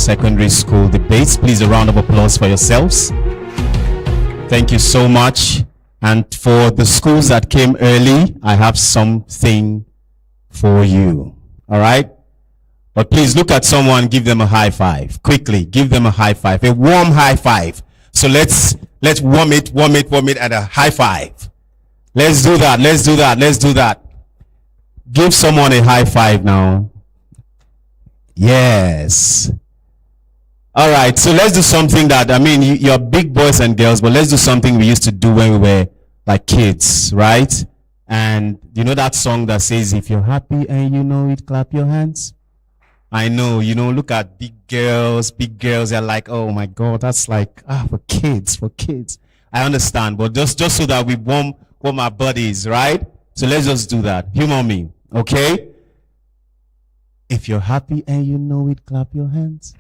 Secondary School debates. Please, a round of applause for yourselves. Thank you so much. And for the schools that came early, I have something for you. All right? But please look at someone, give them a high five. Quickly, give them a high five. A warm high five. So let's warm it at a high five. Let's do that. Give someone a high five now. Yes. All right, so let's do something that, you're big boys and girls, but let's do something we used to do when we were like kids, right? And you know that song that says, if you're happy and you know it, clap your hands. I know, look at big girls, they're like, oh my God, that's like, for kids. I understand, but just so that we warm our bodies, right? So let's just do that. Humor me, okay? If you're happy and you know it, clap your hands.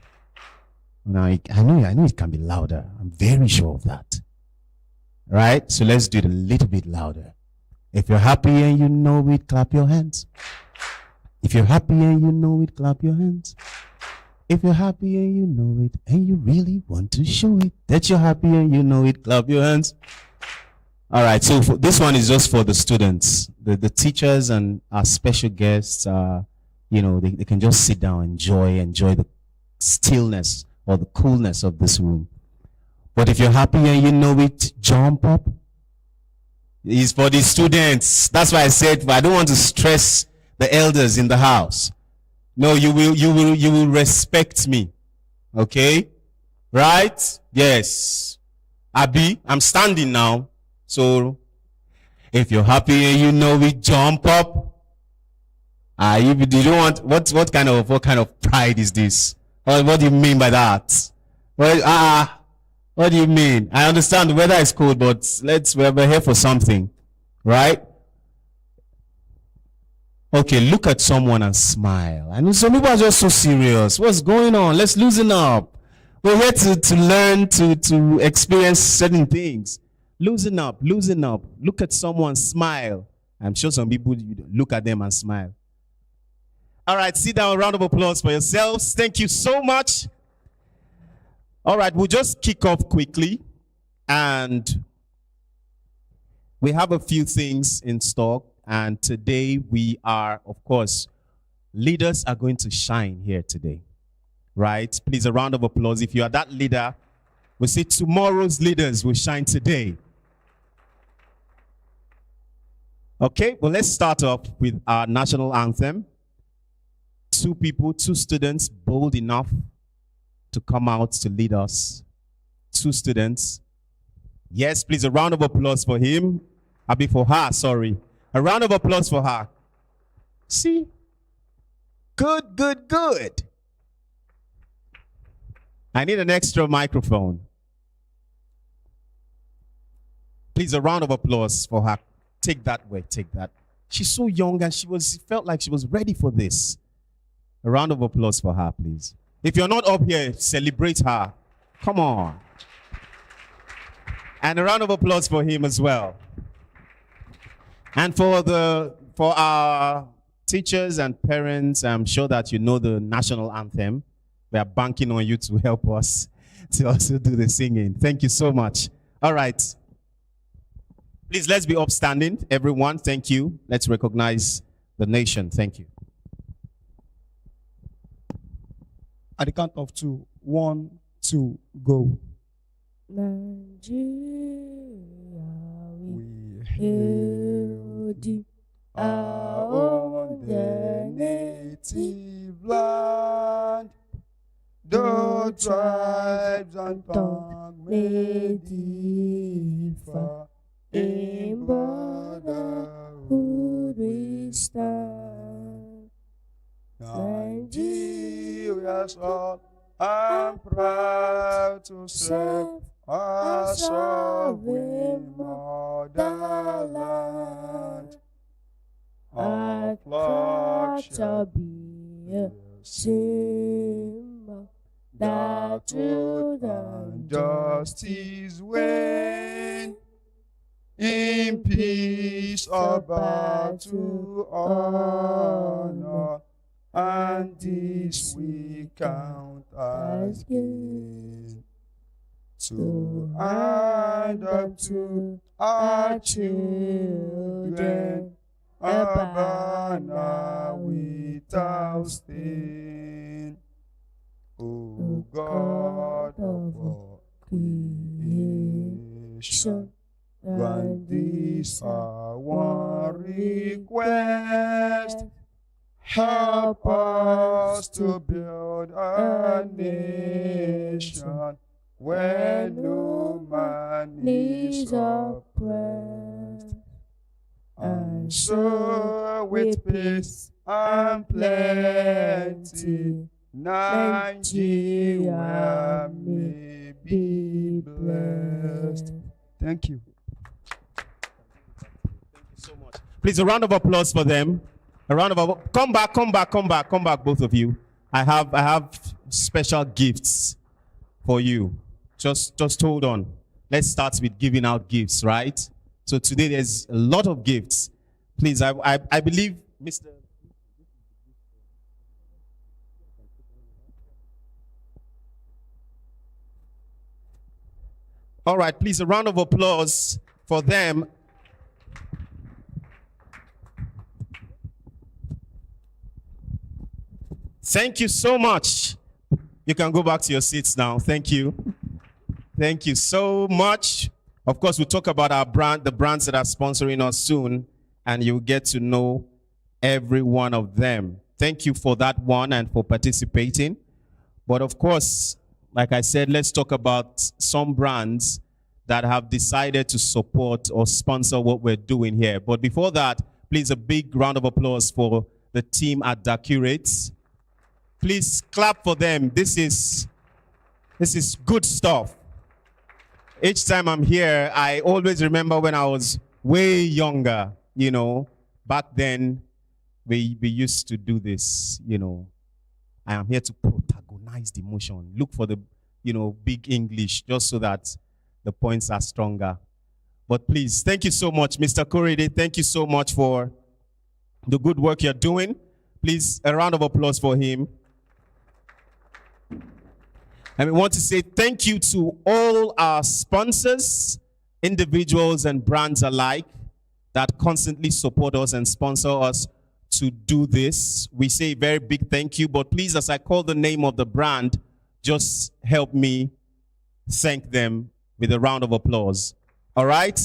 Now, I know it can be louder. I'm very sure of that. Right? So let's do it a little bit louder. If you're happy and you know it, clap your hands. If you're happy and you know it, clap your hands. If you're happy and you know it, and you really want to show it that you're happy and you know it, clap your hands. All right, so this one is just for the students. The teachers and our special guests, they can just sit down, enjoy the stillness or the coolness of this room. But if you're happy and you know it, jump up. It's for the students. That's why I said I don't want to stress the elders in the house. No, you will respect me. Okay? Right? Yes. Abi, I'm standing now. So if you're happy and you know it, jump up. You don't want what kind of pride is this? What do you mean by that? Well, what do you mean? I understand the weather is cold, but we're here for something, right? Okay, look at someone and smile. I know some people are just so serious. What's going on? Let's loosen up. We're here to learn, to experience certain things. Loosen up. Look at someone, smile. I'm sure some people look at them and smile. All right, sit down. A round of applause for yourselves. Thank you so much. All right, we'll just kick off quickly. And we have a few things in stock. And today we are, of course, leaders are going to shine here today. Right? Please, a round of applause. If you are that leader, we say tomorrow's leaders will shine today. Okay, well, let's start off with our national anthem. Two students bold enough to come out to lead us. Two students. Yes, please, a round of applause for him. For her, sorry. A round of applause for her. See? Good. I need an extra microphone. Please, a round of applause for her. Take that way, take that. She's so young and felt like she was ready for this. A round of applause for her, please. If you're not up here, celebrate her. Come on. And a round of applause for him as well. And for our teachers and parents, I'm sure that you know the national anthem. We are banking on you to help us to also do the singing. Thank you so much. All right. Please, let's be upstanding, everyone. Thank you. Let's recognize the nation. Thank you. At the count of 2, 1, 2, go. Nigeria, we hail thee, our own native land. The tribes and tongues may differ, in brotherhood we stand. Nigeria's all, I'm proud to serve our sovereign motherland. Our flag shall be a symbol that truth and justice reign. In peace or battle, honor, and this we count has gained, to hand up to our children a banner without stain. O God of all creation, grant this our one request. Help us to build a nation where no man is oppressed, and so with peace and plenty Nigeria may be blessed. Thank you. So much. Please, a round of applause for them. A round of applause. Come back, both of you. I have special gifts for you. Just hold on. Let's start with giving out gifts, right? So today there's a lot of gifts. Please, I believe Mr. All right, please, a round of applause for them. Thank you so much. You can go back to your seats now. Thank you. Thank you so much. Of course, we'll talk about our brand, the brands that are sponsoring us soon, and you'll get to know every one of them. Thank you for that one and for participating. But of course, like I said, let's talk about some brands that have decided to support or sponsor what we're doing here. But before that, please, a big round of applause for the team at Dacurate. Please clap for them. This is good stuff. Each time I'm here, I always remember when I was way younger, you know. Back then, we used to do this, you know. I am here to protagonize the motion. Look for the, you know, big English, just so that the points are stronger. But please, thank you so much, Mr. Korede. Thank you so much for the good work you're doing. Please, a round of applause for him. And we want to say thank you to all our sponsors, individuals and brands alike, that constantly support us and sponsor us to do this. We say a very big thank you, but please, as I call the name of the brand, just help me thank them with a round of applause. All right?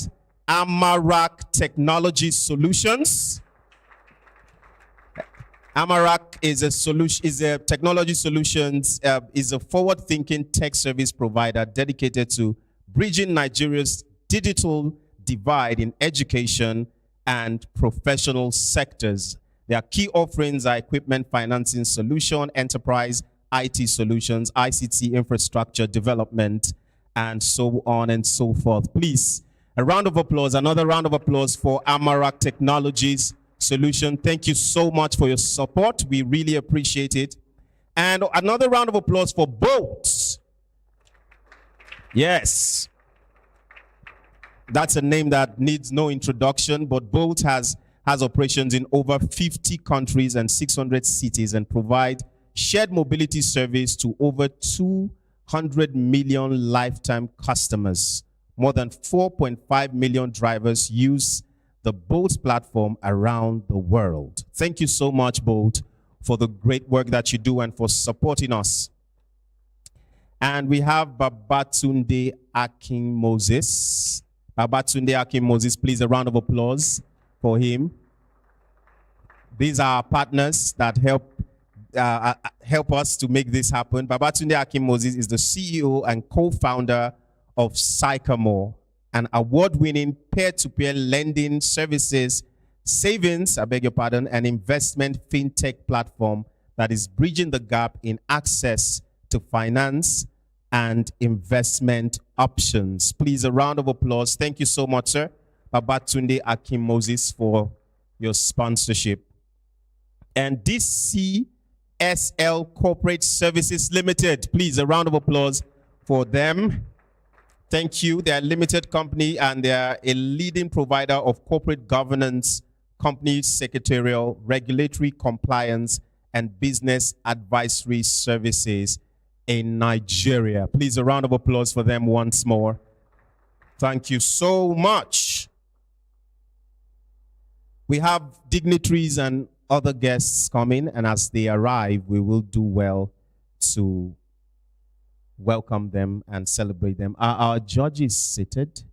Amarak Technology Solutions. Amarak is a technology solutions, is a forward-thinking tech service provider dedicated to bridging Nigeria's digital divide in education and professional sectors. Their key offerings are equipment financing solution, enterprise IT solutions, ICT infrastructure development, and so on and so forth. Please, a round of applause, another round of applause for Amarak Technologies Solution. Thank you so much for your support. We really appreciate it. And another round of applause for Bolt. Yes. That's a name that needs no introduction, but Bolt has operations in over 50 countries and 600 cities and provide shared mobility service to over 200 million lifetime customers. More than 4.5 million drivers use the Bolt platform around the world. Thank you so much, Bolt, for the great work that you do and for supporting us. And we have Babatunde Akin Moses. Babatunde Akin Moses, please, a round of applause for him. These are our partners that help us to make this happen. Babatunde Akin Moses is the CEO and co-founder of Sycamore, an award-winning peer-to-peer lending services, savings, and investment fintech platform that is bridging the gap in access to finance and investment options. Please, a round of applause. Thank you so much, sir, Babatunde Akin Moses, for your sponsorship. And DCSL Corporate Services Limited, please, a round of applause for them. Thank you. They're a limited company and they're a leading provider of corporate governance, company secretarial, regulatory compliance, and business advisory services in Nigeria. Please, a round of applause for them once more. Thank you so much. We have dignitaries and other guests coming, and as they arrive, we will do well to welcome them and celebrate them. Are our judges seated?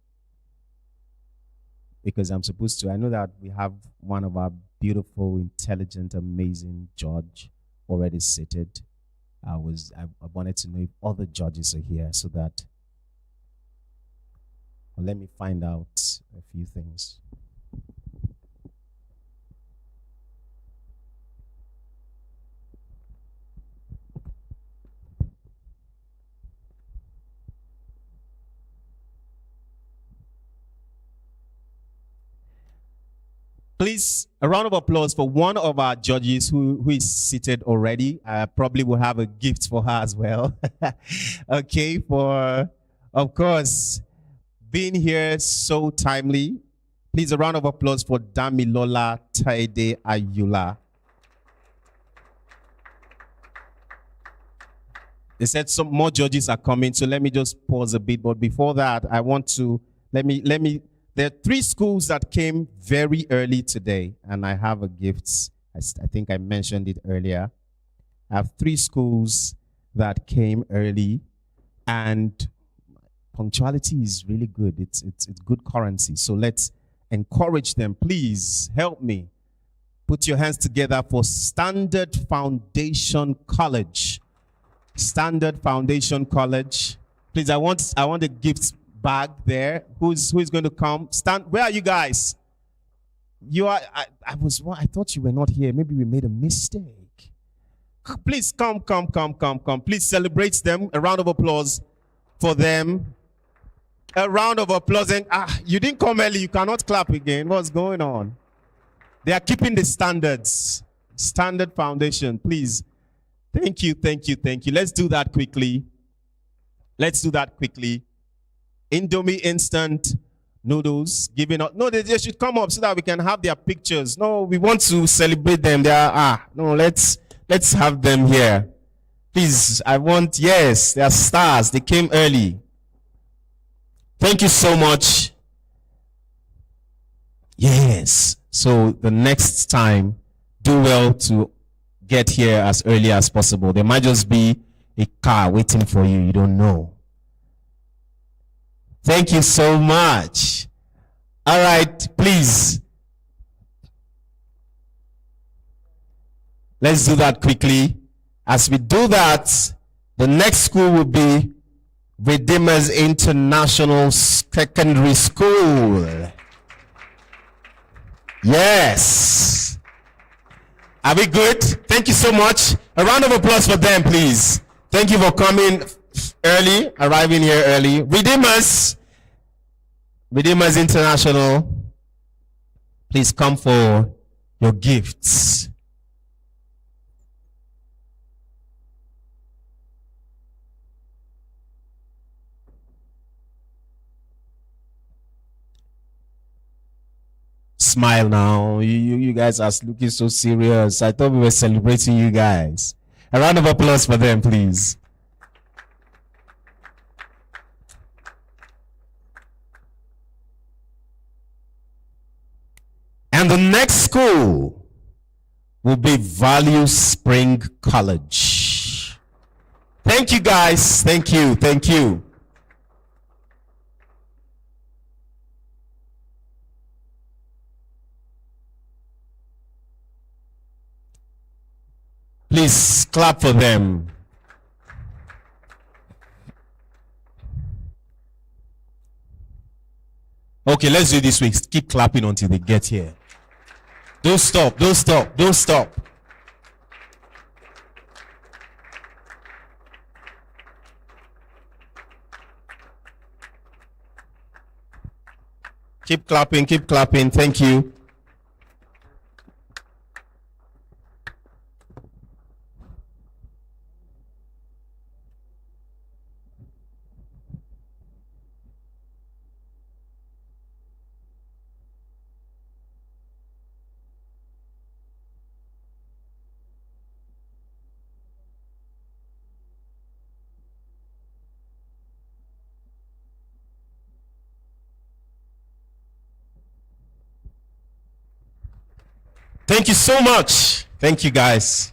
Because I'm supposed to. I know that we have one of our beautiful, intelligent, amazing judge already seated. I wanted to know if other judges are here so that, well, let me find out a few things. Please, a round of applause for one of our judges who is seated already. I probably will have a gift for her as well. Okay, for, of course, being here so timely. Please, a round of applause for Damilola Taide Ayula. They said some more judges are coming, so let me just pause a bit. But before that, I want to, let me, there are 3 schools that came very early today, and I have a gift. I think I mentioned it earlier. I have 3 schools that came early, and punctuality is really good. It's good currency. So let's encourage them. Please help me. Put your hands together for Standard Foundation College. Standard Foundation College. Please, I want a gift bag there. Who's going to come? Where are you guys? You are. I thought you were not here. Maybe we made a mistake. Please come. Please celebrate them. A round of applause for them. A round of applause. And you didn't come early. You cannot clap again. What's going on? They are keeping the standards. Standard Foundation. Please. Thank you. Let's do that quickly. Indomie instant noodles giving up. No, they should come up so that we can have their pictures. No, we want to celebrate them. They are no, let's have them here. Please, yes, they are stars. They came early. Thank you so much. Yes. So the next time, do well to get here as early as possible. There might just be a car waiting for you. You don't know. Thank you so much. All right, please. Let's do that quickly. As we do that, the next school will be Redeemers International Secondary School. Yes. Are we good? Thank you so much. A round of applause for them, please. Thank you for coming early, arriving here early. Redeemers International, please come for your gifts. Smile now. You guys are looking so serious. I thought we were celebrating you guys. A round of applause for them, please. And the next school will be Value Spring College. Thank you, guys. Thank you. Please clap for them. Okay, let's do it this week. Keep clapping until they get here. Don't stop. Keep clapping. Thank you. Thank you so much. Thank you, guys.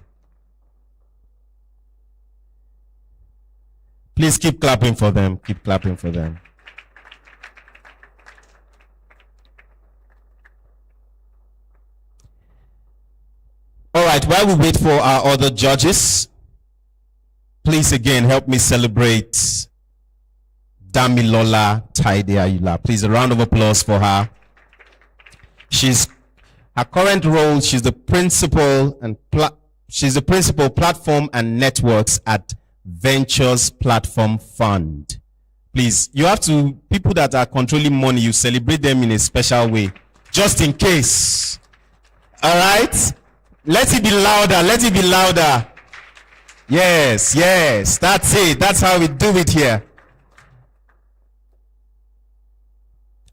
Please keep clapping for them. Keep clapping for them. All right, while we wait for our other judges, please again help me celebrate Damilola Taide Ayula. Please, a round of applause for her. Her current role, she's the principal platform and networks at Ventures Platform Fund. Please, you have to, people that are controlling money, you celebrate them in a special way, just in case. All right? Let it be louder. Let it be louder. Yes, yes, that's it. That's how we do it here.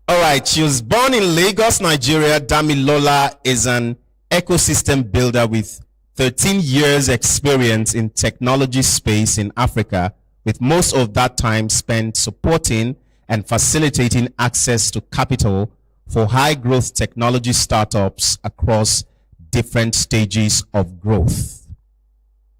All right, she was born in Lagos, Nigeria. Damilola is an ecosystem builder with 13 years experience in technology space in Africa, with most of that time spent supporting and facilitating access to capital for high growth technology startups across different stages of growth.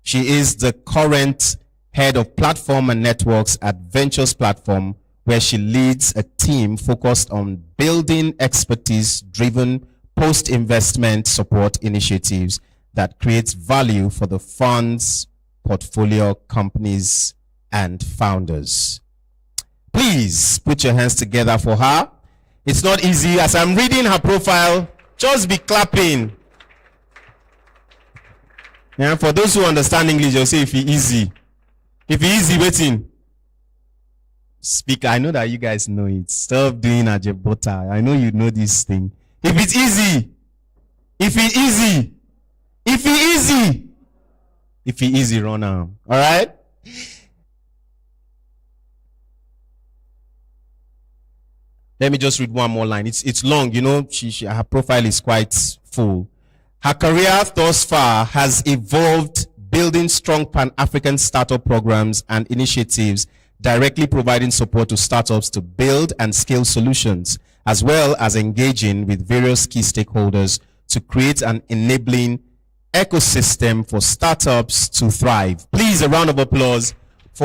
She is the current head of platform and networks at Ventures Platform, where she leads a team focused on building expertise-driven post-investment support initiatives that creates value for the fund's portfolio companies and founders. Please put your hands together for her. It's not easy. As I'm reading her profile, just be clapping. Yeah, for those who understand English, you'll say if it's easy. If it's easy, waiting. Speak. I know that you guys know it. Stop doing ajebota. I know you know this thing. If it's easy. If it's easy. If it's easy. If it's easy, run out. All right? Let me just read one more line. It's long, you know. Her profile is quite full. Her career thus far has evolved building strong Pan-African startup programs and initiatives directly providing support to startups to build and scale solutions, as well as engaging with various key stakeholders to create an enabling ecosystem for startups to thrive. Please, a round of applause for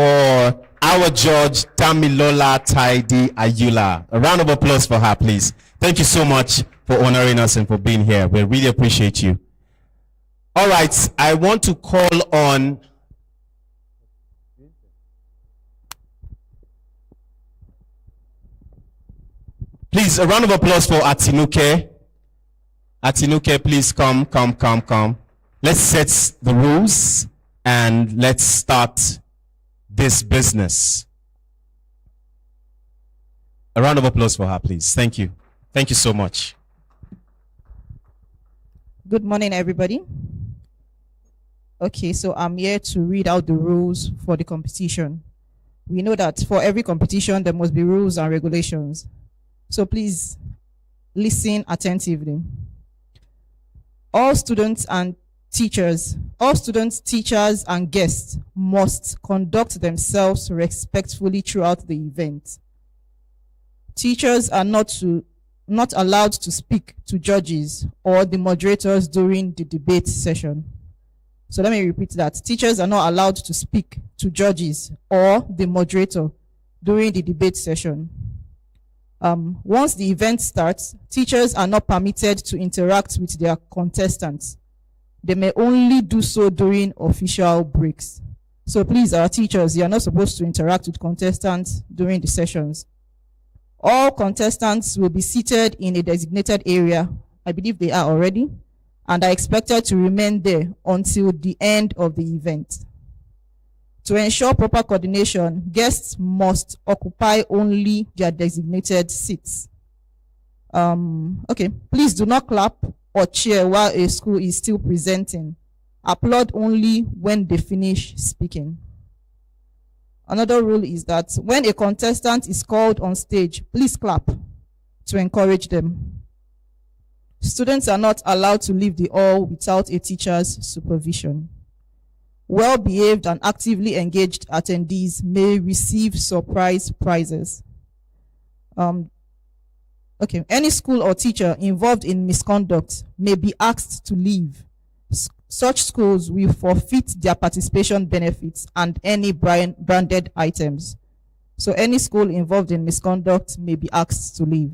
our judge, Damilola Taide Ayula. A round of applause for her, please. Thank you so much for honoring us and for being here. We really appreciate you. All right, I want to call on please, a round of applause for Atinuke. Atinuke, please come. Let's set the rules and let's start this business. A round of applause for her, please. Thank you. Thank you so much. Good morning, everybody. Okay, so I'm here to read out the rules for the competition. We know that for every competition, there must be rules and regulations. So please listen attentively. All students, teachers, and guests must conduct themselves respectfully throughout the event. Teachers are not allowed to speak to judges or the moderators during the debate session. So let me repeat that. Teachers are not allowed to speak to judges or the moderator during the debate session. Once the event starts, teachers are not permitted to interact with their contestants. They may only do so during official breaks. So please, our teachers, you are not supposed to interact with contestants during the sessions. All contestants will be seated in a designated area. I believe they are already, and are expected to remain there until the end of the event. To ensure proper coordination, guests must occupy only their designated seats. Okay, please do not clap or cheer while a school is still presenting. Applaud only when they finish speaking. Another rule is that when a contestant is called on stage, please clap to encourage them. Students are not allowed to leave the hall without a teacher's supervision. Well-behaved and actively engaged attendees may receive surprise prizes. Okay. Any school or teacher involved in misconduct may be asked to leave. Such schools will forfeit their participation benefits and any branded items. So any school involved in misconduct may be asked to leave.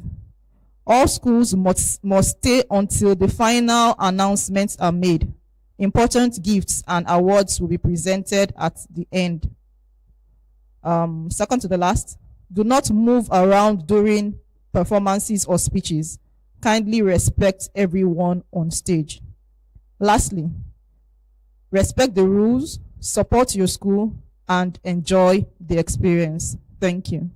All schools must stay until the final announcements are made. Important gifts and awards will be presented at the end. Second to the last, do not move around during performances or speeches. Kindly respect everyone on stage. Lastly, respect the rules, support your school, and enjoy the experience. Thank you.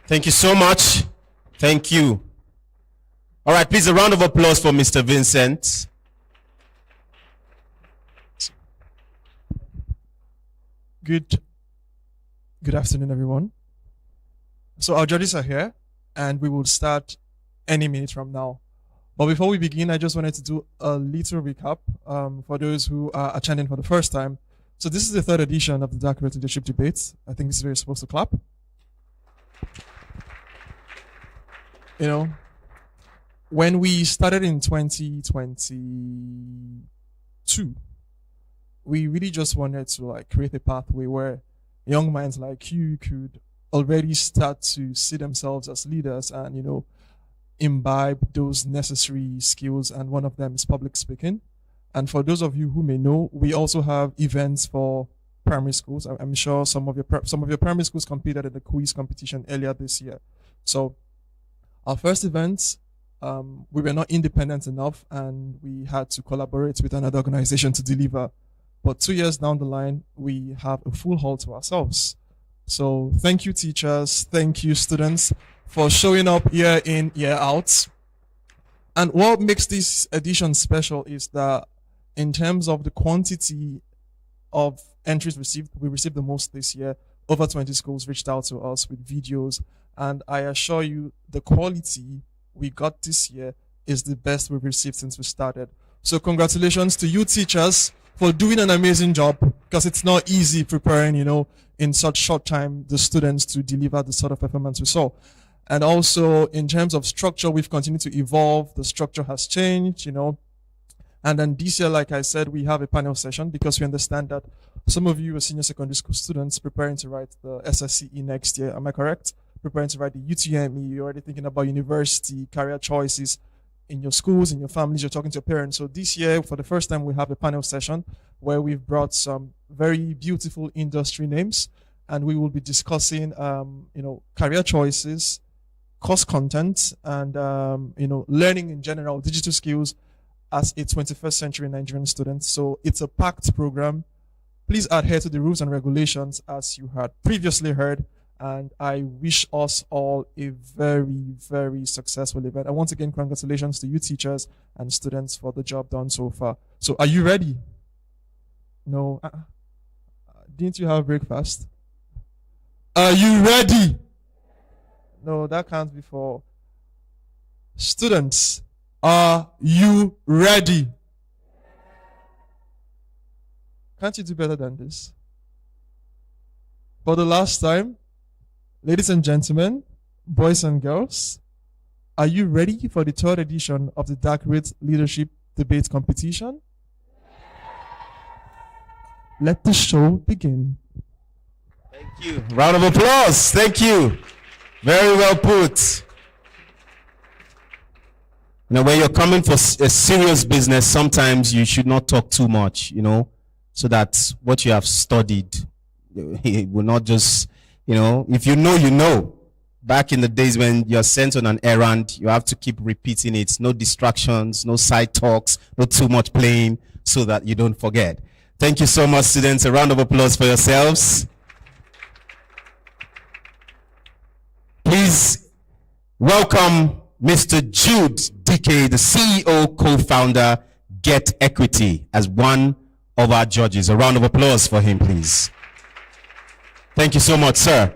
Thank you so much. Thank you. All right, please, a round of applause for Mr. Vincent. Good afternoon, everyone. So our judges are here, and we will start any minute from now. But before we begin, I just wanted to do a little recap for those who are attending for the first time. So this is the third edition of the Dacurate Leadership Debates. I think this is where you're supposed to clap. You know, when we started in 2022, we really just wanted to like create a pathway where young minds like you could already start to see themselves as leaders and, you know, imbibe those necessary skills, and one of them is public speaking. And for those of you who may know, we also have events for primary schools. I'm sure some of your primary schools competed in the quiz competition earlier this year. So our first event, we were not independent enough, and we had to collaborate with another organization to deliver. But 2 years down the line, we have a full hall to ourselves. So thank you, teachers. Thank you, students, for showing up year in, year out. And what makes this edition special is that in terms of the quantity of entries received, we received the most this year. Over 20 schools reached out to us with videos. And I assure you, the quality we got this year is the best we've received since we started. So congratulations to you, teachers, for doing an amazing job, because it's not easy preparing, you know, in such short time, the students to deliver the sort of performance we saw. And also in terms of structure, we've continued to evolve. The structure has changed, you know. And then this year, like I said, we have a panel session because we understand that some of you are senior secondary school students preparing to write the SSCE next year. Am I correct? Preparing to write the UTME. You're already thinking about university, career choices in your schools, in your families. You're talking to your parents. So this year, for the first time, we have a panel session where we've brought some very beautiful industry names, and we will be discussing, you know, career choices, course content, and, you know, learning in general, digital skills as a 21st century Nigerian student. So it's a packed program. Please adhere to the rules and regulations as you had previously heard. And I wish us all a very, very successful event. And once again, congratulations to you teachers and students for the job done so far. So are you ready? No. Didn't you have breakfast? Are you ready? No, that can't be for students. Are you ready? Can't you do better than this? For the last time, ladies and gentlemen, boys and girls, are you ready for the third edition of the Dacurate Leadership Debate Competition? Let the show begin. Thank you. Round of applause. Thank you. Very well put. You know, when you're coming for a serious business, sometimes you should not talk too much, you know, so that what you have studied, it will not just, you know, if you know, you know. Back in the days when you're sent on an errand, you have to keep repeating it. No distractions, no side talks, no too much playing, so that you don't forget. Thank you so much, students. A round of applause for yourselves. Please welcome Mr. Jude Dike, the CEO, co-founder, Get Equity, as one of our judges. A round of applause for him, please. Thank you so much, sir.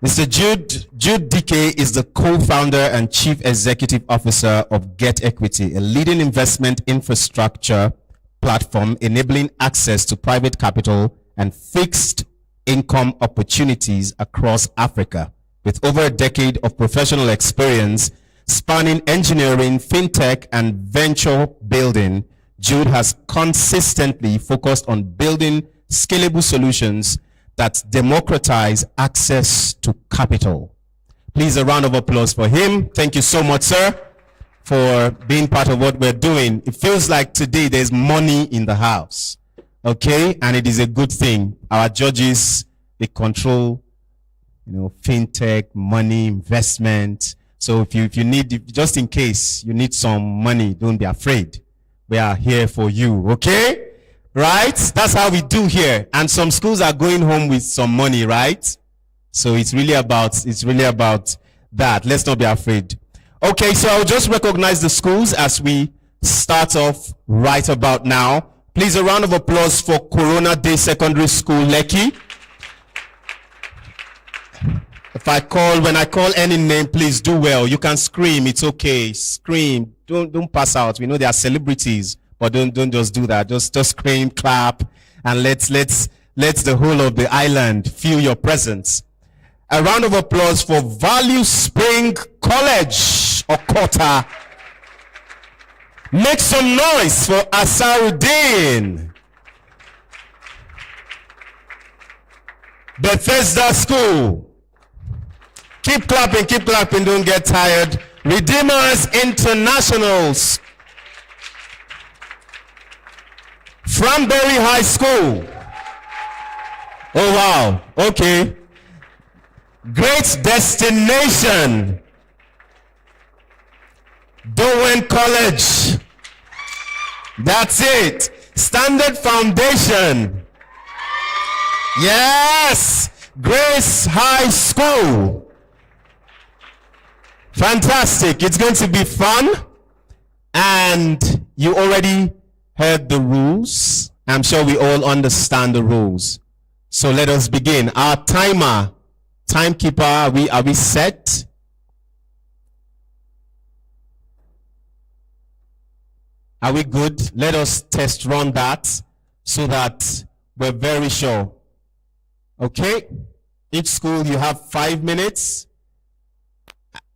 Mr. Jude Dike is the co-founder and chief executive officer of Get Equity, a leading investment infrastructure platform enabling access to private capital and fixed income opportunities across Africa. With over a decade of professional experience spanning engineering, fintech, and venture building, Jude has consistently focused on building scalable solutions that democratize access to capital. Please, a round of applause for him. Thank you so much, sir, for being part of what we're doing. It feels like today there's money in the house, okay? And it is a good thing. Our judges, they control, fintech, money, investment. So if you need, just in case you need some money, don't be afraid. We are here for you, okay? Right? That's how we do here. And some schools are going home with some money, right? So it's really about that. Let's not be afraid. Okay, so I'll just recognize the schools as we start off right about now. Please, a round of applause for Corona Day Secondary School, Lekki. When I call any name, please do well. You can scream, it's okay. Scream. Don't pass out. We know they are celebrities, but don't just do that. Just scream, clap, and let's the whole of the island feel your presence. A round of applause for Value Spring College, Okota. Make some noise for Asaruddin. Bethesda School. Keep clapping, don't get tired. Redeemers Internationals. Framberry High School. Oh wow, okay. Great Destination. Dowen College. That's it. Standard Foundation. Yes. Grace High School. Fantastic. It's going to be fun. And you already heard the rules. I'm sure we all understand the rules. So let us begin. Our timekeeper, are we set? Are we good? Let us test run that so that we're very sure. Okay? Each school you have 5 minutes.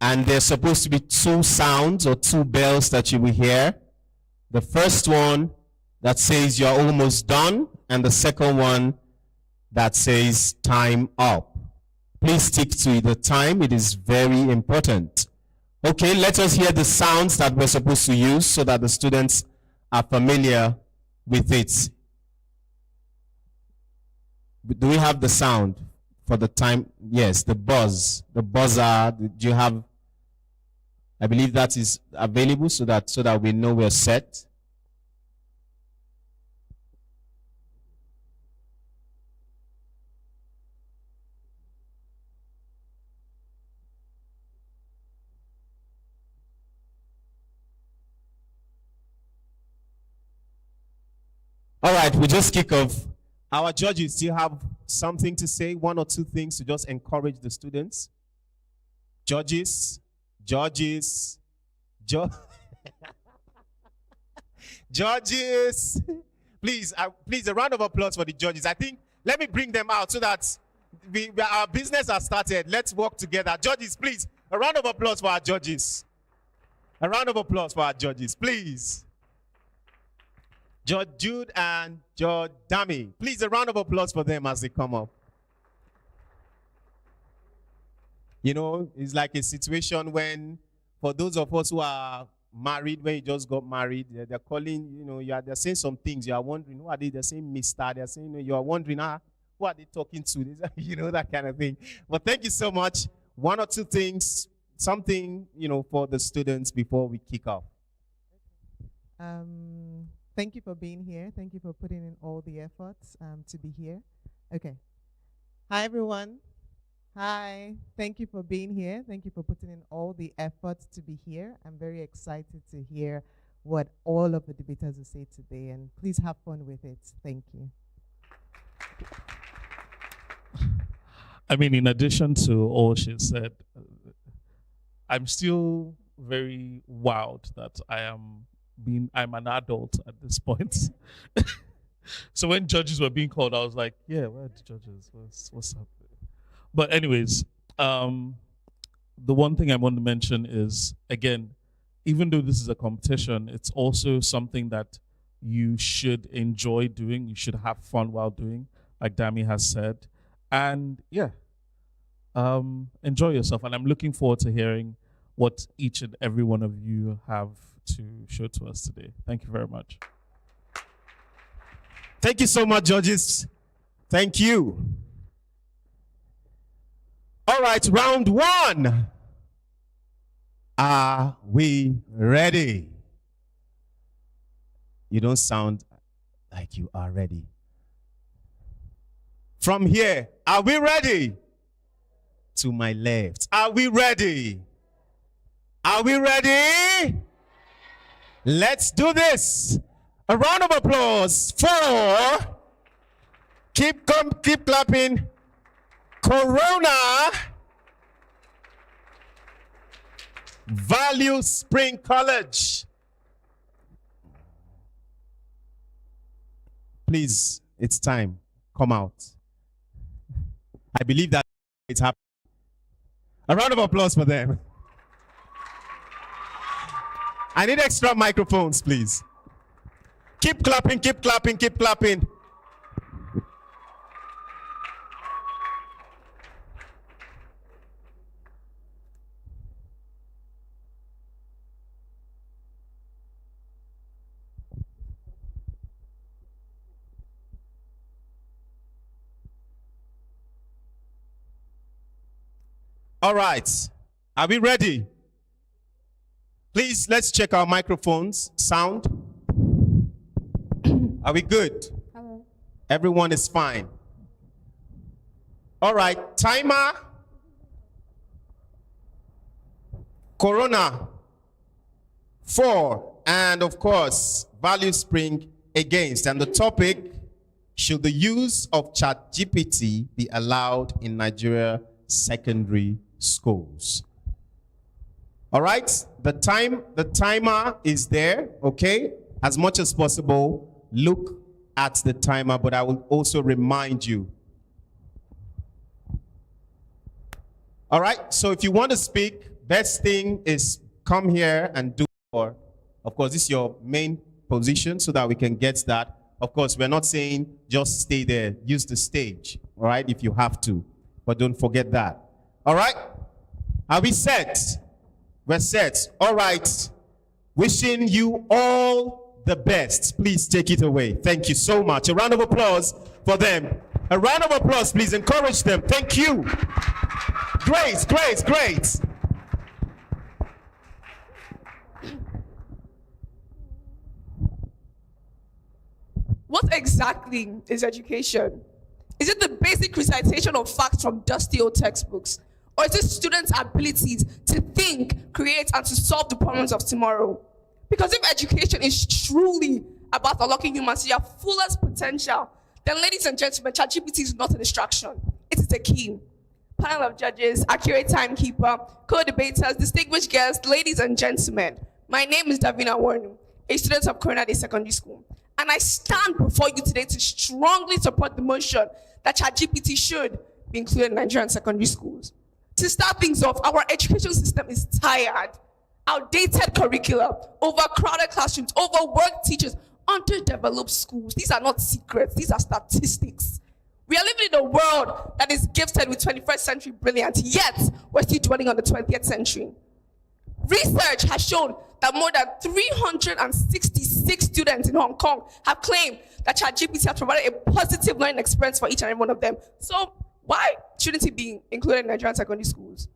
And there's supposed to be 2 sounds or 2 bells that you will hear. The first one that says you're almost done, and the second one that says time up. Please stick to the time. It is very important. Okay, let us hear the sounds that we're supposed to use so that the students are familiar with it. Do we have the sound for the time? Yes, the buzz, the buzzer. Do you have? I believe that is available so that we know we're set. All right, we just kick off. Our judges, do you have something to say? 1 or 2 things to just encourage the students? Judges, judges. Please, a round of applause for the judges. I think, let me bring them out so that our business has started. Let's work together. Judges, please, a round of applause for our judges. A round of applause for our judges, please. Judge Jude and Judge Dami. Please, a round of applause for them as they come up. It's like a situation when, for those of us who are married, when you just got married, they're calling, they're saying some things. You are wondering, who are they? They're saying Mr. They're saying, you are wondering, who are they talking to? That kind of thing. But thank you so much. 1 or 2 things, something, for the students before we kick off. Thank you for being here. Thank you for putting in all the efforts to be here. Okay. Hi, everyone. Hi. Thank you for being here. Thank you for putting in all the efforts to be here. I'm very excited to hear what all of the debaters will say today, and please have fun with it. Thank you. I mean, in addition to all she said, I'm still very wowed that I'm an adult at this point. So when judges were being called, I was like, yeah, where are the judges? What's up? But anyways, the one thing I want to mention is, again, even though this is a competition, it's also something that you should enjoy doing. You should have fun while doing, like Dami has said. And yeah, enjoy yourself. And I'm looking forward to hearing what each and every one of you have to show to us today. Thank you very much. Thank you so much, judges. Thank you. All right, round one. Are we ready? You don't sound like you are ready. From here, are we ready? To my left, are we ready? Are we ready? Let's do this. A round of applause for, keep clapping, Corona Value Spring College. Please, it's time. Come out. I believe that it's happening. A round of applause for them. I need extra microphones, please. Keep clapping, keep clapping, keep clapping. All right, are we ready? Please, let's check our microphones. Sound? Are we good? Hello. Everyone is fine. All right, timer. Corona. 4. And of course, Value Spring against. And the topic, should the use of ChatGPT be allowed in Nigeria secondary schools? All right, the timer is there, okay? As much as possible, look at the timer, but I will also remind you. All right, so if you want to speak, best thing is come here and do, or of course, this is your main position so that we can get that. Of course, we're not saying just stay there, use the stage, all right, if you have to, but don't forget that. All right, are we set? We're set. All right. Wishing you all the best. Please take it away. Thank you so much. A round of applause for them. A round of applause, please. Encourage them. Thank you. Great, great, great. What exactly is education? Is it the basic recitation of facts from dusty old textbooks? Or is it students' abilities to think, create, and to solve the problems of tomorrow? Because if education is truly about unlocking humans to their fullest potential, then ladies and gentlemen, ChatGPT is not a distraction. It is a key. Panel of judges, accurate timekeeper, co-debaters, distinguished guests, ladies and gentlemen, my name is Davina Warren, a student of Corona Day Secondary School. And I stand before you today to strongly support the motion that ChatGPT should be included in Nigerian secondary schools. To start things off, our education system is tired. Outdated curricula, overcrowded classrooms, overworked teachers, underdeveloped schools. These are not secrets, these are statistics. We are living in a world that is gifted with 21st century brilliance, yet we're still dwelling on the 20th century. Research has shown that more than 366 students in Hong Kong have claimed that ChatGPT has provided a positive learning experience for each and every one of them. So why shouldn't it be included in Nigerian secondary schools?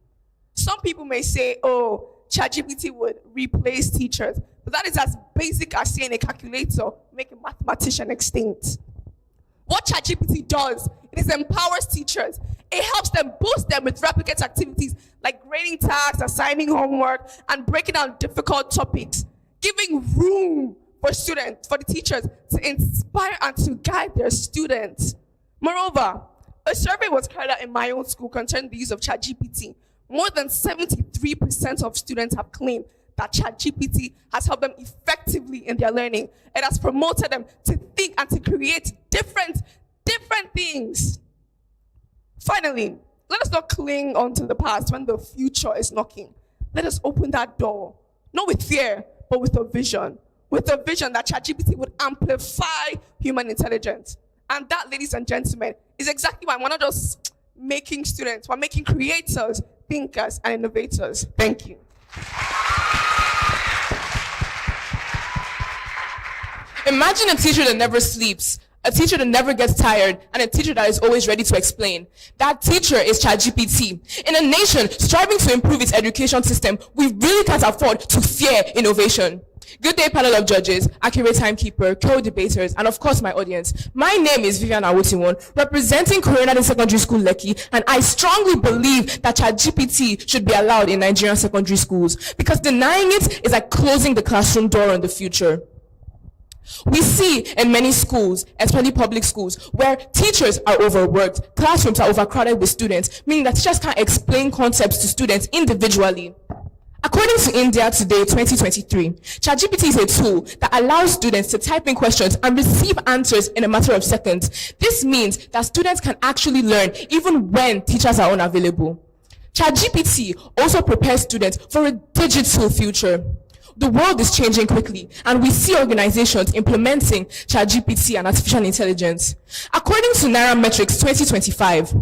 Some people may say, oh, ChatGPT would replace teachers, but that is as basic as saying a calculator make a mathematician extinct. What ChatGPT does, it empowers teachers. It helps them boost them with replicate activities like grading tasks, assigning homework, and breaking down difficult topics, giving room for students, for the teachers to inspire and to guide their students. Moreover, a survey was carried out in my own school concerning the use of ChatGPT. More than 73% of students have claimed that ChatGPT has helped them effectively in their learning. It has promoted them to think and to create different things. Finally, let us not cling onto the past when the future is knocking. Let us open that door, not with fear, but with a vision. With a vision that ChatGPT would amplify human intelligence. And that, ladies and gentlemen, is exactly why we're not just making students, we're making creators, thinkers, and innovators. Thank you. Imagine a teacher that never sleeps, a teacher that never gets tired, and a teacher that is always ready to explain. That teacher is ChatGPT. In a nation striving to improve its education system, we really can't afford to fear innovation. Good day, panel of judges, accurate timekeeper, co-debaters, and of course my audience. My name is Vivian Awotiwon, representing Korean Secondary School Lekki, and I strongly believe that ChatGPT should be allowed in Nigerian secondary schools, because denying it is like closing the classroom door on the future. We see in many schools, especially public schools, where teachers are overworked, classrooms are overcrowded with students, meaning that teachers can't explain concepts to students individually. According to India Today 2023, ChatGPT is a tool that allows students to type in questions and receive answers in a matter of seconds. This means that students can actually learn even when teachers are unavailable. ChatGPT also prepares students for a digital future. The world is changing quickly, and we see organizations implementing ChatGPT and artificial intelligence. According to Nairametrics 2025,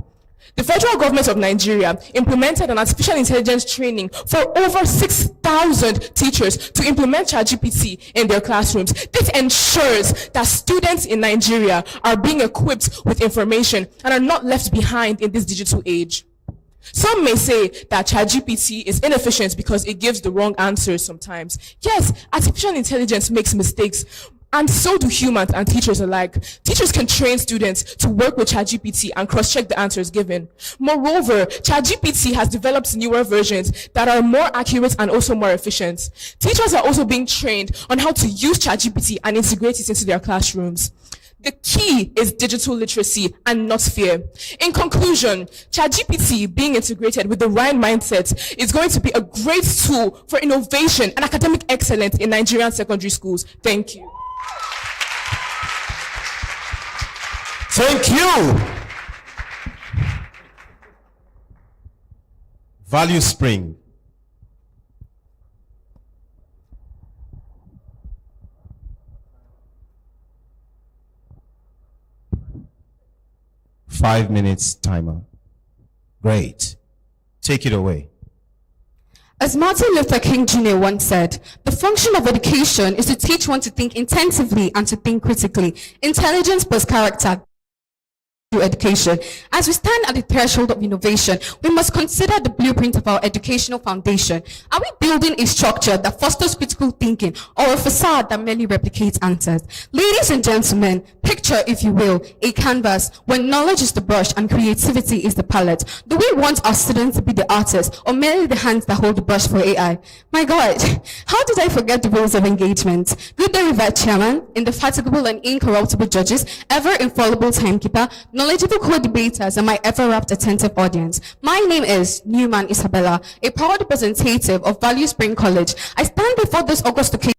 the federal government of Nigeria implemented an artificial intelligence training for over 6,000 teachers to implement ChatGPT in their classrooms. This ensures that students in Nigeria are being equipped with information and are not left behind in this digital age. Some may say that ChatGPT is inefficient because it gives the wrong answers sometimes. Yes, artificial intelligence makes mistakes, and so do humans and teachers alike. Teachers can train students to work with ChatGPT and cross-check the answers given. Moreover, ChatGPT has developed newer versions that are more accurate and also more efficient. Teachers are also being trained on how to use ChatGPT and integrate it into their classrooms. The key is digital literacy and not fear. In conclusion, ChatGPT being integrated with the right mindset is going to be a great tool for innovation and academic excellence in Nigerian secondary schools. Thank you. Thank you. Value Spring. Five minutes timer. Great. Take it away. As Martin Luther King Jr. once said, the function of education is to teach one to think intensively and to think critically. Intelligence plus character. Education. As we stand at the threshold of innovation, we must consider the blueprint of our educational foundation. Are we building a structure that fosters critical thinking or a facade that merely replicates answers? Ladies and gentlemen, picture, if you will, a canvas where knowledge is the brush and creativity is the palette. Do we want our students to be the artists or merely the hands that hold the brush for AI? My God, how did I forget the rules of engagement? Good day, Revered Chairman, indefatigable and incorruptible judges, ever infallible timekeeper, knowledgeable co-debaters, and my ever-rapt attentive audience. My name is Newman Isabella, a proud representative of Value Spring College. I stand before this august occasion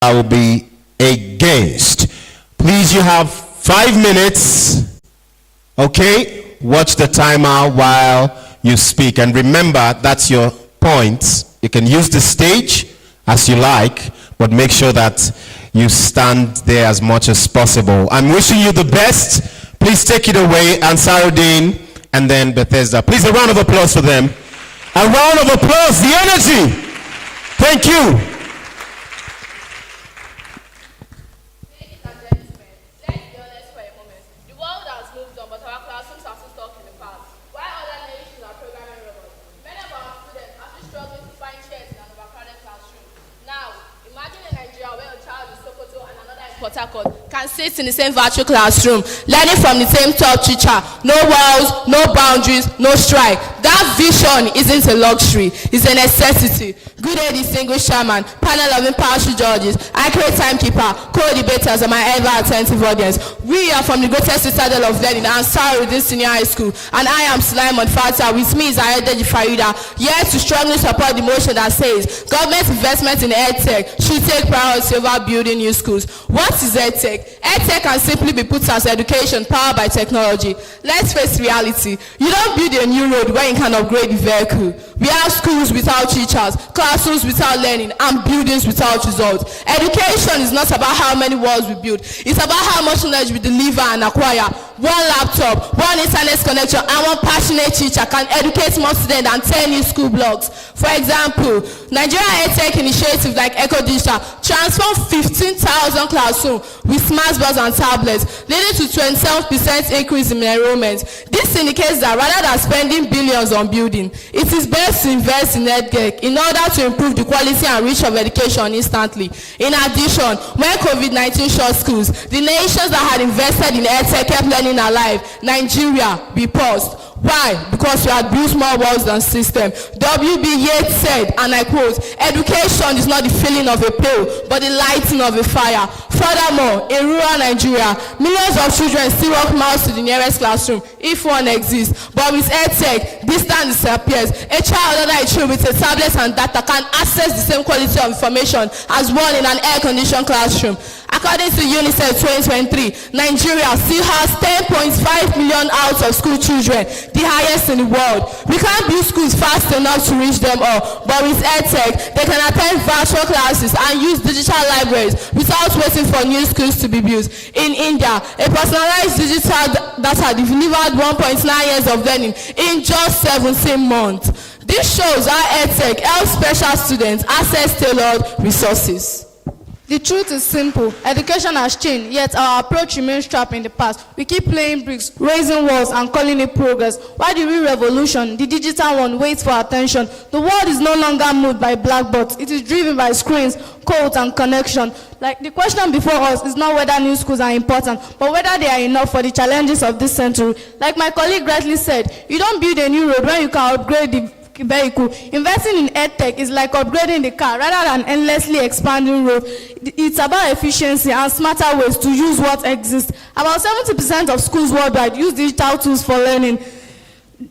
I will be against. Please, you have 5 minutes. Okay? Watch the timer while you speak. And remember, that's your point. You can use the stage as you like, but make sure that you stand there as much as possible. I'm wishing you the best. Please take it away, Ansarudin and then Bethesda. Please, a round of applause for them. A round of applause, the energy. Thank you. Ladies and gentlemen, let's be honest for a moment. The world has moved on, but our classrooms are still stuck in the past. While other nations are programming robots, many of our students are still struggling to find chairs in an overcrowded classroom. Now, imagine a Nigeria where a child in Sokoto and another in Port Harcourt can sit in the same virtual classroom, learning from the same top teacher. No walls, no boundaries, no strike. That vision isn't a luxury, it's a necessity. Good day, distinguished chairman, panel of impartial judges, accurate timekeeper, co-debaters, and my ever-attentive audience. We are from the greatest citadel of learning, Ansarudin Senior High School, and I am Sulaiman Fatah. With me is Ayedeji Farida, here to strongly support the motion that says government investment in EdTech should take priority over building new schools. What is EdTech? EdTech can simply be put as education powered by technology. Let's face reality. You don't build a new road when you can upgrade the vehicle. We have schools without teachers, classrooms without learning, and buildings without results. Education is not about how many walls we build. It's about how much knowledge we deliver and acquire. One laptop, one internet connection, and one passionate teacher can educate more students than 10 new school blocks. For example, Nigeria EdTech initiatives like EcoDigital transform 15,000 classrooms with smartboards and tablets, leading to 27% increase in enrollment. This indicates that rather than spending billions on building, it is best to invest in EdTech in order to improve the quality and reach of education instantly. In addition, when COVID-19 shut schools, the nations that had invested in EdTech kept learning alive. Nigeria, we paused. Why? Because we had built more walls than system. W.B. Yeats said, and I quote, "Education is not the filling of a pail, but the lighting of a fire." Furthermore, in rural Nigeria, millions of children still walk miles to the nearest classroom, if one exists. But with EdTech, distance disappears. A child under a tree with a tablet and data can access the same quality of information as one in an air-conditioned classroom. According to UNICEF 2023, Nigeria still has 10.5 million out-of-school children, the highest in the world. We can't build schools fast enough to reach them all, but with EdTech, they can attend virtual classes and use digital libraries without waiting for new schools to be built. In India, a personalized digital data delivered 1.9 years of learning in just 17 months. This shows how EdTech helps special students access tailored resources. The truth is simple. Education has changed, yet our approach remains trapped in the past. We keep playing bricks, raising walls, and calling it progress. While the real revolution, the digital one, waits for attention. The world is no longer moved by blackboards. It is driven by screens, codes, and connection. Like, the question before us is not whether new schools are important, but whether they are enough for the challenges of this century. Like my colleague rightly said, you don't build a new road when you can upgrade the vehicle. Investing in EdTech is like upgrading the car rather than endlessly expanding roads. It's about efficiency and smarter ways to use what exists. About 70% of schools worldwide use digital tools for learning.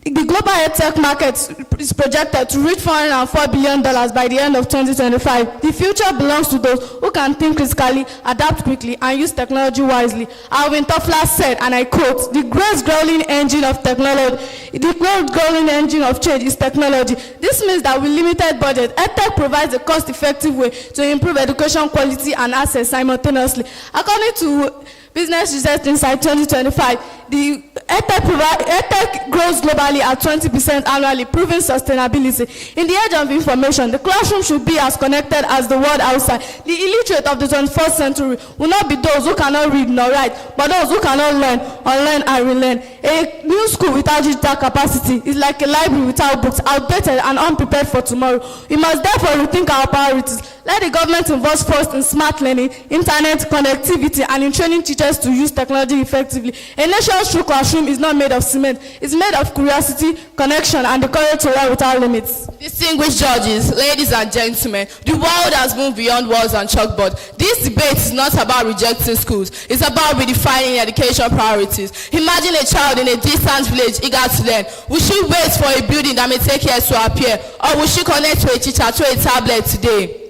The global EdTech market is projected to reach $404 billion by the end of 2025. The future belongs to those who can think critically, adapt quickly, and use technology wisely. Alvin Toffler said, and I quote, "The great growing engine of technology, the great growing engine of change is technology." This means that with limited budget, EdTech provides a cost-effective way to improve education quality and access simultaneously. According to Business Research Insight 2025, the EdTech grows globally at 20% annually, proving sustainability. In the age of information, the classroom should be as connected as the world outside. The illiterate of the 21st century will not be those who cannot read nor write, but those who cannot learn, unlearn, and relearn. A new school without digital capacity is like a library without books, outdated and unprepared for tomorrow. We must therefore rethink our priorities. Let the government invest first in smart learning, internet connectivity, and in training teachers to use technology effectively. A nation's true classroom is not made of cement. It's made of curiosity, connection, and the courage to learn without limits. Distinguished judges, ladies and gentlemen, the world has moved beyond walls and chalkboard. This debate is not about rejecting schools. It's about redefining education priorities. Imagine a child in a distant village eager to learn. Will she wait for a building that may take years to appear, or will she connect to a teacher through a tablet today?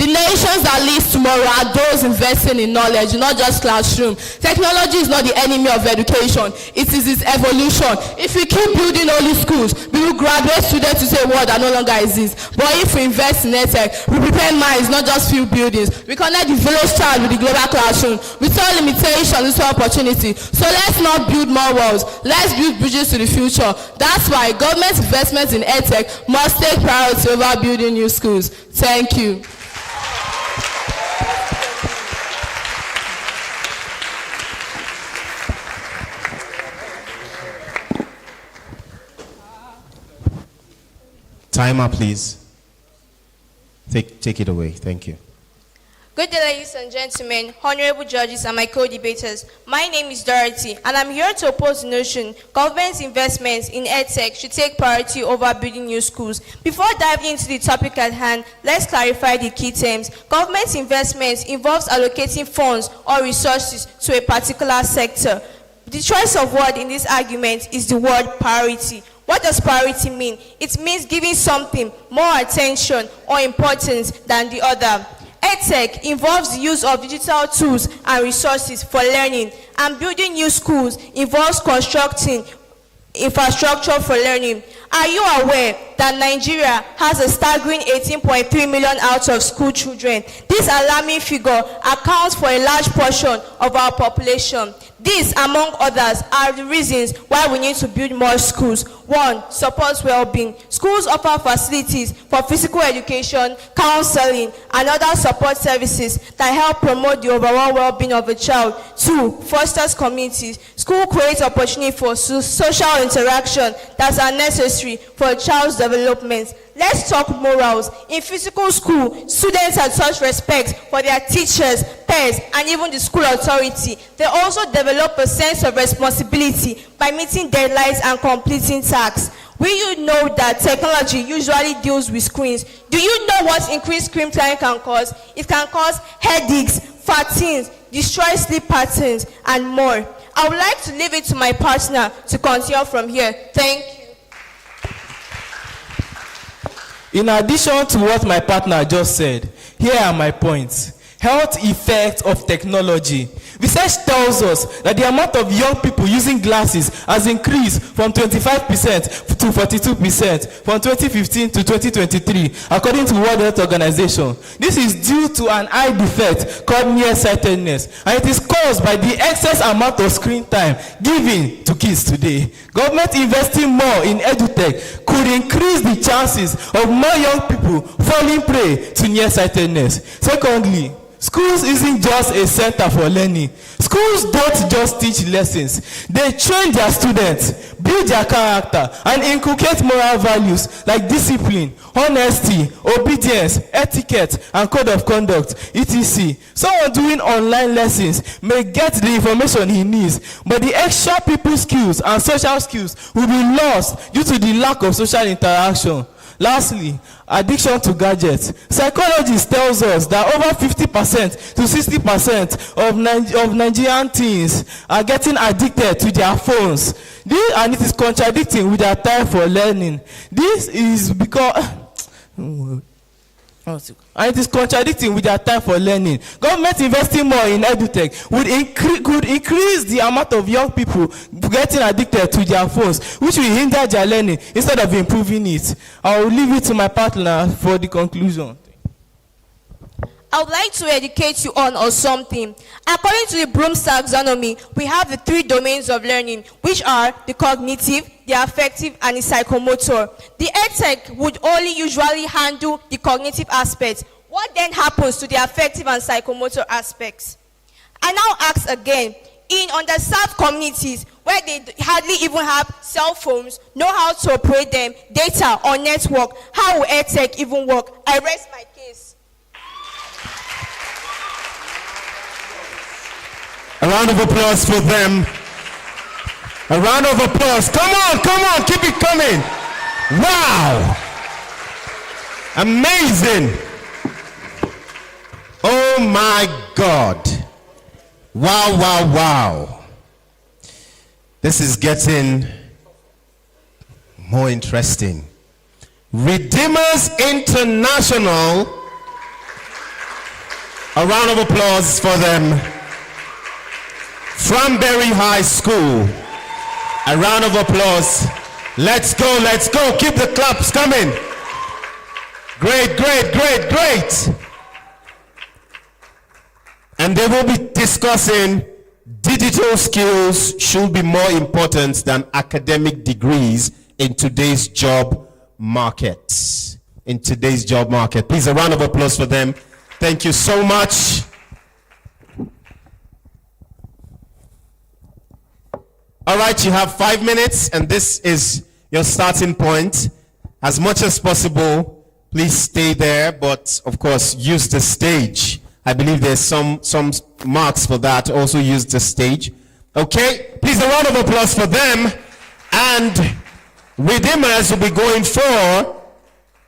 The nations that lead tomorrow are those investing in knowledge, not just classroom. Technology is not the enemy of education. It is its evolution. If we keep building only schools, we will graduate students to a world that no longer exists. But if we invest in EdTech, we prepare minds, not just few buildings. We connect the village child with the global classroom. We turn limitations into opportunity. So let's not build more walls. Let's build bridges to the future. That's why government investments in EdTech must take priority over building new schools. Thank you. Timer, please. Take it away. Thank you. Good day, ladies and gentlemen, honorable judges, and my co-debaters. My name is Dorothy, and I'm here to oppose the notion government's investments in EdTech should take priority over building new schools. Before diving into the topic at hand, let's clarify the key terms. Government investments involves allocating funds or resources to a particular sector. The choice of word in this argument is the word priority. What does priority mean? It means giving something more attention or importance than the other. EdTech involves the use of digital tools and resources for learning, and building new schools involves constructing infrastructure for learning. Are you aware that Nigeria has a staggering 18.3 million out-of-school children? This alarming figure accounts for a large portion of our population. These, among others, are the reasons why we need to build more schools. 1. Supports well-being. Schools offer facilities for physical education, counseling, and other support services that help promote the overall well-being of a child. 2. Fosters communities. School creates opportunity for social interaction that are necessary for a child's development. Let's talk morals. In physical school, students are taught respect for their teachers, peers, and even the school authority. They also develop a sense of responsibility by meeting deadlines and completing tasks. Will you know that technology usually deals with screens? Do you know what increased screen time can cause? It can cause headaches, fatigues, destroy sleep patterns, and more. I would like to leave it to my partner to continue from here. Thank you. In addition to what my partner just said, here are my points. Health effects of technology. Research tells us that the amount of young people using glasses has increased from 25% to 42% from 2015 to 2023, according to World Health Organization. This is due to an eye defect called nearsightedness, and it is caused by the excess amount of screen time given to kids today. Government investing more in edutech could increase the chances of more young people falling prey to nearsightedness. Secondly, schools isn't just a center for learning. Schools don't just teach lessons. They train their students, build their character, and inculcate moral values like discipline, honesty, obedience, etiquette, and code of conduct, etc. Someone doing online lessons may get the information he needs, but the extra people skills and social skills will be lost due to the lack of social interaction. Lastly, addiction to gadgets. Psychologists tells us that over 50% to 60% of Nigerian teens are getting addicted to their phones. And it is contradicting with their time for learning. This is because and it is contradicting with their time for learning. Government investing more in edutech could increase the amount of young people getting addicted to their phones, which will hinder their learning instead of improving it. I will leave it to my partner for the conclusion. I would like to educate you on something. According to the Bloom's taxonomy, we have the 3 domains of learning, which are the cognitive, the affective, and the psychomotor. The EdTech would only usually handle the cognitive aspects. What then happens to the affective and psychomotor aspects? I now ask again, in underserved communities where they hardly even have cell phones, know how to operate them, data or network, how will EdTech even work? I rest my case. A round of applause for them. A round of applause. Come on, keep it coming. Wow. Amazing. Oh my God. Wow. This is getting more interesting. Redeemers International A round of applause for them. From Berry High School. A round of applause. Let's go, let's go. Keep the claps coming. Great, great, great, great. And they will be discussing digital skills should be more important than academic degrees in today's job market. In today's job market. Please, a round of applause for them. Thank you so much. All right, you have 5 minutes, and this is your starting point. As much as possible, please stay there, but of course, use the stage. I believe there's some marks for that. Also use the stage. Okay, please a round of applause for them. And Redeemers will be going for,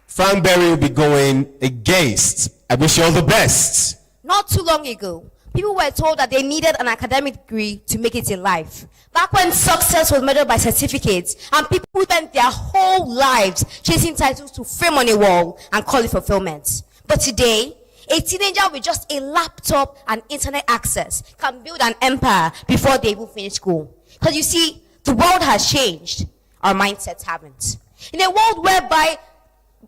Frank Berry will be going against. I wish you all the best. Not too long ago, people were told that they needed an academic degree to make it in life. Back when success was measured by certificates and people spent their whole lives chasing titles to frame on a wall and call it fulfillment. But today, a teenager with just a laptop and internet access can build an empire before they even finish school. Because you see, the world has changed. Our mindsets haven't. In a world whereby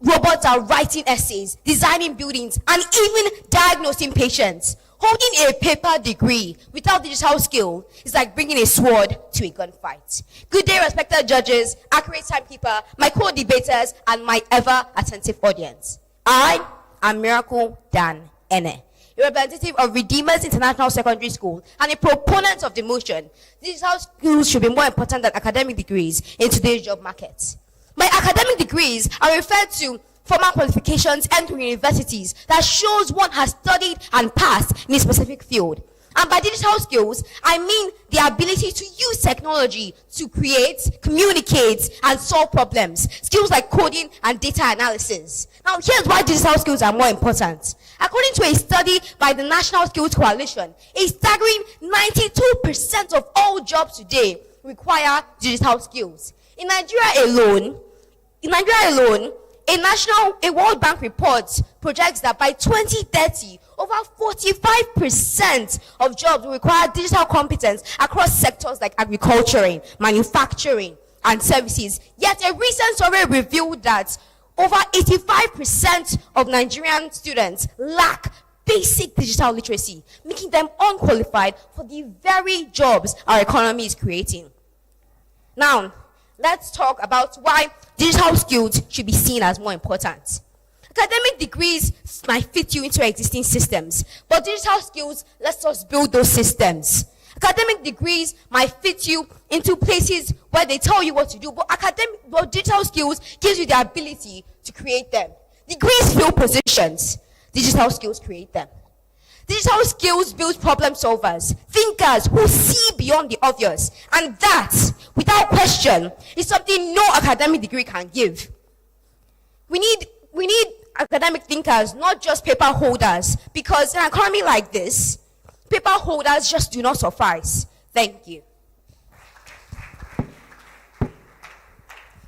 robots are writing essays, designing buildings, and even diagnosing patients, holding a paper degree without digital skill is like bringing a sword to a gunfight. Good day, respected judges, accurate timekeeper, my co-debaters, and my ever-attentive audience. I am Miracle Dan Ene, a representative of Redeemers International Secondary School and a proponent of the motion. Digital skills should be more important than academic degrees in today's job market. My academic degrees are referred to formal qualifications entering universities that shows one has studied and passed in a specific field. And by digital skills, I mean the ability to use technology to create, communicate, and solve problems. Skills like coding and data analysis. Now, here's why digital skills are more important. According to a study by the National Skills Coalition, a staggering 92% of all jobs today require digital skills. In Nigeria alone, a World Bank report projects that by 2030, over 45% of jobs will require digital competence across sectors like agriculture, manufacturing, and services. Yet a recent survey revealed that over 85% of Nigerian students lack basic digital literacy, making them unqualified for the very jobs our economy is creating. Now, let's talk about why digital skills should be seen as more important. Academic degrees might fit you into existing systems, but digital skills lets us build those systems. Academic degrees might fit you into places where they tell you what to do, but digital skills gives you the ability to create them. Degrees fill positions. Digital skills create them. Digital skills build problem solvers, thinkers who see beyond the obvious. And that, without question, is something no academic degree can give. We need academic thinkers, not just paper holders, because in an economy like this, paper holders just do not suffice. Thank you.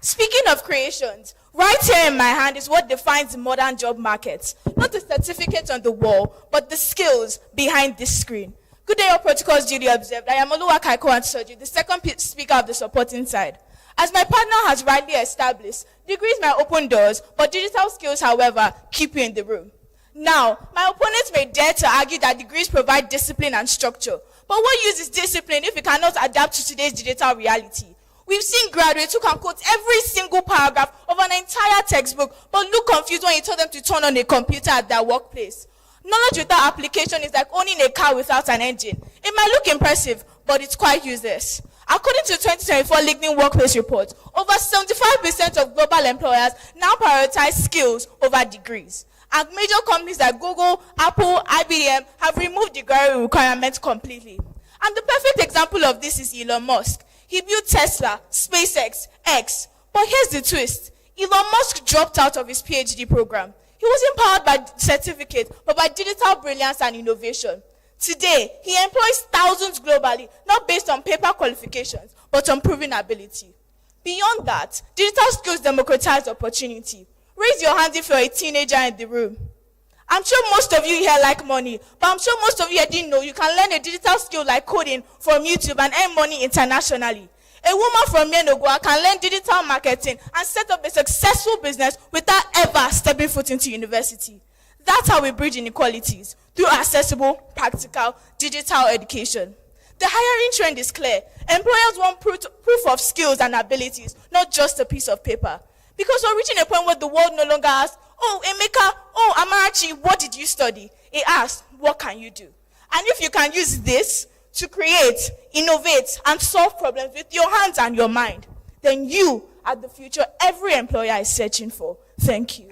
Speaking of creations, right here in my hand is what defines the modern job market. Not the certificate on the wall, but the skills behind this screen. Good day, all protocols duly observed. I am Oluwakaiko Ansoji, the second speaker of the supporting side. As my partner has rightly established, degrees may open doors, but digital skills, however, keep you in the room. Now, my opponents may dare to argue that degrees provide discipline and structure. But what use is discipline if we cannot adapt to today's digital reality? We've seen graduates who can quote every single paragraph of an entire textbook, but look confused when you tell them to turn on a computer at their workplace. Knowledge without application is like owning a car without an engine. It might look impressive, but it's quite useless. According to 2024 LinkedIn Workplace Report, over 75% of global employers now prioritize skills over degrees. And major companies like Google, Apple, IBM have removed degree requirements completely. And the perfect example of this is Elon Musk. He built Tesla, SpaceX, X. But here's the twist. Elon Musk dropped out of his PhD program. He wasn't powered by certificate, but by digital brilliance and innovation. Today, he employs thousands globally, not based on paper qualifications, but on proven ability. Beyond that, digital skills democratize opportunity. Raise your hand if you're a teenager in the room. I'm sure most of you here like money, but I'm sure most of you here didn't know you can learn a digital skill like coding from YouTube and earn money internationally. A woman from Menogua can learn digital marketing and set up a successful business without ever stepping foot into university. That's how we bridge inequalities, through accessible, practical, digital education. The hiring trend is clear. Employers want proof of skills and abilities, not just a piece of paper. Because we're reaching a point where the world no longer asks, oh, Emeka, oh, Amarachi, what did you study? It asks, what can you do? And if you can use this to create, innovate, and solve problems with your hands and your mind, then you are the future every employer is searching for. Thank you.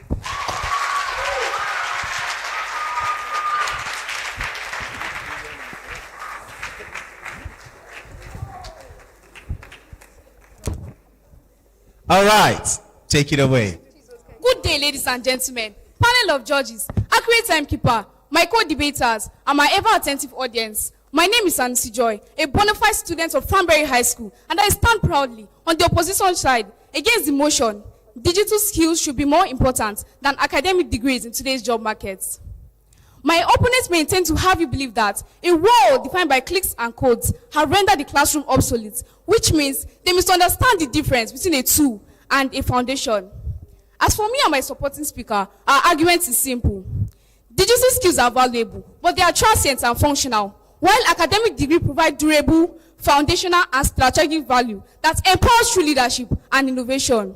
All right, take it away. Good day, ladies and gentlemen, panel of judges, accurate timekeeper, my co-debaters, and my ever-attentive audience. My name is Ansi Joy, a bona fide student of Cranberry High School, and I stand proudly on the opposition side against the motion. Digital skills should be more important than academic degrees in today's job markets. My opponents may intend to have you believe that a world defined by clicks and codes have rendered the classroom obsolete, which means they misunderstand the difference between a tool and a foundation. As for me and my supporting speaker, our argument is simple. Digital skills are valuable, but they are transient and functional, while academic degrees provide durable, foundational, and strategic value that empowers true leadership and innovation.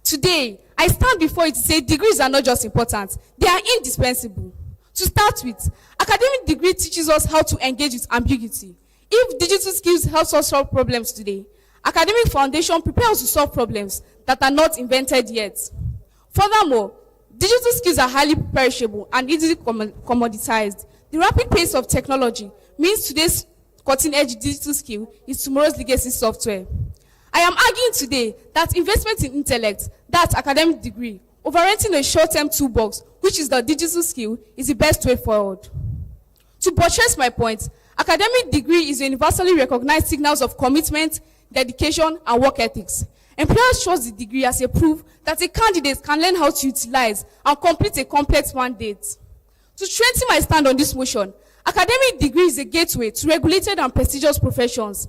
Today, I stand before you to say degrees are not just important, they are indispensable. To start with, academic degree teaches us how to engage with ambiguity. If digital skills help us solve problems today, academic foundation prepares us to solve problems that are not invented yet. Furthermore, digital skills are highly perishable and easily commoditized. The rapid pace of technology means today's cutting-edge digital skill is tomorrow's legacy software. I am arguing today that investment in intellect, that academic degree, over renting a short-term toolbox, which is the digital skill, is the best way forward. To buttress my point, academic degree is universally recognized signals of commitment, dedication, and work ethics. Employers trust the degree as a proof that a candidate can learn how to utilize and complete a complex mandate. To strengthen my stand on this motion, academic degree is a gateway to regulated and prestigious professions.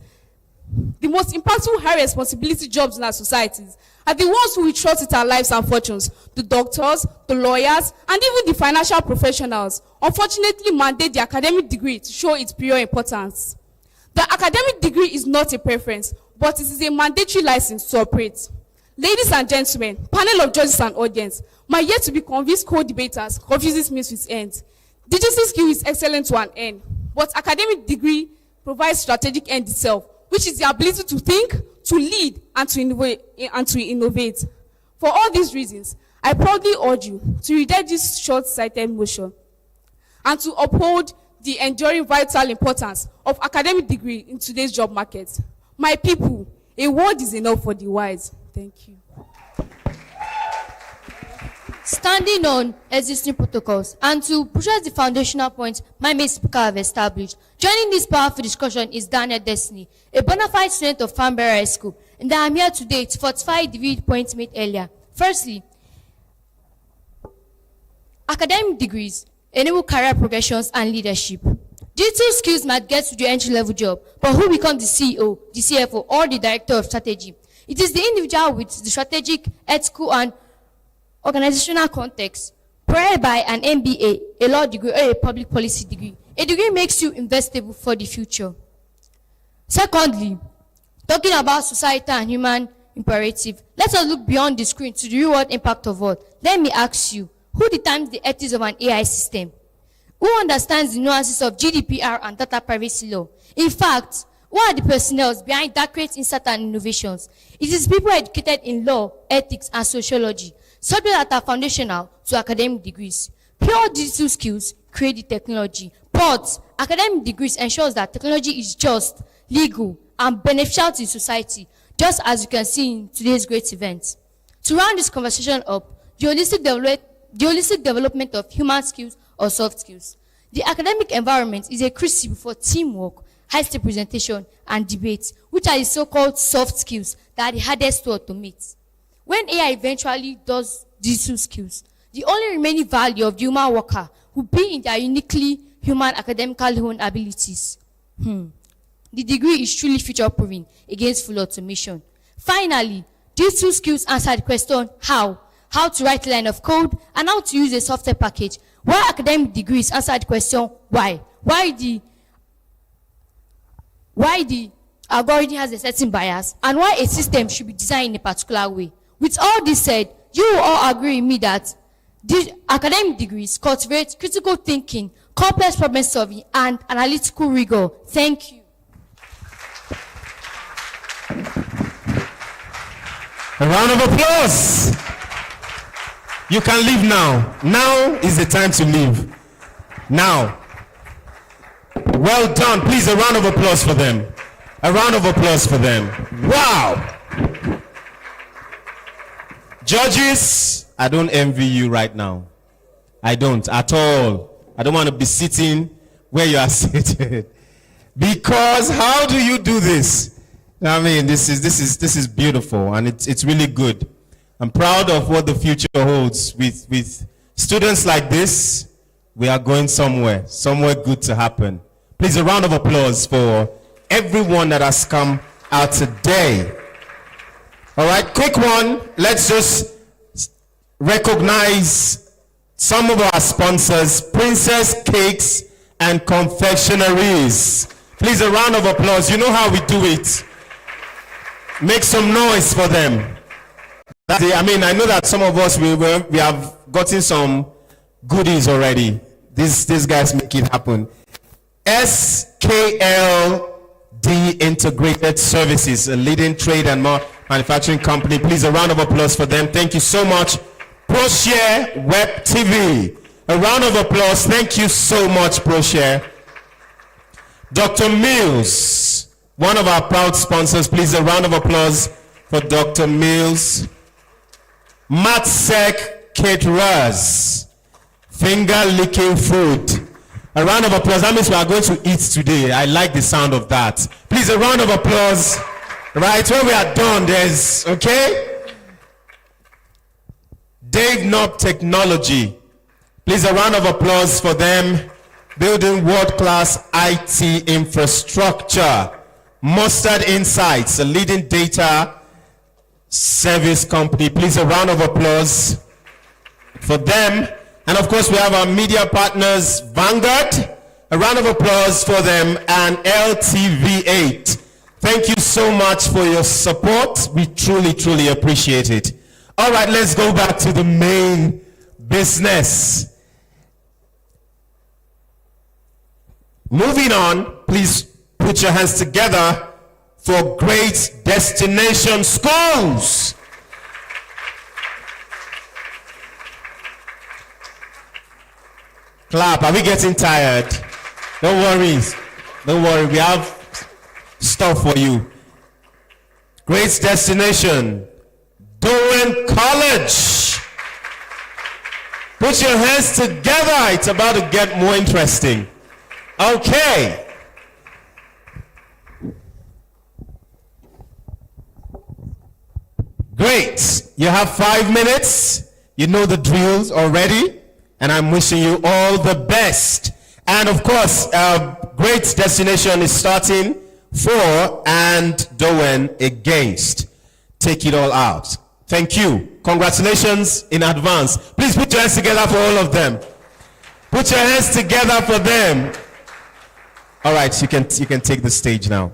The most impactful high responsibility jobs in our societies are the ones who we trust with our lives and fortunes. The doctors, the lawyers, and even the financial professionals unfortunately mandate the academic degree to show its prior importance. The academic degree is not a preference, but it is a mandatory license to operate. Ladies and gentlemen, panel of judges and audience, my yet to be convinced co-debaters confuses means with end. Digital skill is excellent to an end, but academic degree provides strategic end itself, which is the ability to think, to lead, and to innovate. For all these reasons, I proudly urge you to reject this short-sighted motion and to uphold the enduring vital importance of academic degree in today's job market. My people, a word is enough for the wise. Thank you. Standing on existing protocols and to buttress the foundational points my main speaker have established, joining this powerful discussion is Daniel Destiny, a bona fide student of Cranberry High School, and I am here today to fortify the viewed points made earlier. Firstly, academic degrees enable career progressions and leadership. Digital skills might get to the entry-level job, but who becomes the CEO, the CFO, or the director of strategy? It is the individual with the strategic, ethical, and organizational context, provided by an MBA, a law degree, or a public policy degree. A degree makes you investable for the future. Secondly, talking about societal and human imperative, let us look beyond the screen to the real-world impact of what. Let me ask you, who determines the ethics of an AI system? Who understands the nuances of GDPR and data privacy law? In fact, who are the personnel behind Dacurate insight and innovations? It is people educated in law, ethics, and sociology, subjects that are foundational to academic degrees. Pure digital skills create the technology, but academic degrees ensures that technology is just, legal, and beneficial to society, just as you can see in today's great event. To round this conversation up, the holistic development of human skills or soft skills. The academic environment is a crucible for teamwork, high-stake presentation, and debate, which are the so-called soft skills that are the hardest to automate. When AI eventually does these two skills, the only remaining value of the human worker will be in their uniquely human academically honed abilities. The degree is truly future-proofing against full automation. Finally, these two skills answer the question how to write a line of code, and how to use a software package, while academic degrees answer the question why the algorithm has a certain bias, and why a system should be designed in a particular way. With all this said, you will all agree with me that these academic degrees cultivate critical thinking, complex problem solving, and analytical rigor. Thank you. A round of applause. You can leave now. Now is the time to leave. Now. Well done. Please, a round of applause for them. A round of applause for them. Wow. Judges, I don't envy you right now. I don't at all. I don't want to be sitting where you are seated. Because how do you do this? I mean, this is beautiful, and it's really good. I'm proud of what the future holds. With students like this, we are going somewhere good to happen. Please, a round of applause for everyone that has come out today. All right, quick one. Let's just recognize some of our sponsors, Princess Cakes and Confectionaries. Please, a round of applause. You know how we do it. Make some noise for them. I mean, I know that some of us, we have gotten some goodies already. These guys make it happen. SKLD Integrated Services, a leading trade and manufacturing company. Please, a round of applause for them. Thank you so much. ProShare Web TV. A round of applause. Thank you so much, ProShare. Dr. Mills, one of our proud sponsors. Please, a round of applause for Dr. Mills. Matsek Caterers, finger licking food. A round of applause. That means we are going to eat today. I like the sound of that. Please, a round of applause. Right, when we are done, there's, okay? Dave Knob Technology. Please, a round of applause for them. Building world-class IT infrastructure. Mustard Insights, a leading data service company. Please, a round of applause for them. And of course, we have our media partners, Vanguard. A round of applause for them, and LTV8. Thank you so much for your support. We truly, truly appreciate it. All right, let's go back to the main business. Moving on, please put your hands together for Great Destination Schools. Clap. Are we getting tired? Don't worry. Don't worry. We have stuff for you. Great Destination. Dowen College. Put your hands together. It's about to get more interesting. Okay. Great. You have 5 minutes. You know the drills already. And I'm wishing you all the best. And of course, Great Destination is starting for and Dowen against. Take it all out. Thank you. Congratulations in advance. Please put your hands together for all of them. Put your hands together for them. All right, you can take the stage now.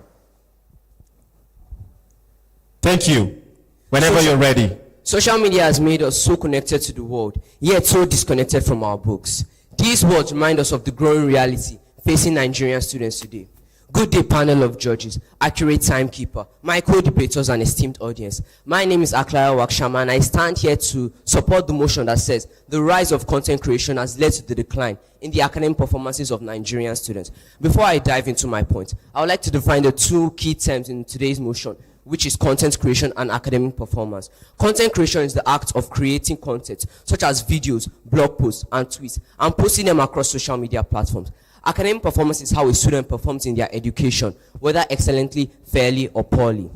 Thank you. Whenever you're ready. Social media has made us so connected to the world, yet so disconnected from our books. These words remind us of the growing reality facing Nigerian students today. Good day, panel of judges, accurate timekeeper, my co-debaters and esteemed audience. My name is Aklaya Wakshama, and I stand here to support the motion that says the rise of content creation has led to the decline in the academic performances of Nigerian students. Before I dive into my point, I would like to define the two key terms in today's motion, which is content creation and academic performance. Content creation is the act of creating content, such as videos, blog posts, and tweets, and posting them across social media platforms. Academic performance is how a student performs in their education, whether excellently, fairly, or poorly.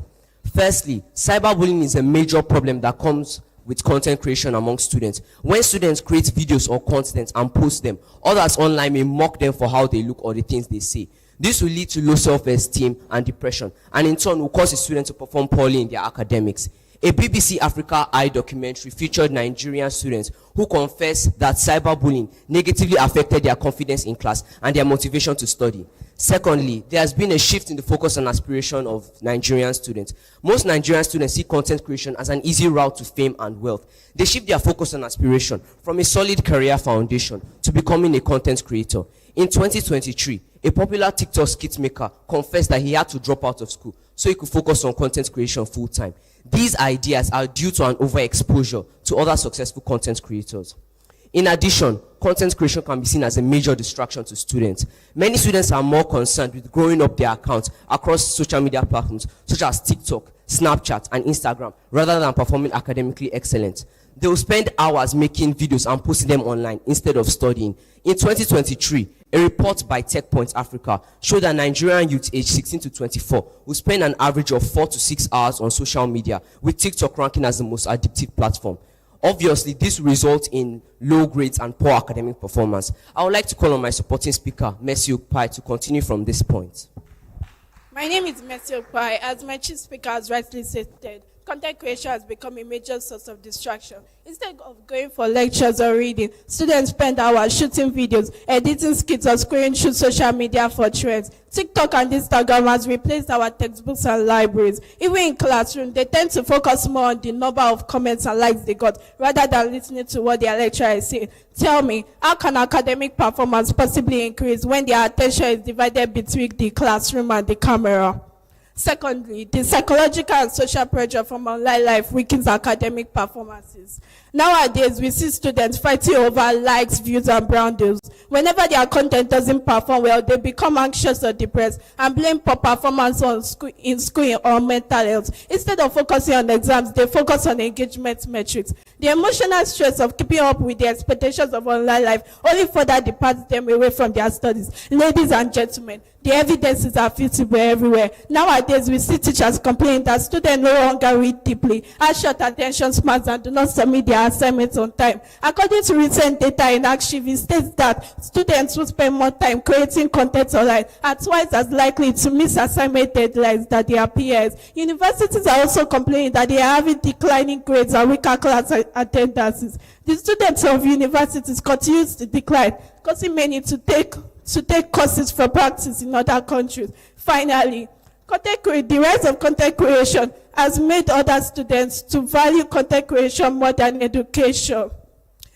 Firstly, cyberbullying is a major problem that comes with content creation among students. When students create videos or content and post them, others online may mock them for how they look or the things they say. This will lead to low self-esteem and depression, and in turn will cause the students to perform poorly in their academics. A BBC Africa Eye documentary featured Nigerian students who confessed that cyberbullying negatively affected their confidence in class and their motivation to study. Secondly, there has been a shift in the focus and aspiration of Nigerian students. Most Nigerian students see content creation as an easy route to fame and wealth. They shift their focus and aspiration from a solid career foundation to becoming a content creator. In 2023, a popular TikTok skit maker confessed that he had to drop out of school so he could focus on content creation full-time. These ideas are due to an overexposure to other successful content creators. In addition, content creation can be seen as a major distraction to students. Many students are more concerned with growing up their accounts across social media platforms such as TikTok, Snapchat, and Instagram rather than performing academically excellent. They will spend hours making videos and posting them online instead of studying. In 2023, a report by TechPoint Africa showed that Nigerian youth aged 16 to 24 will spend an average of 4 to 6 hours on social media, with TikTok ranking as the most addictive platform. Obviously, this will result in low grades and poor academic performance. I would like to call on my supporting speaker, Mercy Okpai, to continue from this point. My name is Mercy Okpai. As my chief speaker has rightly stated, content creation has become a major source of distraction. Instead of going for lectures or reading, students spend hours shooting videos, editing skits, or scrolling through social media for trends. TikTok and Instagram has replaced our textbooks and libraries. Even in classroom, they tend to focus more on the number of comments and likes they got, rather than listening to what their lecturer is saying. Tell me, how can academic performance possibly increase when their attention is divided between the classroom and the camera? Secondly, the psychological and social pressure from online life weakens academic performances. Nowadays, we see students fighting over likes, views, and brown deals. Whenever their content doesn't perform well, they become anxious or depressed and blame poor performance in school or mental health. Instead of focusing on exams, they focus on engagement metrics. The emotional stress of keeping up with the expectations of online life only further departs them away from their studies. Ladies and gentlemen, the evidences are visible everywhere. Nowadays, we see teachers complaining that students no longer read deeply, have short attention spans, and do not submit their assignments on time. According to recent data in Archive, it states that students who spend more time creating content online are twice as likely to miss assignment deadlines than their peers. Universities are also complaining that they are having declining grades and weaker class attendances. The students of universities continue to decline, causing many to take courses for practice in other countries. Finally, the rise of content creation has made other students to value content creation more than education.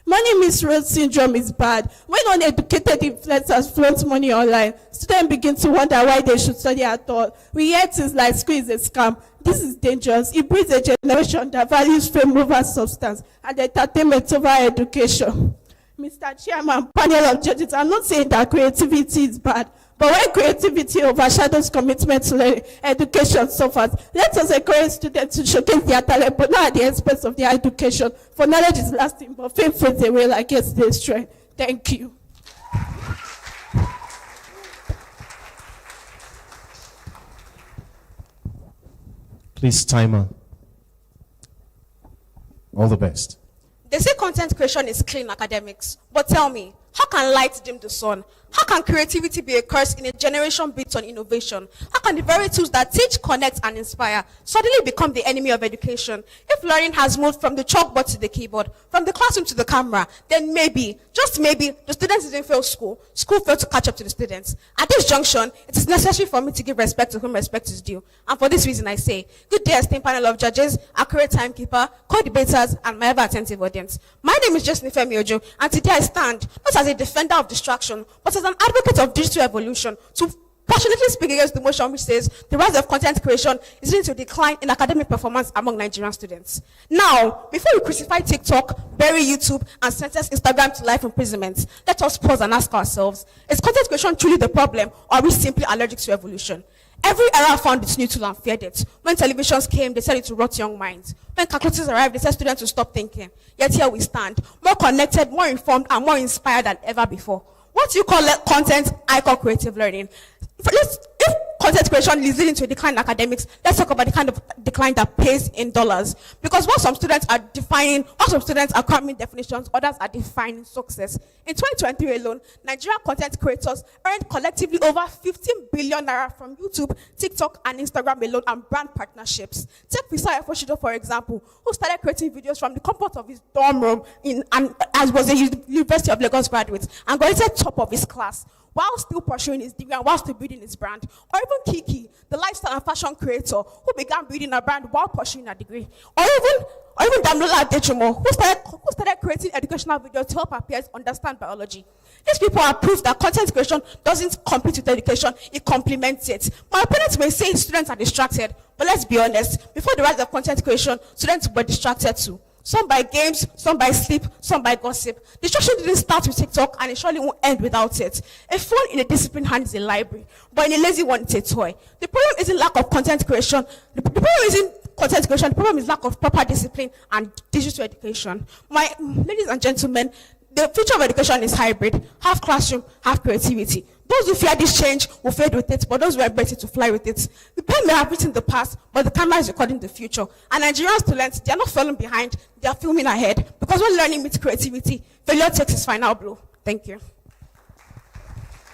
Money misroad syndrome is bad. When uneducated influencers flaunt money online, students begin to wonder why they should study at all. We hear things like school is a scam. This is dangerous. It breeds a generation that values fame over substance and entertainment over education. Mr. Chairman, panel of judges, I'm not saying that creativity is bad, but when creativity overshadows commitment to learning, education suffers. Let us encourage students to showcase their talent, but not at the expense of their education. For knowledge is lasting, but fame fades away like yesterday's trend. Thank you. Please, timer. All the best. They say content creation is clean academics, but tell me, how can light dim the sun? How can creativity be a curse in a generation built on innovation? How can the very tools that teach, connect, and inspire suddenly become the enemy of education? If learning has moved from the chalkboard to the keyboard, from the classroom to the camera, then maybe, just maybe, the students didn't fail school. School failed to catch up to the students. At this junction, it is necessary for me to give respect to whom respect is due. And for this reason I say, good day, esteemed panel of judges, accurate timekeeper, co-debaters, and my ever-attentive audience. My name is Justin Ojo, and today I stand, not as a defender of distraction, but as an advocate of digital evolution, to passionately speak against the motion which says the rise of content creation is leading to a decline in academic performance among Nigerian students. Now, before we crucify TikTok, bury YouTube, and sentence Instagram to life imprisonment, let us pause and ask ourselves, is content creation truly the problem, or are we simply allergic to evolution? Every era found its new tool and feared it. When televisions came, they said it to rot young minds. When calculators arrived, they said students to stop thinking. Yet here we stand, more connected, more informed, and more inspired than ever before. What do you call content? I call creative learning. If content creation is leading to a decline in academics, let's talk about the kind of decline that pays in dollars. Because while some students are cramming definitions, others are defining success. In 2023 alone, Nigerian content creators earned collectively over 15 billion naira from YouTube, TikTok, and Instagram alone, and brand partnerships. Take Fisaya Foshido, for example, who started creating videos from the comfort of his dorm room as was a University of Lagos graduate, and got rated top of his class, while still pursuing his degree and while still building his brand. Or even Kiki, the lifestyle and fashion creator who began building a brand while pursuing a degree. Or even Damlola Adejumo, who started creating educational videos to help her peers understand biology. These people are proof that content creation doesn't compete with education, it complements it. My opponents may say students are distracted, but let's be honest, before the rise of content creation, students were distracted too. Some by games, some by sleep, some by gossip. Distraction didn't start with TikTok, and it surely won't end without it. A phone in a disciplined hand is a library, but in a lazy one, it's a toy. The problem isn't lack of content creation. The problem isn't content creation. The problem is lack of proper discipline and digital education. My ladies and gentlemen, the future of education is hybrid, half classroom, half creativity. Those who fear this change will fade with it, but those who are ready to fly with it. The pen may have written the past, but the camera is recording the future. And Nigerian students, they are not falling behind, they are filming ahead. Because when learning meets creativity, failure takes its final blow. Thank you.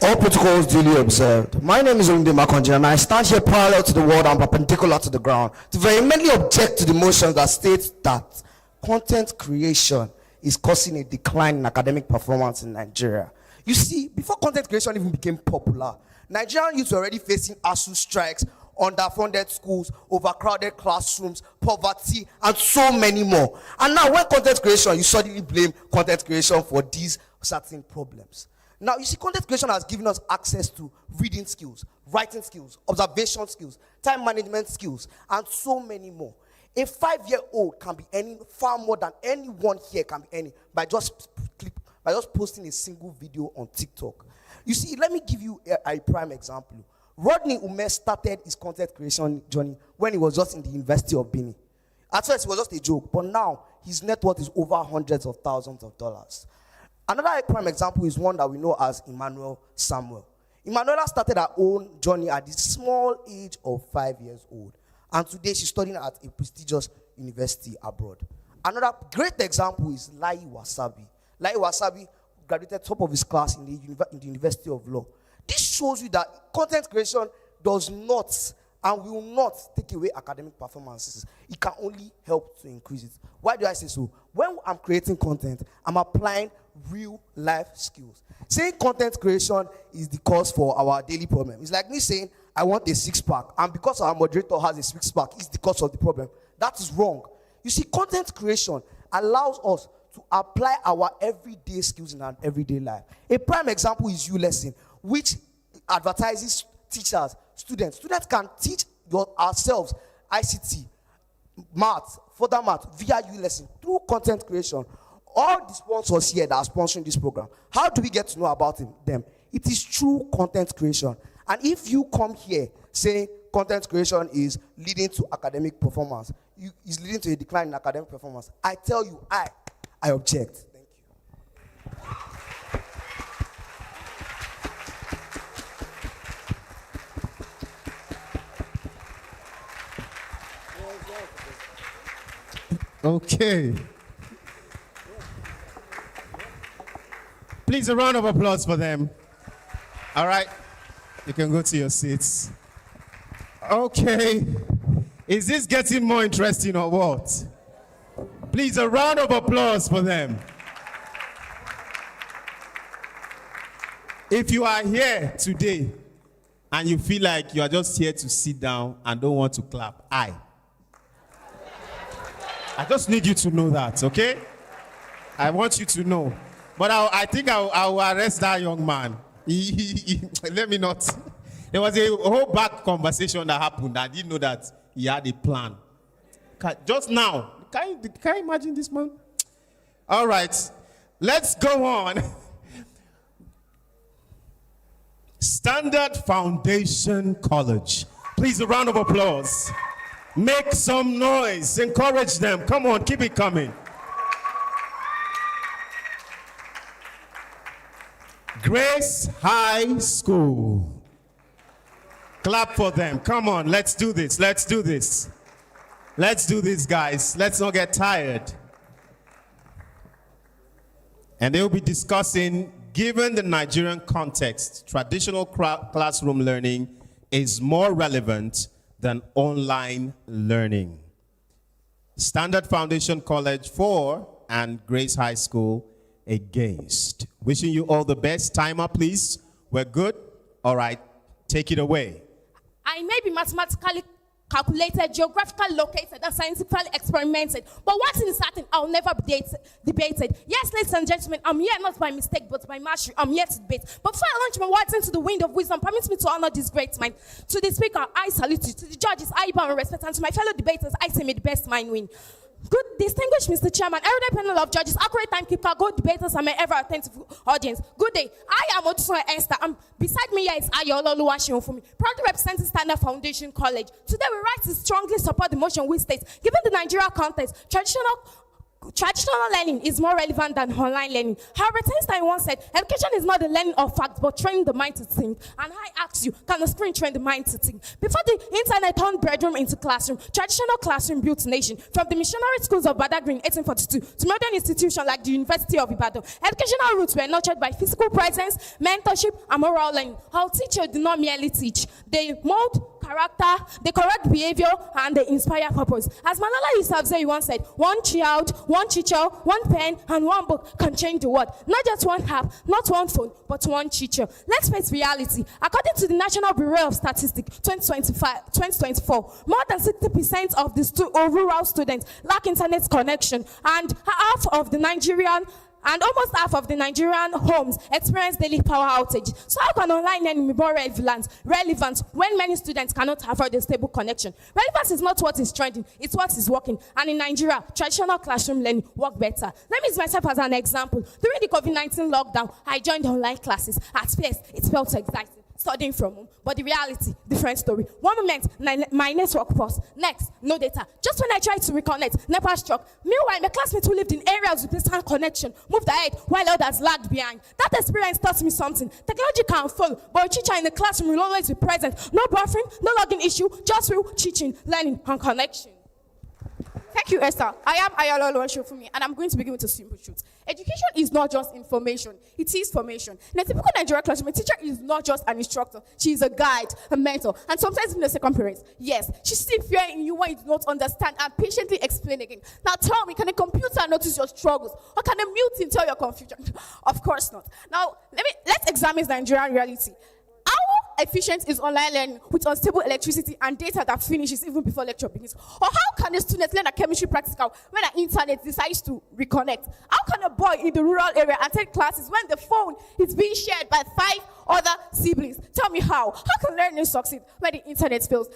All protocols duly observed. My name is Umde Makonji, and I stand here parallel to the world and perpendicular to the ground to vehemently object to the motion that states that content creation is causing a decline in academic performance in Nigeria. You see, before content creation even became popular, Nigerian youths were already facing ASU strikes, underfunded schools, overcrowded classrooms, poverty, and so many more. And now when content creation, you suddenly blame content creation for these certain problems. Now, you see, content creation has given us access to reading skills, writing skills, observation skills, time management skills, and so many more. A 5-year-old can be earning far more than anyone here can be earning by just posting a single video on TikTok. You see, let me give you a prime example. Rodney Ume started his content creation journey when he was just in the University of Benin. At first, it was just a joke, but now his net worth is over hundreds of thousands of dollars. Another prime example is one that we know as Emmanuel Samuel. Emmanuela started her own journey at the small age of 5 years old. And today she's studying at a prestigious university abroad. Another great example is Lai Wasabi. Lai Wasabi graduated top of his class in the University of Law. This shows you that content creation does not and will not take away academic performances. It can only help to increase it. Why do I say so? When I'm creating content, I'm applying real life skills. Saying content creation is the cause for our daily problem. It's like me saying, I want a 6-pack, and because our moderator has a 6-pack, it's the cause of the problem. That is wrong. You see, content creation allows us to apply our everyday skills in our everyday life. A prime example is ULesson, which advertises teachers, students. Students can teach ourselves ICT, math, further math via ULesson through content creation. All the sponsors here that are sponsoring this program, how do we get to know about them? It is through content creation. And if you come here saying content creation is leading to academic performance, is leading to a decline in academic performance, I tell you, I object. Thank you. Okay. Please, a round of applause for them. All right. You can go to your seats. Okay. Is this getting more interesting or what? Please, a round of applause for them. If you are here today and you feel like you are just here to sit down and don't want to clap, I just need you to know that, okay? I want you to know. But I think I will arrest that young man. Let me not. There was a whole back conversation that happened. I didn't know that he had a plan. Just now. Can you imagine this man? All right. Let's go on. Standard Foundation College. Please, a round of applause. Make some noise. Encourage them. Come on, keep it coming. Grace High School. Clap for them. Come on, let's do this. Let's do this. Let's do this, guys. Let's not get tired. And they'll be discussing, given the Nigerian context, traditional classroom learning is more relevant than online learning. Standard Foundation College for and Grace High School against. Wishing you all the best. Timer, please. We're good? All right. Take it away. I may be mathematically calculated, geographically located, and scientifically experimented. But one thing is certain, I'll never be debated. Yes, ladies and gentlemen, I'm here not by mistake, but by mastery. I'm here to debate. But before I launch my words into the wind of wisdom, permit me to honor this great mind. To the speaker, I salute you. To the judges, I bow in respect. And to my fellow debaters, I say may the best mind win. Good, distinguished Mr. Chairman, erudite panel of judges, accurate timekeeper, good debaters, and my ever attentive audience. Good day. I am Otuso Esther. Beside me here is Ayolo Oluwaseun, proudly representing Standard Foundation College. Today we rise to strongly support the motion which states, given the Nigeria context, traditional learning is more relevant than online learning. However, Einstein once said, education is not the learning of facts, but training the mind to think. And I ask you, can the screen train the mind to think? Before the internet turned bedroom into classroom, traditional classroom built nation. From the missionary schools of Badagry in 1842 to modern institutions like the University of Ibadan, educational roots were nurtured by physical presence, mentorship, and moral learning. Our teachers do not merely teach. They mold character, they correct behavior, and they inspire purpose. As Malala Yousafzai once said, one child, one teacher, one pen, and one book can change the world. Not just one app, not one phone, but one teacher. Let's face reality. According to the National Bureau of Statistics 2024, more than 60% of the rural students lack internet connection, and almost half of the Nigerian homes experience daily power outage. So how can online learning be more relevant when many students cannot afford a stable connection? Relevance is not what is trending, it's what is working. And in Nigeria, traditional classroom learning work better. Let me use myself as an example. During the COVID-19 lockdown, I joined online classes. At first, it felt so exciting, studying from home, but the reality, different story. One moment, my network paused. Next, no data. Just when I tried to reconnect, NEPA struck. Meanwhile, my classmates who lived in areas with distant connection moved ahead while others lagged behind. That experience taught me something. Technology can fail, but a teacher in the classroom will always be present. No buffering, no login issue, just real teaching, learning, and connection. Thank you, Esther. I am Ayolo Oluwaseun, and I'm going to begin with a simple truth. Education is not just information, it is formation. In a typical Nigerian classroom, a teacher is not just an instructor, she is a guide, a mentor, and sometimes even a second parent. Yes, she sees fear in you when you do not understand and patiently explain again. Now tell me, can a computer notice your struggles? Or can a mute team tell your confusion? Of course not. Now, let's examine Nigerian reality. How efficient is online learning with unstable electricity and data that finishes even before lecture begins? Or how can a student learn a chemistry practical when the internet decides to reconnect? How can a boy in the rural area attend classes when the phone is being shared by 5 other siblings? Tell me how. How can learning succeed when the internet fails?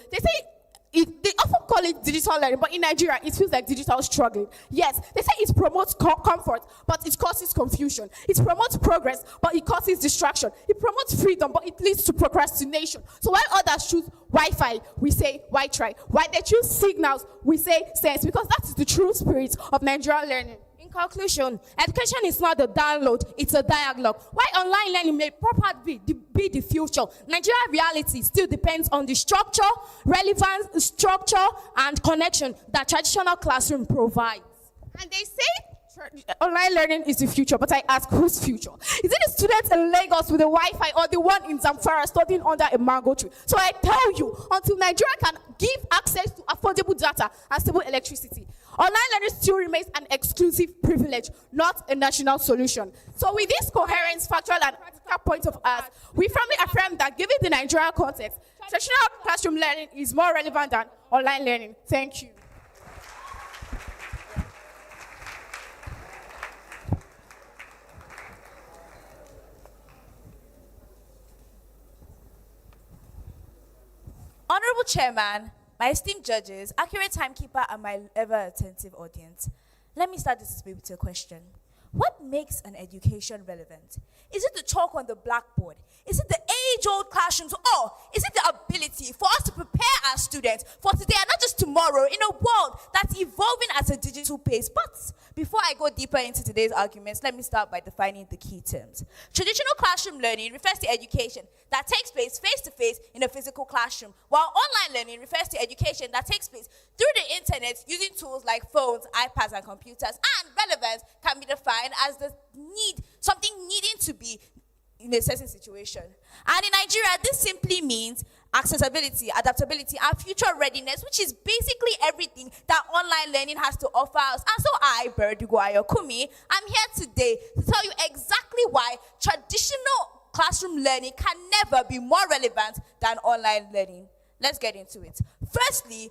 They often call it digital learning, but in Nigeria, it feels like digital struggling. Yes, they say it promotes comfort, but it causes confusion. It promotes progress, but it causes distraction. It promotes freedom, but it leads to procrastination. So while others choose Wi-Fi, we say, why try? While they choose signals, we say sense, because that is the true spirit of Nigerian learning. In conclusion, education is not a download, it's a dialogue. While online learning may probably be the future, Nigerian reality still depends on the structure, relevance, and connection that traditional classroom provides. And they say online learning is the future, but I ask, whose future? Is it the students in Lagos with the Wi-Fi or the one in Zamfara studying under a mango tree? So I tell you, until Nigeria can give access to affordable data and stable electricity, online learning still remains an exclusive privilege, not a national solution. So with this coherent, factual, and practical point of ours, we firmly affirm that given the Nigerian context, traditional classroom learning is more relevant than online learning. Thank you. Honorable Chairman, my esteemed judges, accurate timekeeper, and my ever-attentive audience, let me start this with a question. What makes an education relevant? Is it the chalk on the blackboard? Is it the age-old classrooms? Or is it the ability for us to prepare our students for today and not just tomorrow in a world that's evolving at a digital pace? But Before I go deeper into today's arguments, let me start by defining the key terms. Traditional classroom learning refers to education that takes place face-to-face in a physical classroom, while online learning refers to education that takes place through the internet using tools like phones, iPads, and computers. And relevance can be defined as the something needing to be in a certain situation. And in Nigeria, this simply means accessibility, adaptability, and future readiness, which is basically everything that online learning has to offer us. And so I, Berdugo Ayokumi, I'm here today to tell you exactly why traditional classroom learning can never be more relevant than online learning. Let's get into it. Firstly,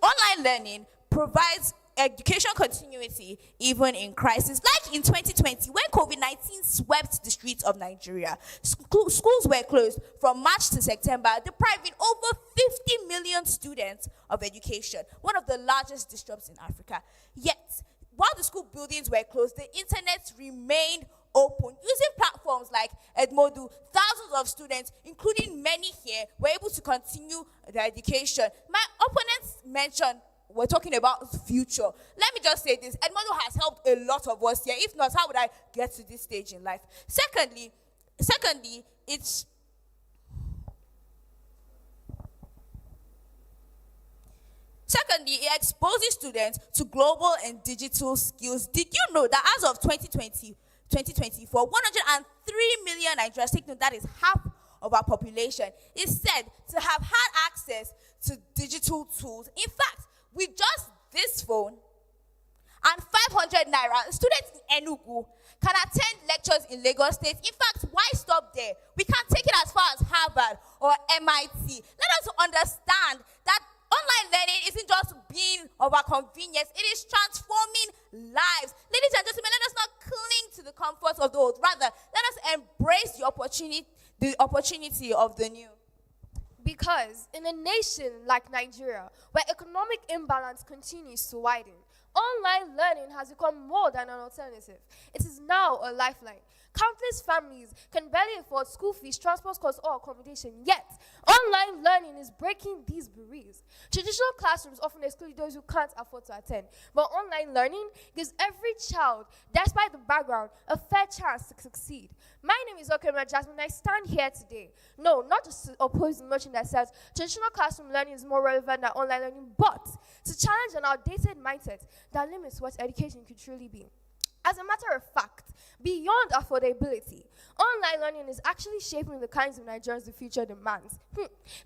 online learning provides education continuity even in crisis. Like in 2020, when COVID-19 swept the streets of Nigeria, schools were closed from March to September, depriving over 50 million students of education, one of the largest disruptions in Africa. Yet, while the school buildings were closed, the internet remained open. Using platforms like Edmodo, thousands of students, including many here, were able to continue their education. My opponents mentioned we're talking about the future. Let me just say this. Edmodo has helped a lot of us here. If not, how would I get to this stage in life? Secondly, it exposes students to global and digital skills. Did you know that as of 2024, 103 million Nigerians, take note, that is half of our population, is said to have had access to digital tools. In fact, with just this phone and 500 naira, students in Enugu can attend lectures in Lagos State. In fact, why stop there? We can take it as far as Harvard or MIT. Let us understand that online learning isn't just being of our convenience, it is transforming lives. Ladies and gentlemen, let us not cling to the comforts of the old. Rather, let us embrace the opportunity of the new. Because in a nation like Nigeria, where economic imbalance continues to widen, online learning has become more than an alternative. It is now a lifeline. Countless families can barely afford school fees, transport costs, or accommodation. Yet, online learning is breaking these barriers. Traditional classrooms often exclude those who can't afford to attend, but online learning gives every child, despite the background, a fair chance to succeed. My name is Okema Jasmine, and I stand here today, no, not just to oppose the motion that says traditional classroom learning is more relevant than online learning, but to challenge an outdated mindset that limits what education could truly be. As a matter of fact, beyond affordability, online learning is actually shaping the kinds of Nigerians the future demands.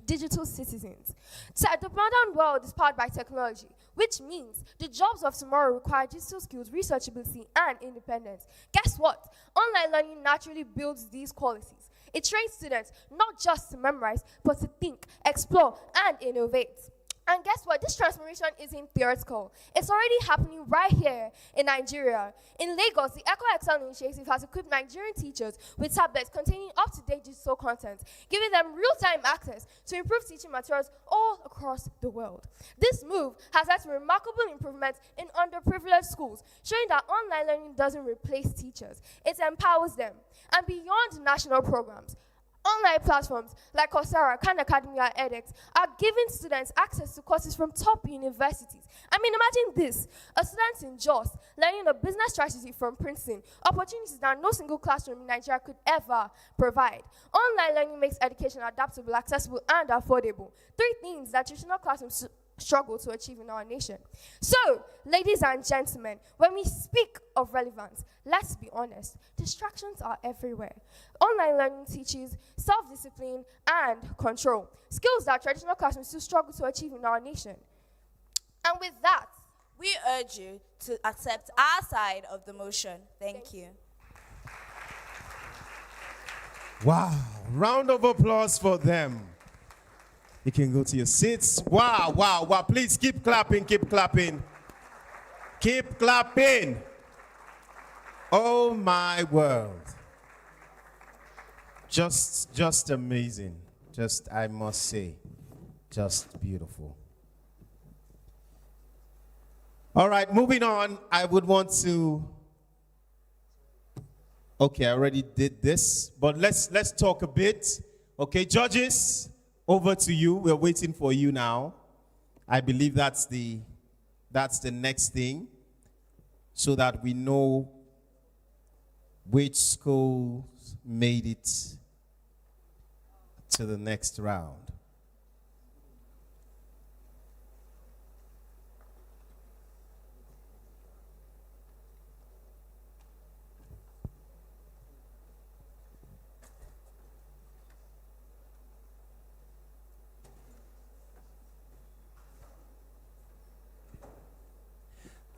Digital citizens. So the modern world is powered by technology, which means the jobs of tomorrow require digital skills, researchability, and independence. Guess what? Online learning naturally builds these qualities. It trains students not just to memorize, but to think, explore, and innovate. And guess what? This transformation isn't theoretical. It's already happening right here in Nigeria. In Lagos, the Eco Excel initiative has equipped Nigerian teachers with tablets containing up-to-date digital content, giving them real-time access to improve teaching materials all across the world. This move has led to remarkable improvements in underprivileged schools, showing that online learning doesn't replace teachers. It empowers them. And beyond national programs, online platforms like Coursera, Khan Academy, and edX are giving students access to courses from top universities. I mean, imagine this. A student in Jos learning a business strategy from Princeton, opportunities that no single classroom in Nigeria could ever provide. Online learning makes education adaptable, accessible, and affordable. 3 things that traditional classrooms struggle to achieve in our nation. So, ladies and gentlemen, when we speak of relevance, let's be honest, distractions are everywhere. Online learning teaches self-discipline and control, skills that traditional classrooms still struggle to achieve in our nation. And with that, we urge you to accept our side of the motion. Thank you. Wow. Round of applause for them. You can go to your seats. Wow, wow, wow. Please keep clapping, keep clapping. Keep clapping. Oh my world. Just amazing. I must say, just beautiful. All right, moving on. I would want to, okay, I already did this, but let's talk a bit. Okay, judges, over to you. We're waiting for you now. I believe that's the next thing. so that we know which schools made it to the next round.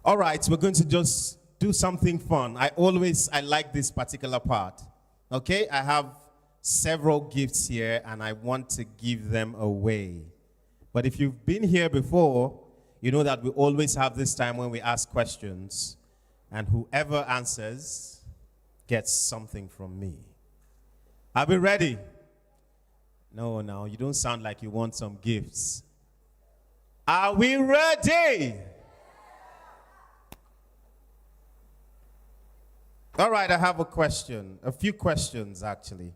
All right, we're going to just do something fun. I like this particular part. Okay, I have several gifts here and I want to give them away. But if you've been here before, you know that we always have this time when we ask questions and whoever answers gets something from me. Are we ready? No, you don't sound like you want some gifts. Are we ready? All right, I have a question. A few questions, actually.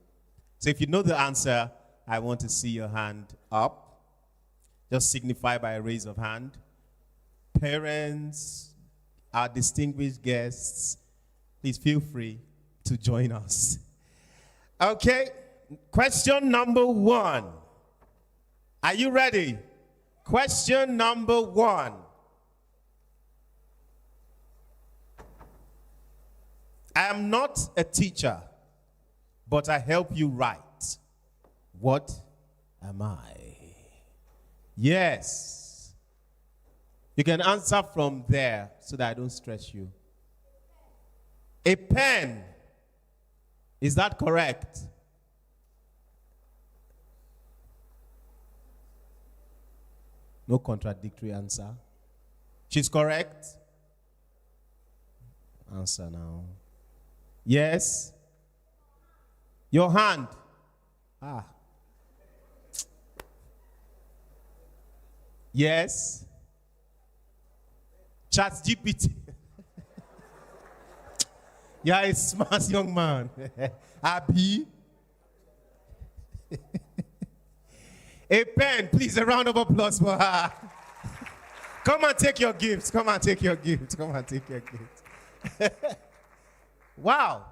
So if you know the answer, I want to see your hand up. Just signify by a raise of hand. Parents, our distinguished guests, please feel free to join us. Okay, question number 1. Are you ready? Question number 1. I am not a teacher, but I help you write. What am I? Yes. You can answer from there so that I don't stress you. A pen. Is that correct? No contradictory answer. She's correct. Answer now. Yes. Your hand. Yes. ChatGPT. Yeah, a smart young man. Abby. A pen, please, a round of applause for her. Come and take your gifts. Come and take your gifts. Come and take your gifts. Wow.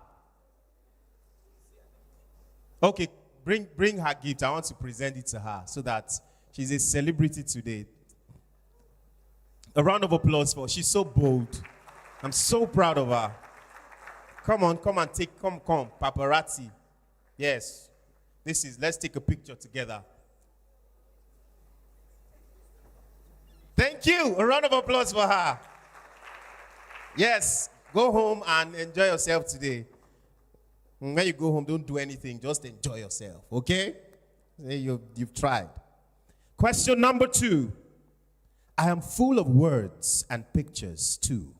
Okay, bring her gift. I want to present it to her so that she's a celebrity today. A round of applause for her. She's so bold. I'm so proud of her. Come on, come and come, paparazzi. Yes. Let's take a picture together. Thank you. A round of applause for her. Yes. Go home and enjoy yourself today. When you go home, don't do anything. Just enjoy yourself, okay? You've tried. Question number 2. I am full of words and pictures too.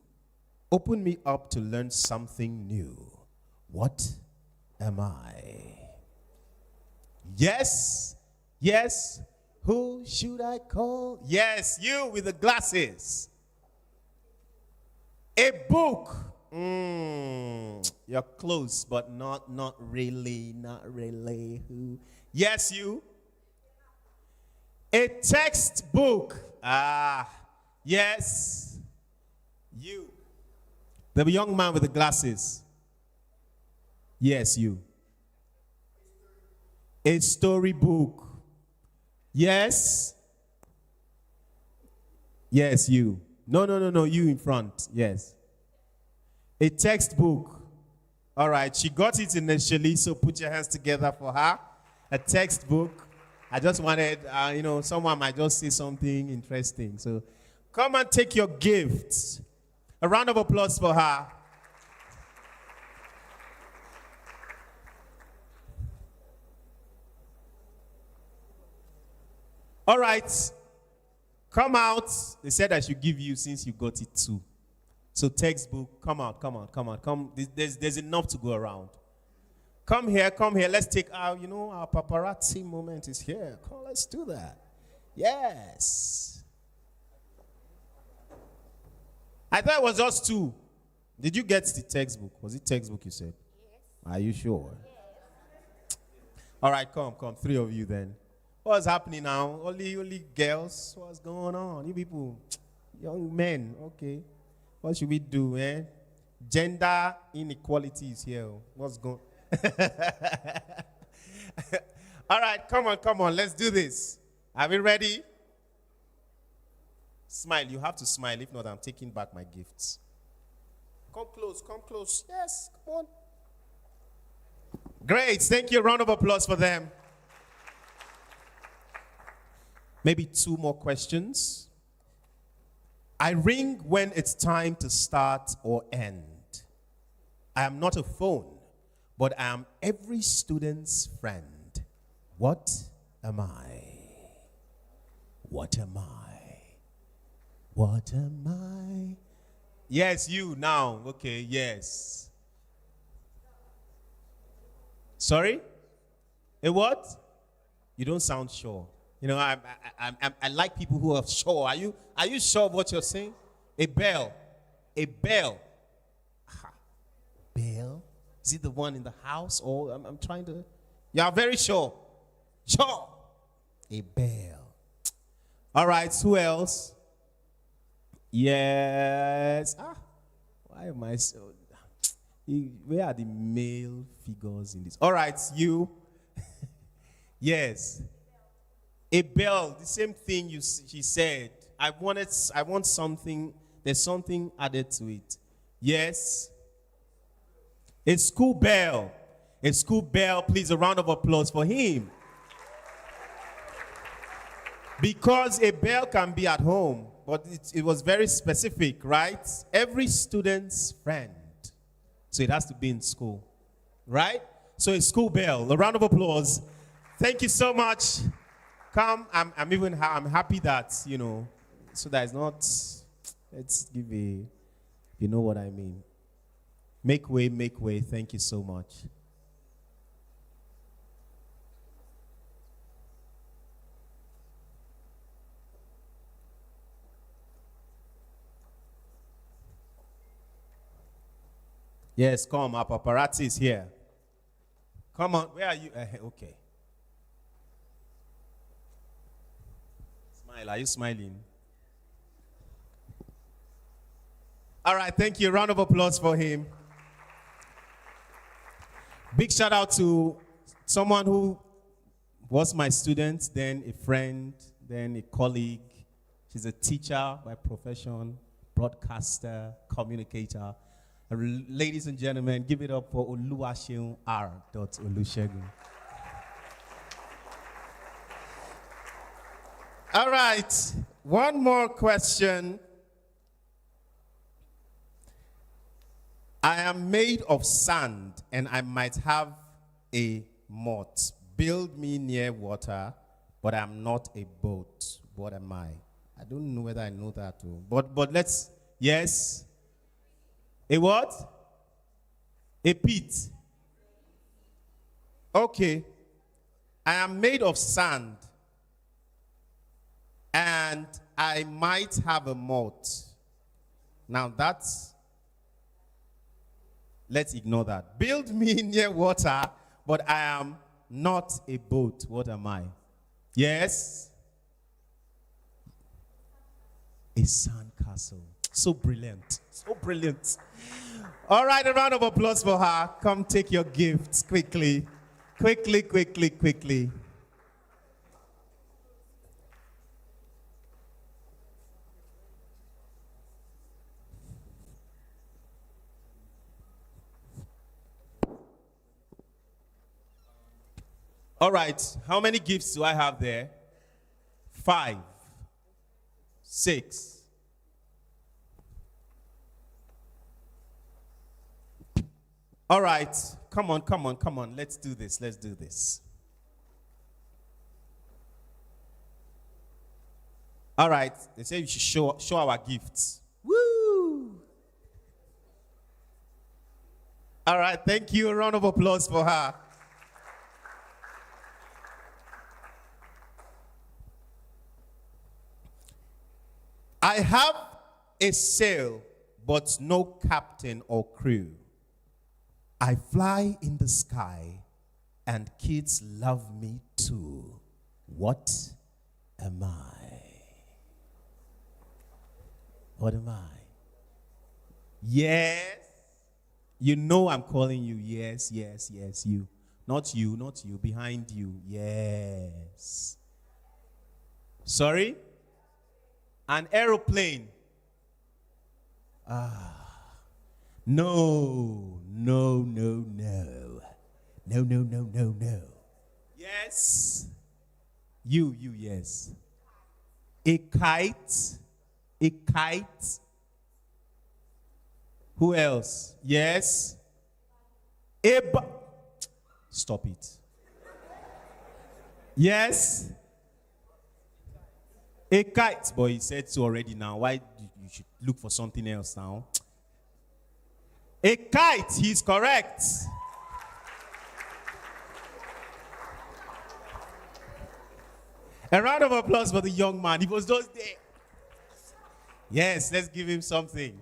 Open me up to learn something new. What am I? Yes, yes. Who should I call? Yes, you with the glasses. A book. You're close, but not really. Who? Yes, you. A textbook. Yes. You. The young man with the glasses. Yes, you. A storybook. Yes. Yes, you. No, you in front. Yes. A textbook. All right, she got it initially, so put your hands together for her. A textbook. I just wanted, someone might just say something interesting. So come and take your gifts. A round of applause for her. All right. Come out. They said I should give you since you got it too. So textbook, come out. Come. There's enough to go around. Come here. Let's take our paparazzi moment is here. Come, let's do that. Yes. I thought it was just 2. Did you get the textbook? Was it textbook you said? Yes. Are you sure? Yes. All right, come. 3 of you then. What's happening now? Only girls? What's going on? You people, young men, okay. What should we do, eh? Gender inequality is here. What's going? All right, come on. Let's do this. Are we ready? Smile. You have to smile. If not, I'm taking back my gifts. Come close. Yes, come on. Great. Thank you. A round of applause for them. Maybe 2 more questions. I ring when it's time to start or end. I am not a phone, but I am every student's friend. What am I? What am I? What am I? Yes, you now. Okay, yes. Sorry? A what? You don't sound sure. You know, I like people who are sure. Are you sure of what you're saying? A bell. A bell. Aha. Bell? Is it the one in the house? Or I'm trying to. You are very sure. Sure. A bell. All right, who else? Yes. Why am I so... Where are the male figures in this? All right, you. Yes. A bell, the same thing she said. I want something, there's something added to it. Yes. A school bell. A school bell, please, a round of applause for him. Because a bell can be at home, but it was very specific, right? Every student's friend. So it has to be in school, right? So a school bell, a round of applause. Thank you so much. Come, I'm happy that, you know, so that it's not, let's give a, you know what I mean. Make way. Thank you so much. Yes, come, our paparazzi is here. Come on, where are you? Okay. Smile, are you smiling? All right, thank you. A round of applause for him. Big shout out to someone who was my student, then a friend, then a colleague. She's a teacher by profession, broadcaster, communicator. Ladies and gentlemen, give it up for Oluwaseun R. Olusegun. All right, one more question. I am made of sand and I might have a moat. Build me near water, but I'm not a boat. What am I? I don't know whether I know that too. But let's, yes. A what? A pit. Okay. I am made of sand and I might have a moat. Now that's, let's ignore that. Build me near water, but I am not a boat. What am I? Yes? A sandcastle. So brilliant. So brilliant. All right, a round of applause for her. Come take your gifts quickly. Quickly. All right, how many gifts do I have there? 5, 6. All right, come on. Let's do this. All right, they say we should show our gifts. Woo! All right, thank you. A round of applause for her. I have a sail, but no captain or crew. I fly in the sky, and kids love me too. What am I? What am I? Yes. You know I'm calling you. Yes, yes, yes, you. Not you, not you. Behind you. Yes. Sorry? An aeroplane. No, no, no, no. No, no, no, no, no. Yes. You, yes. A kite. A kite. Who else? Yes. Stop it. Yes. A kite. Boy, he said so already now. Why you should look for something else now? A kite. He's correct. A round of applause for the young man. He was just there. Yes, let's give him something.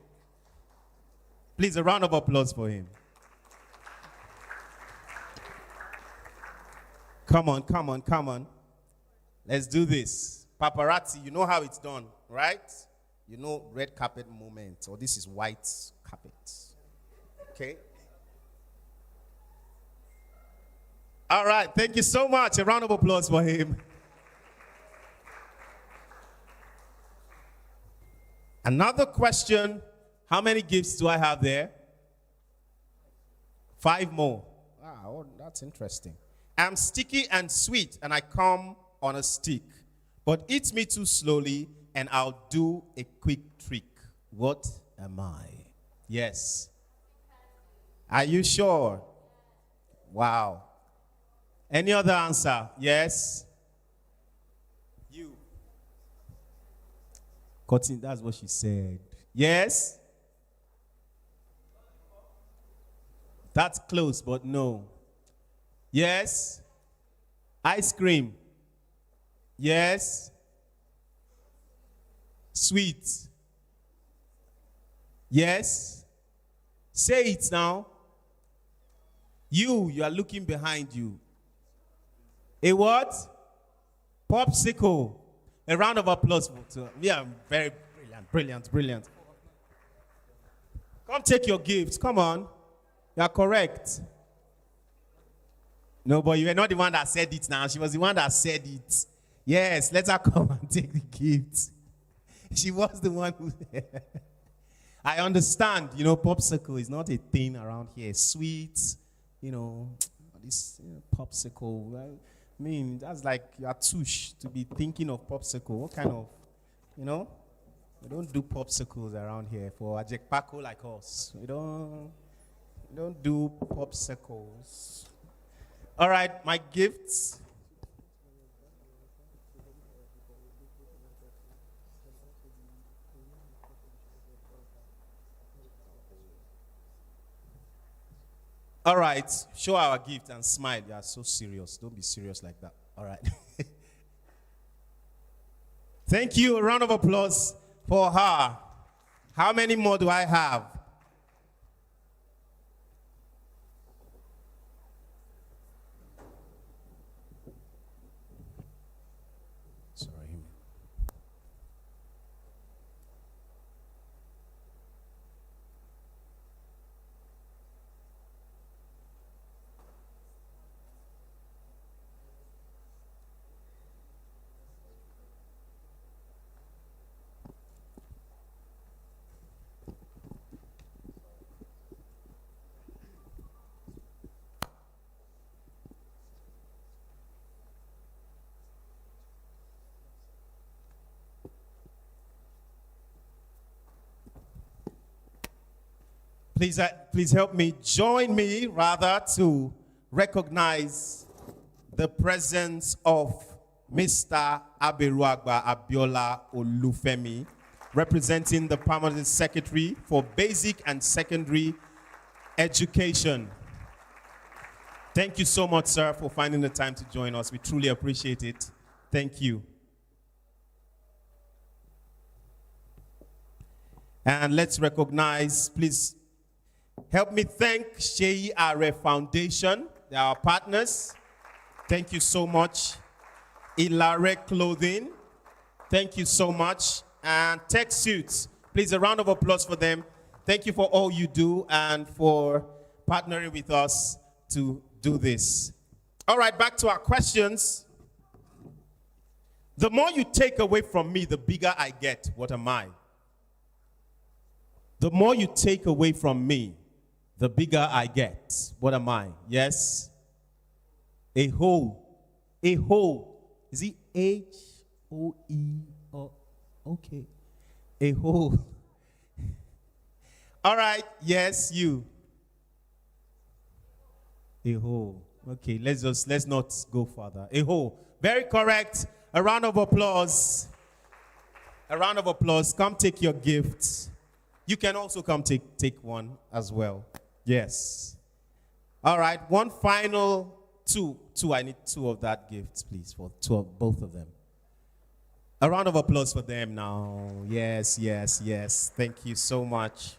Please, a round of applause for him. Come on, come on, come on. Let's do this. Paparazzi, you know how it's done, right? You know red carpet moment, or this is white carpet. Okay? All right, thank you so much. A round of applause for him. Another question. How many gifts do I have there? 5 more. Oh, that's interesting. I'm sticky and sweet, and I come on a stick. But eat me too slowly, and I'll do a quick trick. What am I? Yes. Are you sure? Wow. Any other answer? Yes? You. Cotton, that's what she said. Yes? That's close, but no. Yes? Ice cream. Yes? Sweet. Yes? Say it now. You are looking behind you. A what? Popsicle. A round of applause for yeah, very brilliant, brilliant, brilliant. Come take your gifts. Come on. You are correct. No, but you were not the one that said it now. She was the one that said it. Yes, let her come and take the gifts. She was the one who... I understand, popsicle is not a thing around here. Sweet, this popsicle. Well, I mean, that's like you are touche to be thinking of popsicle. What kind of, we don't do popsicles around here for a Paco like us. We don't do popsicles. All right, my gifts. All right, show our gift and smile. You are so serious. Don't be serious like that. All right. Thank you. A round of applause for her. How many more do I have? Please help me, join me rather to recognize the presence of Mr. Aberuagba Abiola Olufemi, representing the Permanent Secretary for Basic and Secondary Education. Thank you so much, sir, for finding the time to join us. We truly appreciate it. Thank you. And let's recognize, please, help me thank Sheyi Are Foundation. They are our partners. Thank you so much. Ilare Clothing. Thank you so much. And Tech Suits. Please, a round of applause for them. Thank you for all you do and for partnering with us to do this. All right, back to our questions. The more you take away from me, the bigger I get. What am I? The more you take away from me, the bigger I get. What am I? Yes? A whole. A whole. Is it H-O-E? Oh, okay. A whole. All right. Yes, you. A whole. Okay, let's not go further. A whole. Very correct. A round of applause. A round of applause. Come take your gifts. You can also come take one as well. Yes. All right. One final two. I need two of that gift, please, for both of them. A round of applause for them now. Yes, yes, yes. Thank you so much.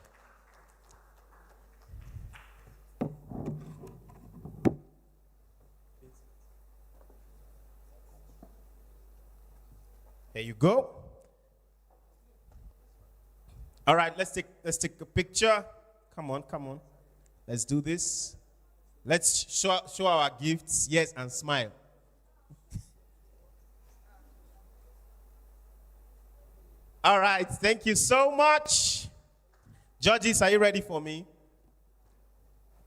There you go. All right, let's take a picture. Come on. Let's do this. Let's show our gifts. Yes, and smile. All right, thank you so much. Judges, are you ready for me?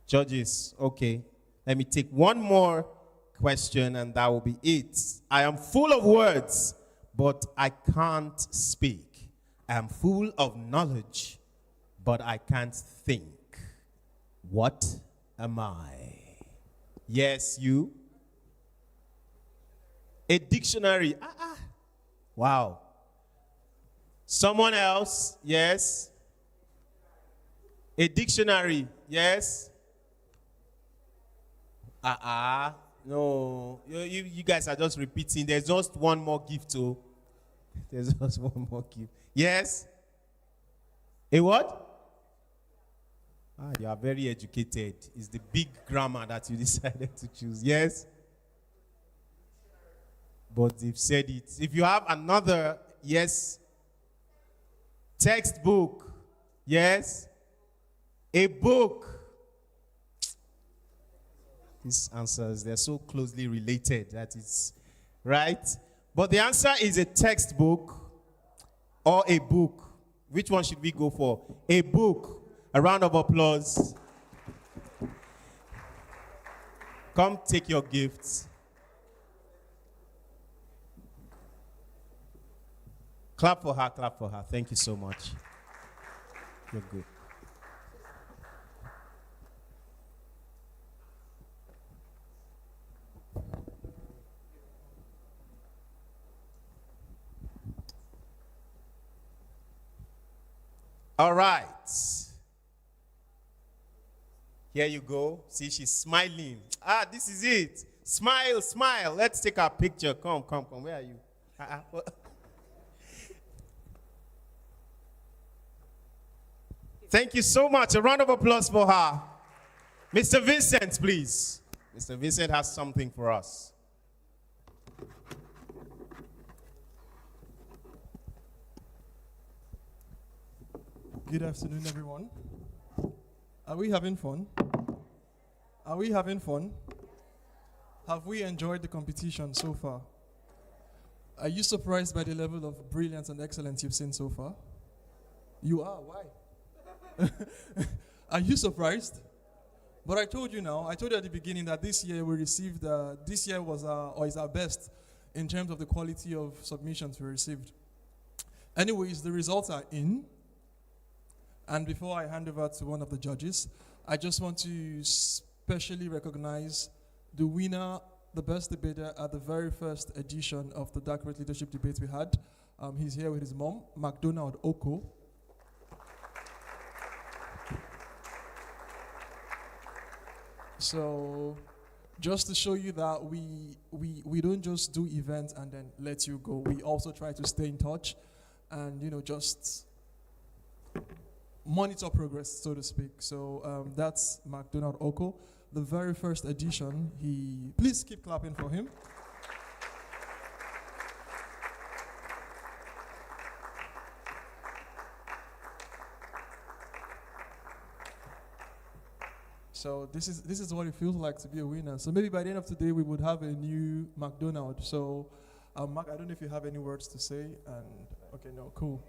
Judges, okay. Let me take one more question and that will be it. I am full of words, but I can't speak. I am full of knowledge, but I can't think. What am I? Yes, you. A dictionary. Wow. Someone else. Yes. A dictionary. Yes. No. You guys are just repeating. There's just one more gift too. There's just one more gift. Yes. A what? You are very educated. It's the big grammar that you decided to choose. Yes? But they've said it. If you have another, yes. Textbook. Yes. A book. These answers, they're so closely related that it's right. But the answer is a textbook or a book. Which one should we go for? A book. A round of applause. Come take your gifts. Clap for her, clap for her. Thank you so much. You're good. All right. Here you go. See, she's smiling. This is it. Smile, smile. Let's take our picture. Come. Where are you? Thank you so much. A round of applause for her. Mr. Vincent, please. Mr. Vincent has something for us. Good afternoon, everyone. Are we having fun? Are we having fun? Have we enjoyed the competition so far? Are you surprised by the level of brilliance and excellence you've seen so far? You are, why? Are you surprised? But I told you at the beginning that this year we received, this year was is our best in terms of the quality of submissions we received. Anyways, the results are in. And before I hand over to one of the judges, I just want to specially recognize the winner, the best debater at the very first edition of the Dacurate Leadership Debate we had. He's here with his mom, McDonald Oko. So just to show you that we don't just do events and then let you go. We also try to stay in touch and, just monitor progress, so to speak. So that's McDonald Oko, the very first edition. Please keep clapping for him. So this is what it feels like to be a winner. So maybe by the end of today we would have a new McDonald's. So Mark, I don't know if you have any words to say. And okay, no, cool.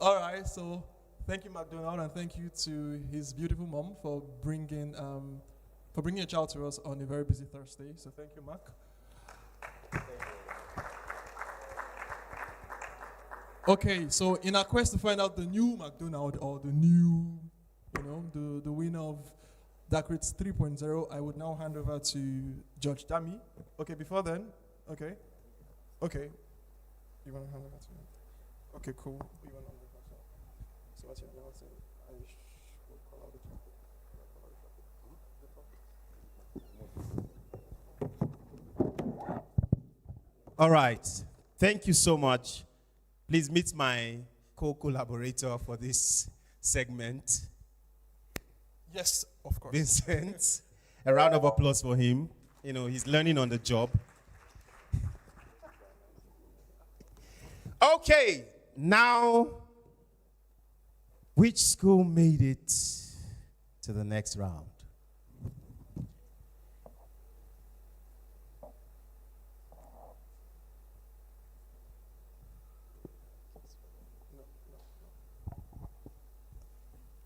All right, so thank you, McDonald, and thank you to his beautiful mom for bringing a child to us on a very busy Thursday. So thank you, Mark. Okay, so in our quest to find out the new McDonald or the new, the winner of Dacurate 3.0, I would now hand over to Judge Dami. Okay, before then, okay. You want to hand over to me? Okay, cool. You want to hand over to me? So what's your announcing? I will call out the topic. All right. Thank you so much. Please meet my co-collaborator for this segment. Yes, of course. Vincent. A round of applause for him. He's learning on the job. Okay, now, which school made it to the next round?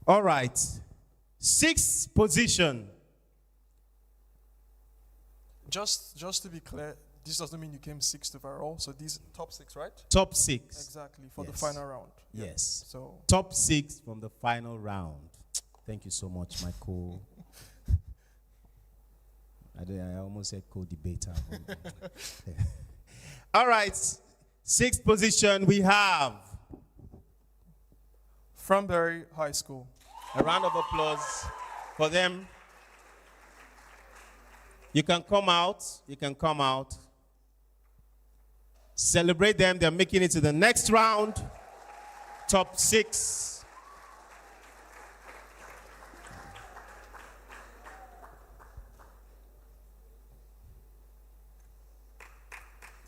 All right. Sixth position. Just to be clear, this doesn't mean you came sixth overall. So these top six, right? Top six. Exactly, for the Yes. final round. Yes. So top six from the final round. Thank you so much, Michael. I almost said co-debater. All right. Sixth position we have Franberry High School. A round of applause for them. You can come out. You can come out. Celebrate them. They're making it to the next round. Top six.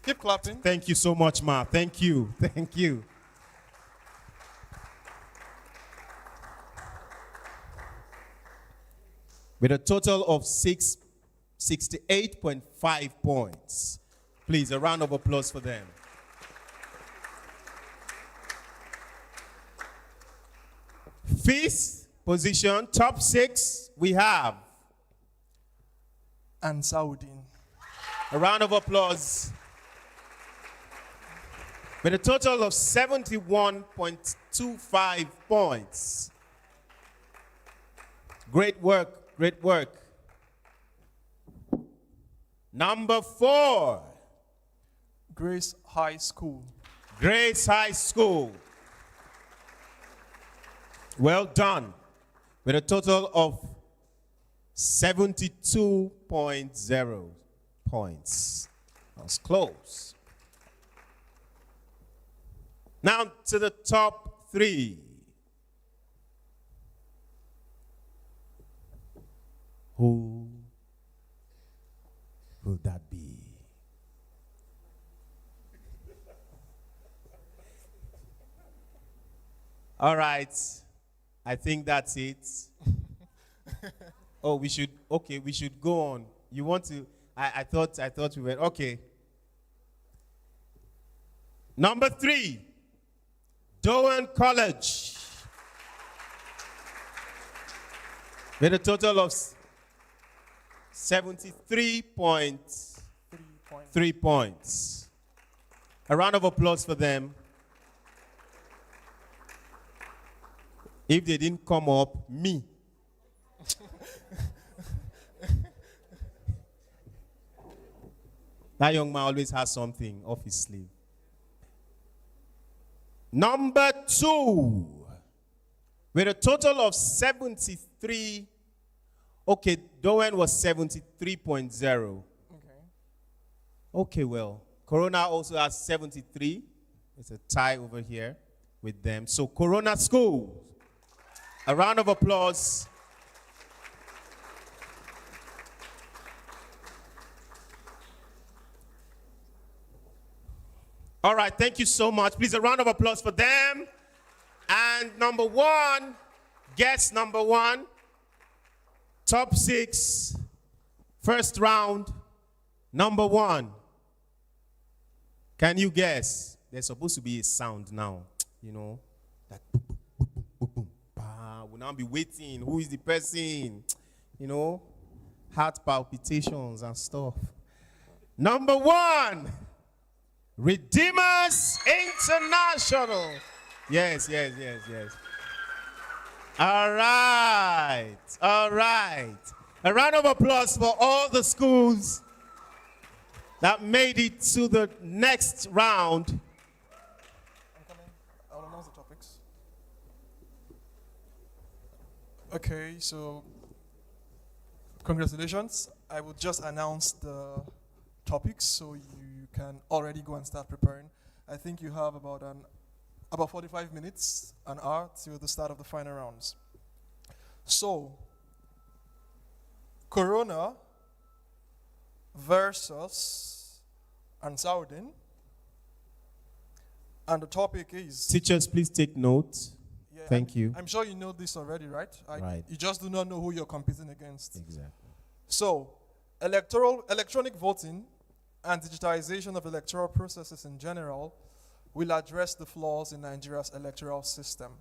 Keep clapping. Thank you so much, Ma. Thank you. Thank you. With a total of 68.5 points. Please, a round of applause for them. Fifth position, top six, we have Ansarudeen. A round of applause. With a total of 71.25 points. Great work. Great work. Number 4. Grace High School. Grace High School. Well done. With a total of 72.0 points. That was close. Now to the top 3. Who will that be? All right. I think that's it. Oh, we should go on. You want to? I thought we were okay. Number 3, Doan College. With a total of 73.3 points. A round of applause for them. If they didn't come up, me. That young man always has something off his sleeve. Number 2, with a total of 73. Okay, Doan was 73.0. Okay, well, Corona also has 73. It's a tie over here with them. So Corona School, a round of applause. All right, thank you so much. Please, a round of applause for them. And number 1, Guess number 1, top 6, first round, number 1. Can you guess? There's supposed to be a sound now, you know, like boom, boom, boom, boom, boom, boom. We'll now be waiting. Who is the person? You know, heart palpitations and stuff. Number 1, Redeemers International. Yes. All right. A round of applause for all the schools that made it to the next round. I'll announce the topics. Okay, so congratulations. I will just announce the topics so you can already go and start preparing. I think you have about 45 minutes, an hour, till the start of the final rounds. So, Corona versus Ansarudin, and the topic is... Teachers, please take note. Yeah, Thank you. I'm sure you know this already, right? Right. You just do not know who you're competing against. Exactly. So, electronic voting and digitization of electoral processes in general will address the flaws in Nigeria's electoral system.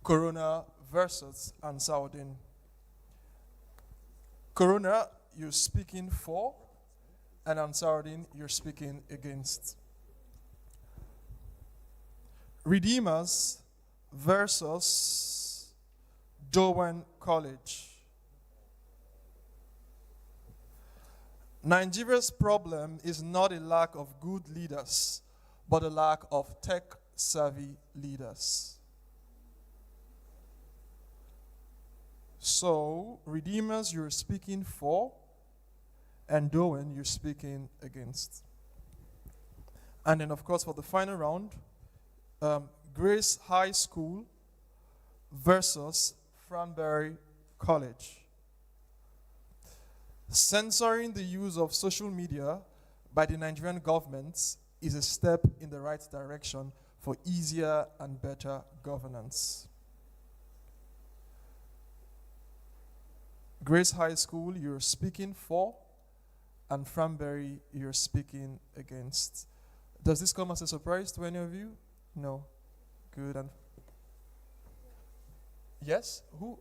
Corona versus Ansarudin. Corona, you're speaking for, and Ansarudin, you're speaking against. Redeemers versus Dowen College. Nigeria's problem is not a lack of good leaders, but a lack of tech-savvy leaders. So, Redeemers, you're speaking for, and Dowen, you're speaking against. And then, of course, for the final round, Grace High School versus Franberry College. Censoring the use of social media by the Nigerian government is a step in the right direction for easier and better governance. Grace High School, you're speaking for, and Franberry, you're speaking against. Does this come as a surprise to any of you? No. Good. And yes? Who?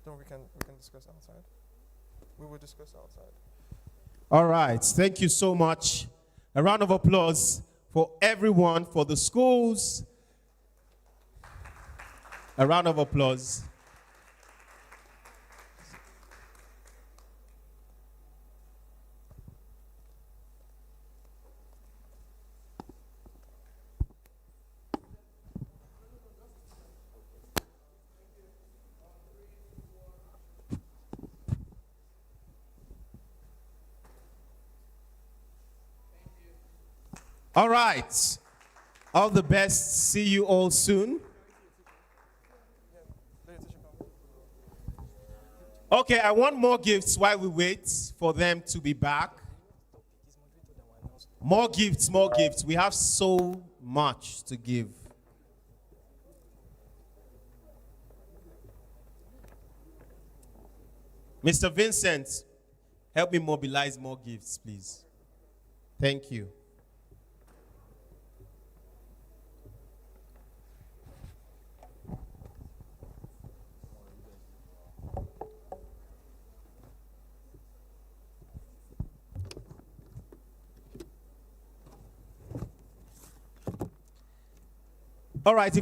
We can discuss outside. We will discuss outside. All right. Thank you so much. A round of applause for everyone, for the schools. A round of applause. All right. All the best. See you all soon. Okay, I want more gifts while we wait for them to be back. More gifts, more gifts. We have so much to give. Mr. Vincent, help me mobilize more gifts, please. Thank you. All right,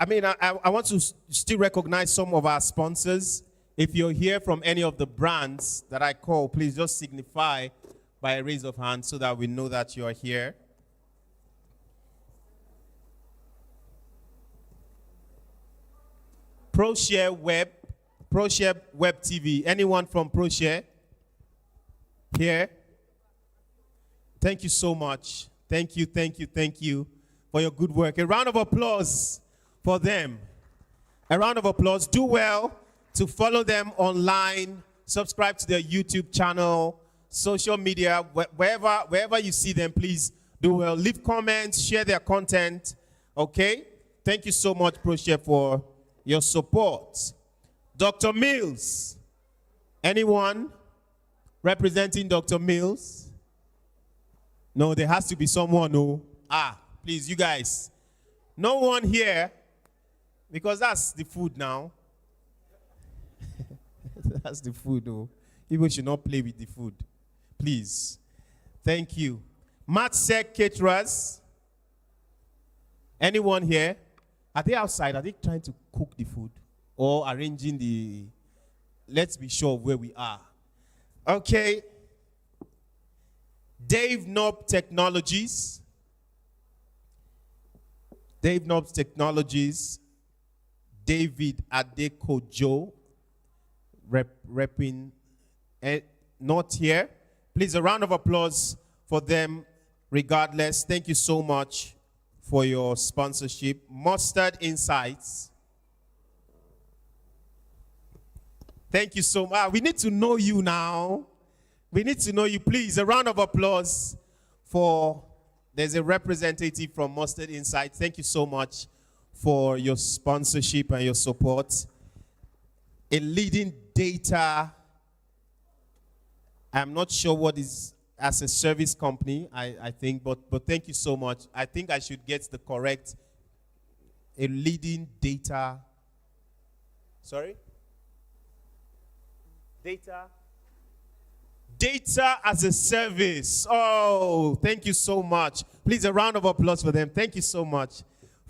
I want to still recognize some of our sponsors. If you're here from any of the brands that I call, please just signify by a raise of hands so that we know that you are here. ProShare Web TV. Anyone from ProShare? Here? Thank you so much. Thank you for your good work. A round of applause for them. A round of applause. Do well to follow them online, subscribe to their YouTube channel, social media, wherever you see them, please do well. Leave comments, share their content. Okay? Thank you so much, ProChef, for your support. Dr. Mills. Anyone representing Dr. Mills? No, there has to be someone who... please, you guys. No one here, because that's the food now. That's the food, though. People should not play with the food. Please. Thank you. Matsec caterers. Anyone here? Are they outside? Are they trying to cook the food? Or arranging the... Let's be sure of where we are. Okay. Dave Knob Technologies. Dave Knobs Technologies. David Adekojo. Repping. Not here. Please, a round of applause for them regardless. Thank you so much for your sponsorship. Mustard Insights. Thank you so much. We need to know you now. We need to know you. Please, a round of applause for, there's a representative from Mustard Insights. Thank you so much for your sponsorship and your support. A leading data, I'm not sure what is as a service company, I think, but thank you so much. I think I should get the correct, a leading data, sorry? Data as a service. Oh, thank you so much. Please, a round of applause for them. Thank you so much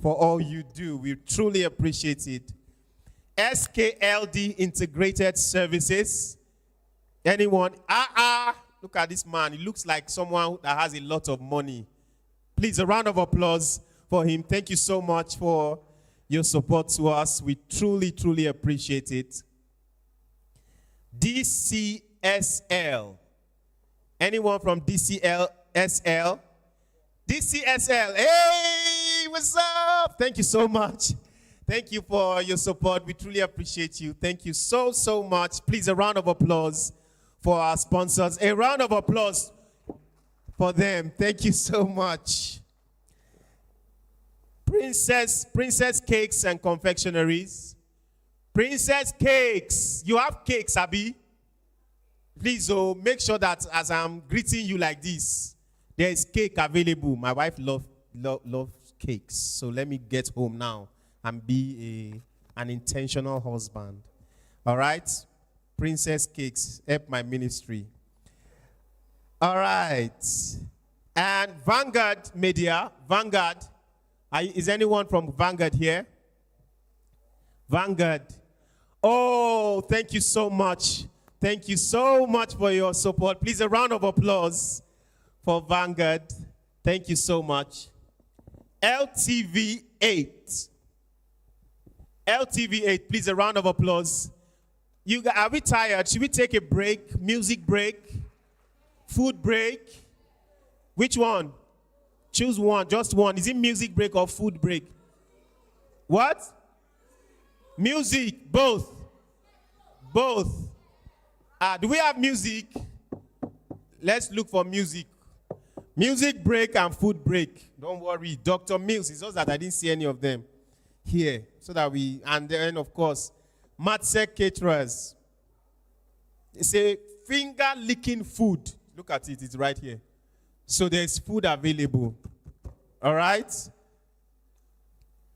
for all you do. We truly appreciate it. SKLD Integrated Services. Anyone? Look at this man. He looks like someone that has a lot of money. Please, a round of applause for him. Thank you so much for your support to us. We truly, truly appreciate it. DCSL. Anyone from DCSL? DCSL. Hey, what's up? Thank you so much. Thank you for your support. We truly appreciate you. Thank you so, so much. Please, a round of applause for our sponsors. A round of applause for them. Thank you so much. Princess Cakes and Confectionaries. Princess Cakes. You have cakes, Abi? Please, make sure that as I'm greeting you like this, there is cake available. My wife loves cakes. So let me get home now and be an intentional husband. All right? Princess Cakes, help my ministry. All right. And Vanguard Media. Vanguard. Is anyone from Vanguard here? Vanguard. Oh, thank you so much. Thank you so much for your support. Please, a round of applause for Vanguard. Thank you so much. LTV 8. LTV 8, please, a round of applause. Are we tired? Should we take a break? Music break? Food break? Which one? Choose one, just one. Is it music break or food break? What? Music, both. Both. Do we have music? Let's look for music. Music break and food break. Don't worry. Dr. Mills, it's just that I didn't see any of them here. So that we, and then of course, Matsec caterers. It's a finger-licking food. Look at it, it's right here. So there's food available. All right?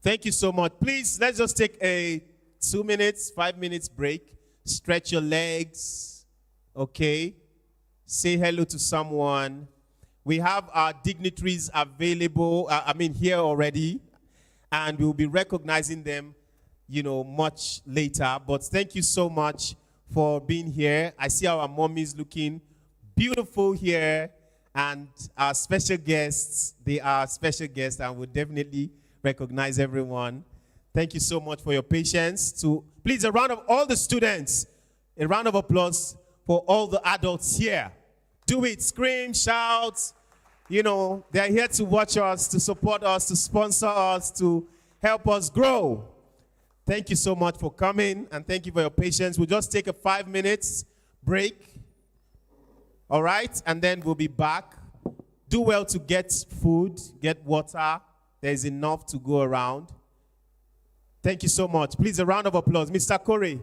Thank you so much. Please, let's just take a 2 minutes, 5 minutes break. Stretch your legs. Okay? Say hello to someone. We have our dignitaries available, here already. And we'll be recognizing them, much later. But thank you so much for being here. I see our mommies looking beautiful here. And our special guests, they are special guests, and we'll definitely recognize everyone. Thank you so much for your patience. Please, a round of all the students, a round of applause for all the adults here. Do it, scream, shout. They're here to watch us, to support us, to sponsor us, to help us grow. Thank you so much for coming, and thank you for your patience. We'll just take a 5 minutes break. All right? And then we'll be back. Do well to get food, get water. There's enough to go around. Thank you so much. Please, a round of applause. Mr. Corey.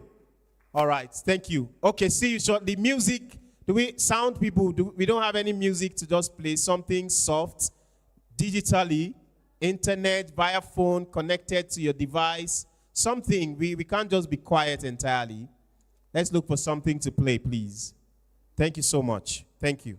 All right, thank you. Okay, see you shortly. Music, sound people, we don't have any music to just play something soft, digitally, internet, via phone, connected to your device, something. We can't just be quiet entirely. Let's look for something to play, please. Thank you so much. Thank you.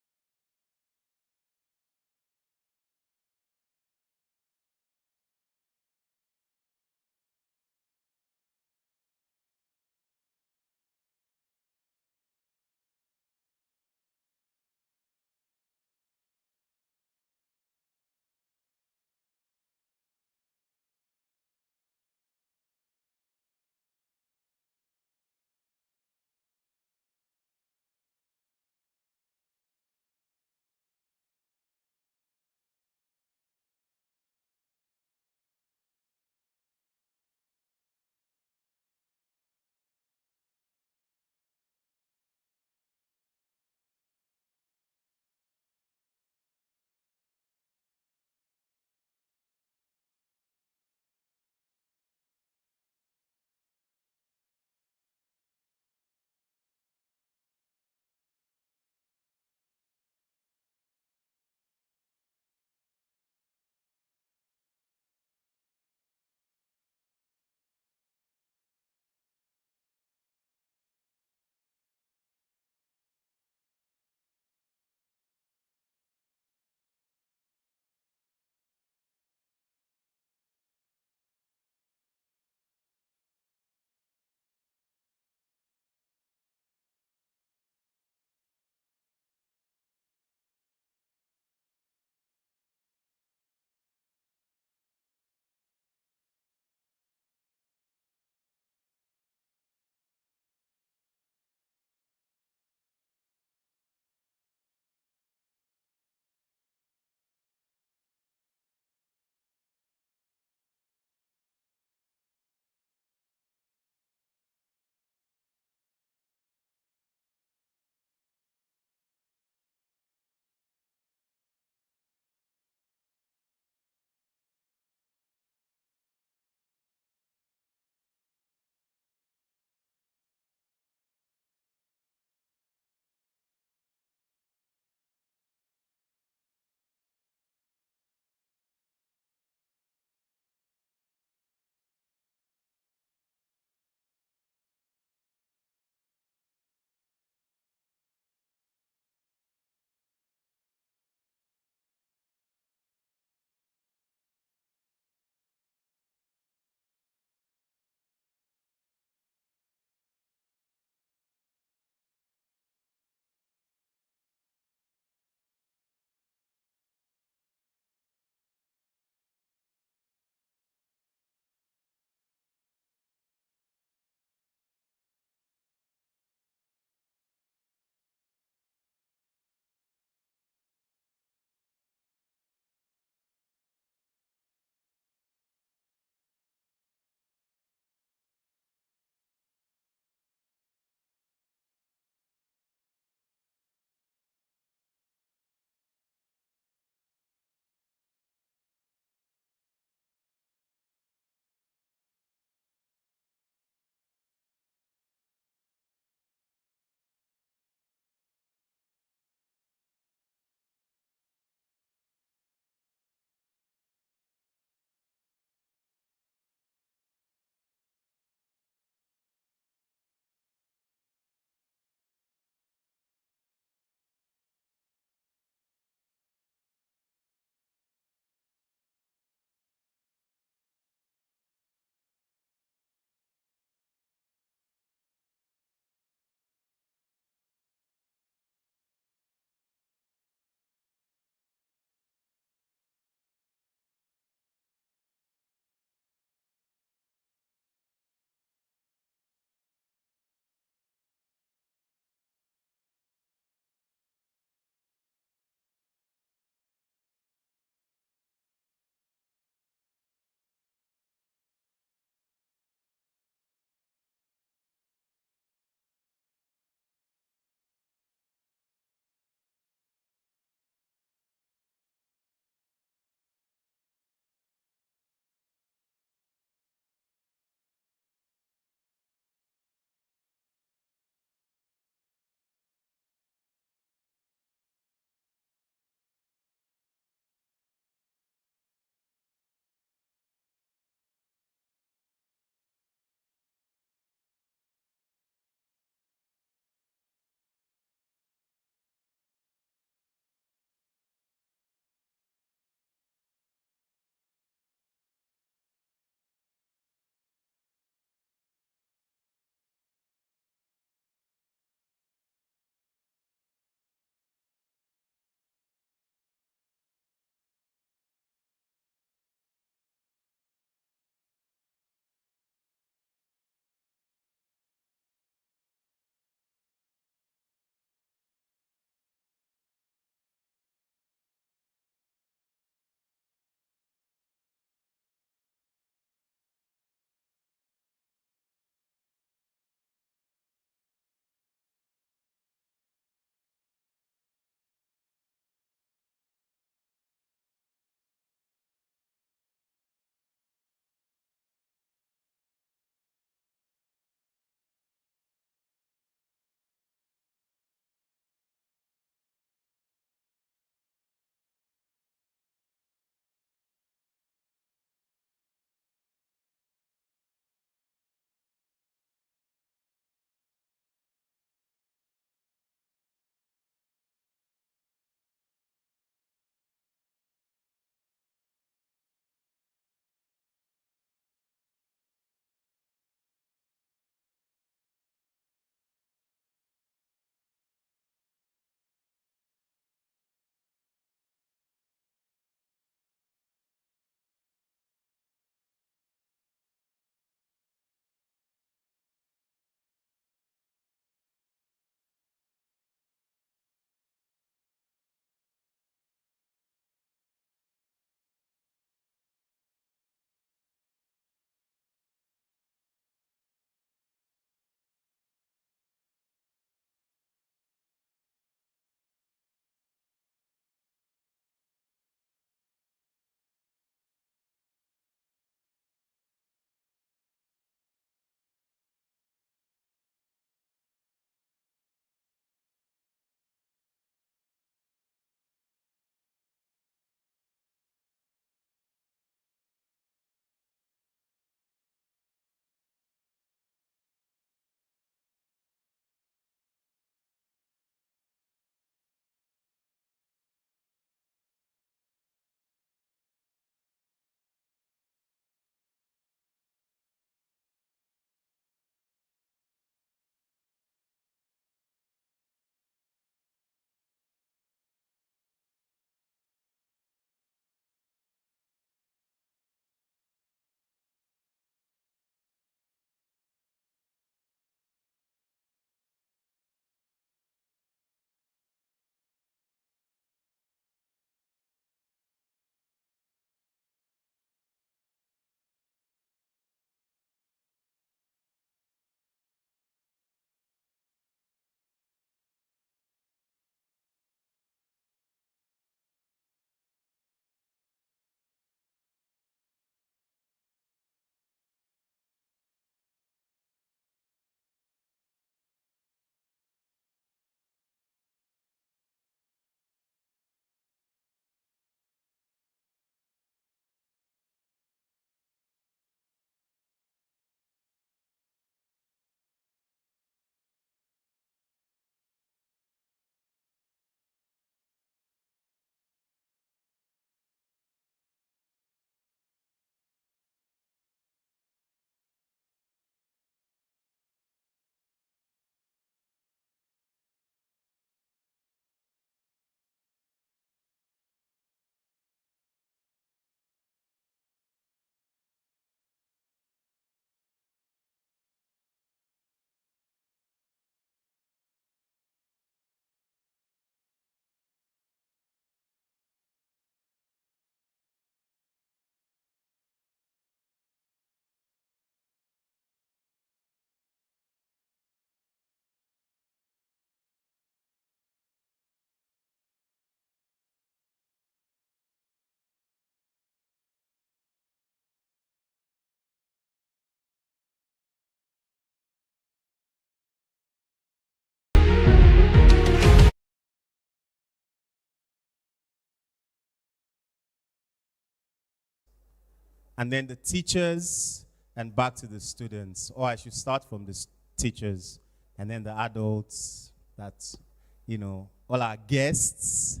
and then the teachers, and back to the students. Or I should start from the teachers, and then the adults, all our guests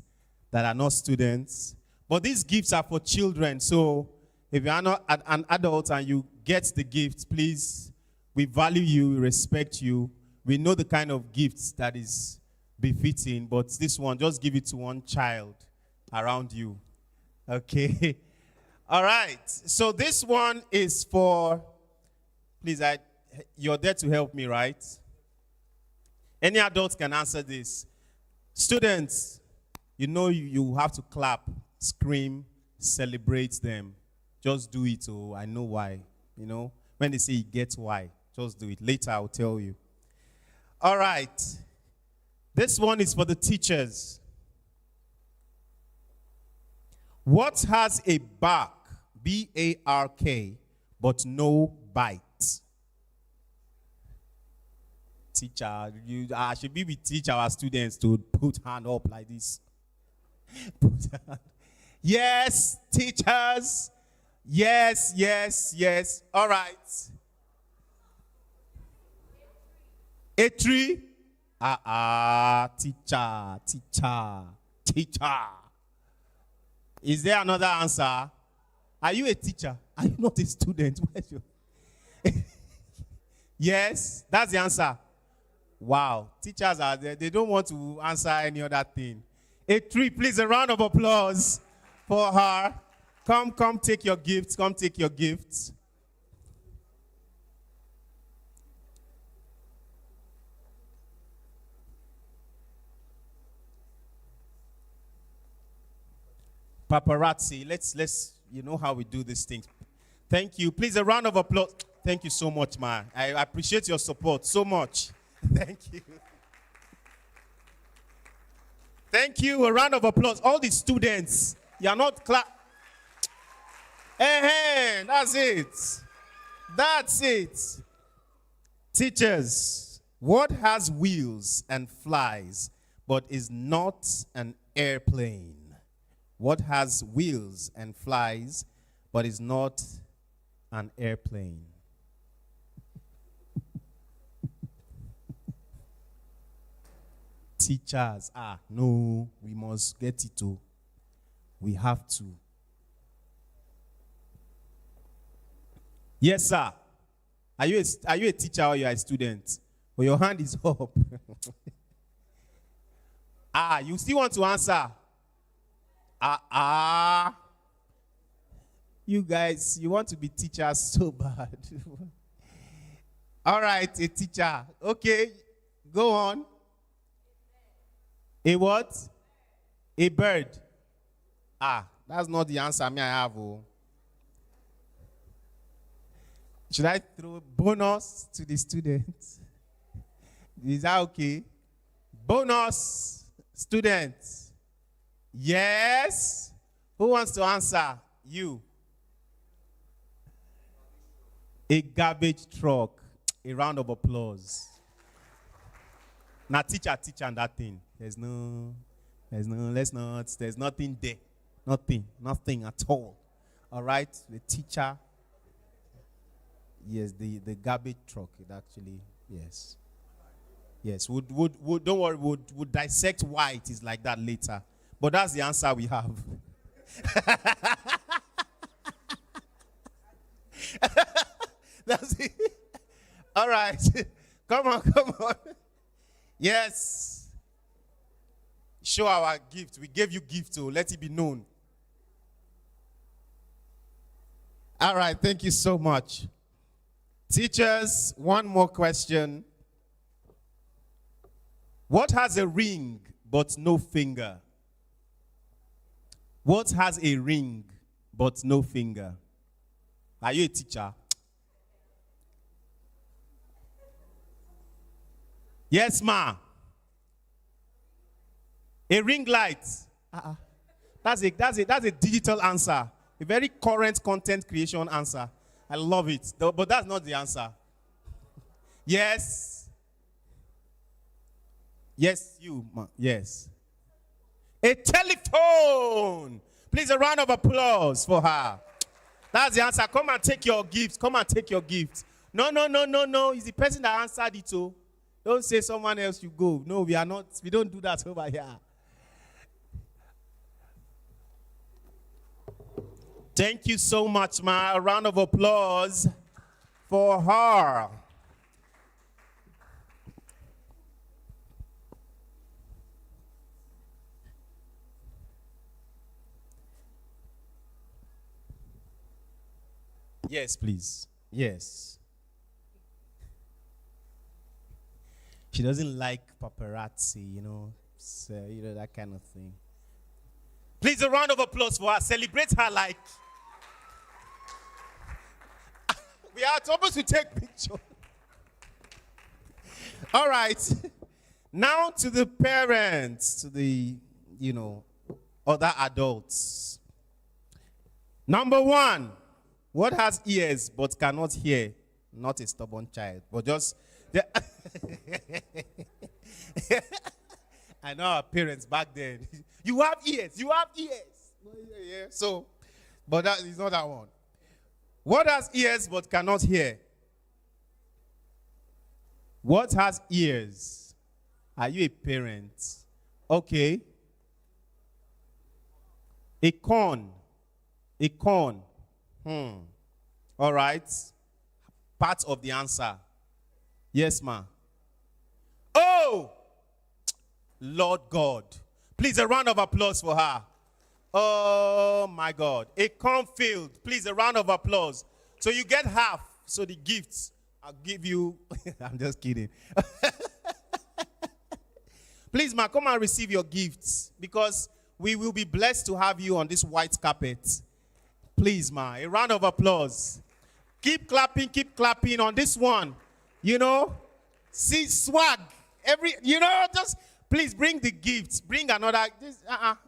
that are not students. But these gifts are for children, so if you are not an adult and you get the gift, please, we value you, we respect you. We know the kind of gifts that is befitting, but this one, just give it to one child around you. Okay? All right. So this one is for, please, you're there to help me, right? Any adults can answer this. Students, you have to clap, scream, celebrate them. Just do it. Oh, I know why. When they say you get why, just do it. Later, I'll tell you. All right. This one is for the teachers. What has a bark, B-A-R-K, but no bite? Teacher, I should be with teach our students to put hand up like this. Yes, teachers. Yes, yes, yes. All right. A tree? Teacher. Is there another answer? Are you a teacher? Are you not a student? Where's your... Yes, that's the answer. Wow, teachers are there. They don't want to answer any other thing. A tree, please, a round of applause for her. Come, take your gifts. Come, take your gifts. Paparazzi, let's you know how we do these things. Thank you. Please, a round of applause. Thank you so much, man. I appreciate your support so much. Thank you. Thank you. A round of applause. All the students, you are not Hey, that's it. That's it. Teachers, what has wheels and flies but is not an airplane? What has wheels and flies but is not an airplane? Teachers, no, we must get it too. We have to. Yes, sir. Are you a teacher or you are a student? Or your hand is up? You still want to answer? You guys, you want to be teachers so bad. All right, a teacher. Okay, go on. A what? A bird. That's not the answer I have. Should I throw bonus to the students? Is that okay? Bonus, students. Yes. Who wants to answer? You. A garbage truck. A round of applause. Now, teacher on that thing. There's nothing there. Nothing at all. All right? The teacher. Yes, the garbage truck, it actually, yes. Yes, don't worry, we'll dissect why it is like that later. But that's the answer we have. That's it. All right. Come on. Yes. Show our gift. We gave you gift, so let it be known. All right, thank you so much. Teachers, one more question. What has a ring but no finger? What has a ring but no finger? Are you a teacher? Yes, ma. A ring light. That's a digital answer. A very current content creation answer. I love it. But that's not the answer. Yes. Yes, you, ma. Yes. A telephone. Please, a round of applause for her. That's the answer. Come and take your gift. Come and take your gift. No, no, no, no, no. It's the person that answered it. Oh. Don't say someone else you go. No, we are not. We don't do that over here. Thank you so much, ma. A round of applause for her. Yes, please. Yes. She doesn't like paparazzi, so, that kind of thing. Please, a round of applause for her. Celebrate her like. We are supposed to take pictures. All right. Now to the parents, to the, other adults. Number one, what has ears but cannot hear? Not a stubborn child, but just... I know our parents back then. You have ears. You have ears. Yeah. So, but that is not that one. What has ears but cannot hear? What has ears? Are you a parent? Okay. A corn. A corn. All right. Part of the answer. Yes, ma. Oh! Lord God. Please, a round of applause for her. Oh, my God. A cornfield. Please, a round of applause. So you get half. So the gifts, I'll give you. I'm just kidding. Please, ma, come and receive your gifts. Because we will be blessed to have you on this white carpet. Please, ma, a round of applause. Keep clapping on this one. See, swag. Just please bring the gifts. Bring another.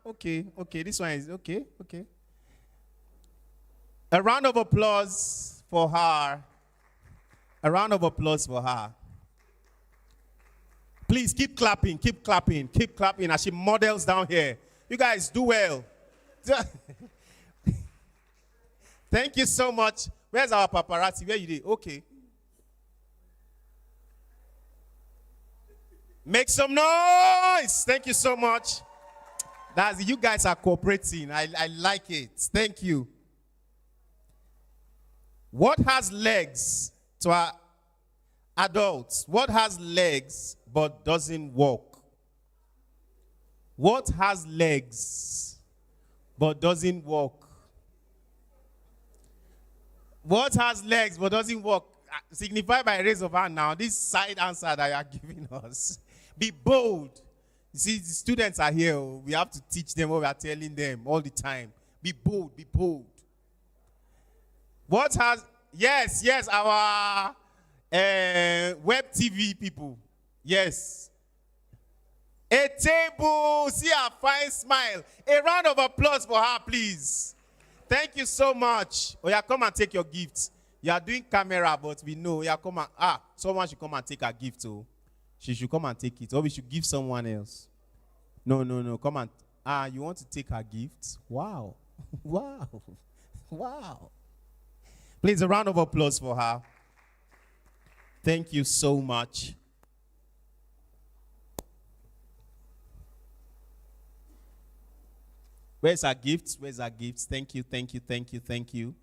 Okay. This one is okay. A round of applause for her. A round of applause for her. Please keep clapping as she models down here. You guys do well. Thank you so much. Where's our paparazzi? Where you did? Okay. Make some noise. Thank you so much. You guys are cooperating. I like it. Thank you. What has legs to our adults? What has legs but doesn't walk? What has legs but doesn't walk? What has legs but doesn't walk? Signified by a raise of hand now. This side answer that you are giving us. Be bold. You see, the students are here. We have to teach them what we are telling them all the time. Be bold. What has... Yes, our web TV people. Yes. A table. See her fine smile. A round of applause for her, please. Thank you so much. Oh, yeah, come and take your gifts. You are doing camera, but we know. Yeah, come and... someone should come and take her gift, too. She should come and take it. Or we should give someone else. No. Come and... you want to take her gift? Wow. Wow. Please, a round of applause for her. Thank you so much. Where's our gifts? Thank you.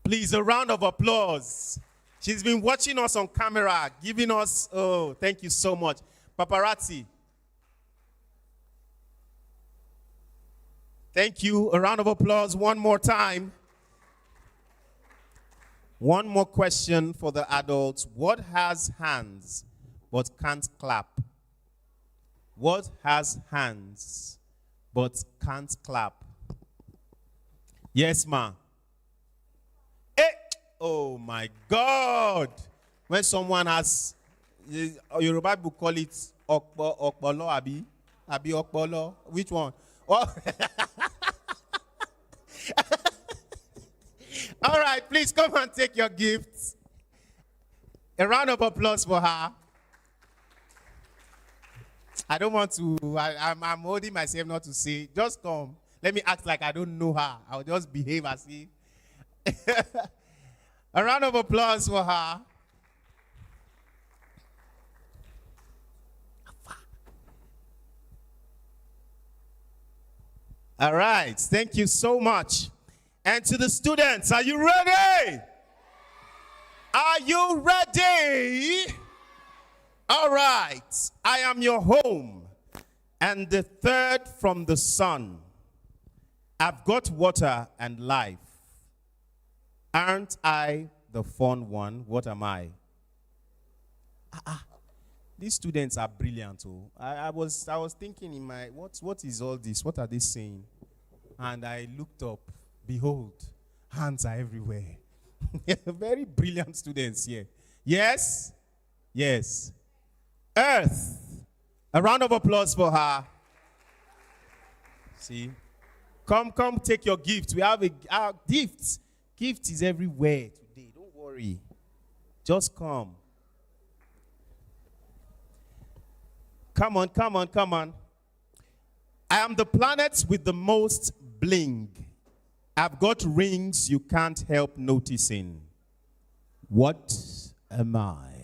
Please, a round of applause. She's been watching us on camera, giving us, thank you so much. Paparazzi. Thank you. A round of applause one more time. One more question for the adults. What has hands but can't clap? What has hands but can't clap? Yes, ma. Oh my God. When someone has, Yoruba will call it okpolo, abi okpolo. Which one? Oh. All right, please come and take your gifts. A round of applause for her. I don't want to, I'm holding myself not to say, just come. Let me act like I don't know her. I'll just behave as if. A round of applause for her. All right. Thank you so much. And to the students, are you ready? Are you ready? All right. I am your home and the third from the sun. I've got water and life. Aren't I the fun one? What am I? These students are brilliant. Oh. I was thinking in my, what is all this? What are they saying? And I looked up. Behold, hands are everywhere. Very brilliant students here. Yes? Yes. Earth. A round of applause for her. See? Come, take your gift. We have a gift. Gift is everywhere today. Don't worry. Just come. Come on. I am the planet with the most bling. I've got rings you can't help noticing. What am I?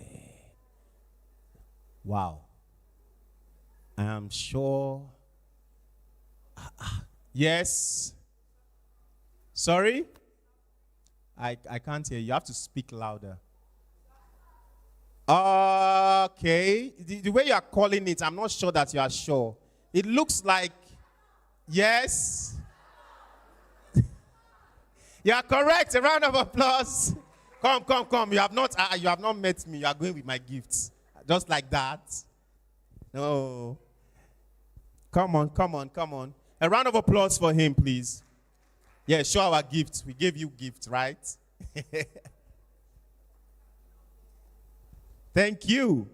Wow. I am sure. Yes. Sorry? I can't hear you. You have to speak louder. Okay. The way you are calling it, I'm not sure that you are sure. It looks like, yes. You are correct. A round of applause. Come. You have not met me. You are going with my gifts. Just like that. No. Come on. A round of applause for him, please. Yeah, show our gifts. We gave you gifts, right? Thank you.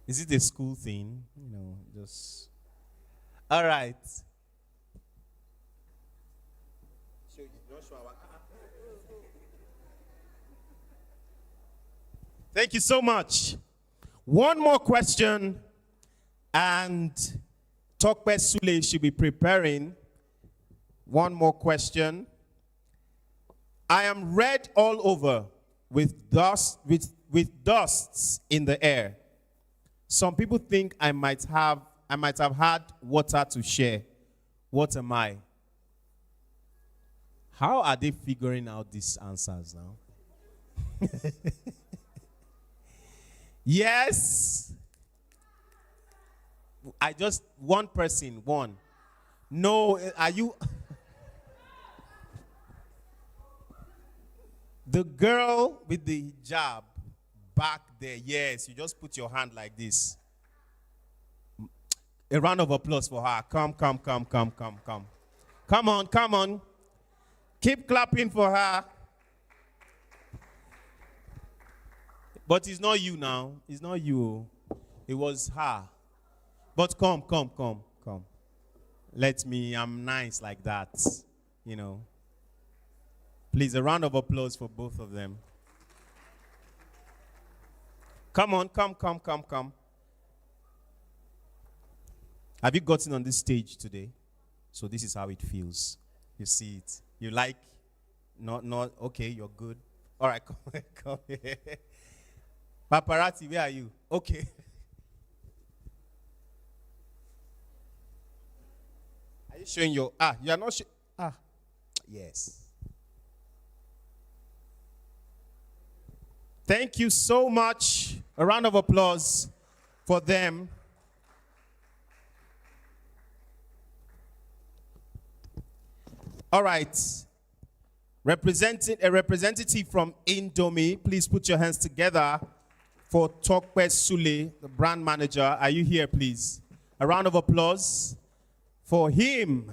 Is it a school thing? Just. All right. Thank you so much. One more question, and Tokpe Sule should be preparing. One more question. I am red all over with dust, with dusts in the air. Some people think I might have had water to share. What am I? How are they figuring out these answers now? Yes. One person. No, are you? The girl with the hijab back there, yes, you just put your hand like this. A round of applause for her. Come. Come on. Keep clapping for her. But it's not you now. It's not you. It was her. But come. I'm nice like that. Please, a round of applause for both of them. Come on, come. Have you gotten on this stage today? So this is how it feels. You see it. You like? Not, okay, you're good. All right, come here. Paparazzi, where are you? Okay. Are you showing your, you are not showing, yes. Thank you so much. A round of applause for them. All right. A representative from Indomie, please put your hands together for Tokpe Sule, the brand manager. Are you here, please? A round of applause for him.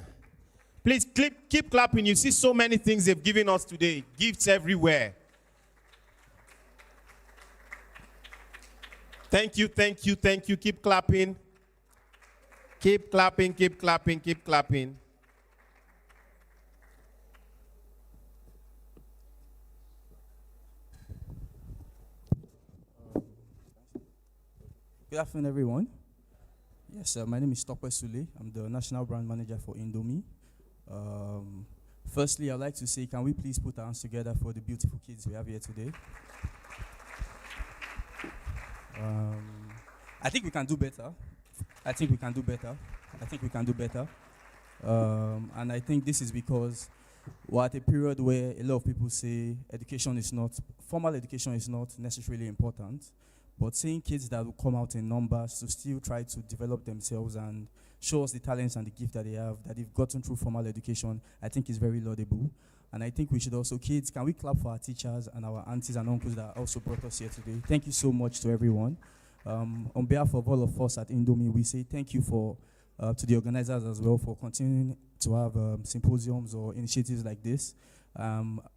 Please keep clapping. You see so many things they've given us today. Gifts everywhere. Thank you. Keep clapping. Keep clapping. Good afternoon, everyone. Yes, my name is Tokwe Sule. I'm the National Brand Manager for Indomie. Firstly, I'd like to say, can we please put our hands together for the beautiful kids we have here today? I think we can do better. I think we can do better. And I think this is because we're at a period where a lot of people say formal education is not necessarily important, but seeing kids that will come out in numbers to still try to develop themselves and show us the talents and the gift that they have, that they've gotten through formal education, I think is very laudable. And I think we should also, kids, can we clap for our teachers and our aunties and uncles that also brought us here today? Thank you so much to everyone. On behalf of all of us at Indomie, we say thank you to the organizers as well for continuing to have symposiums or initiatives like this.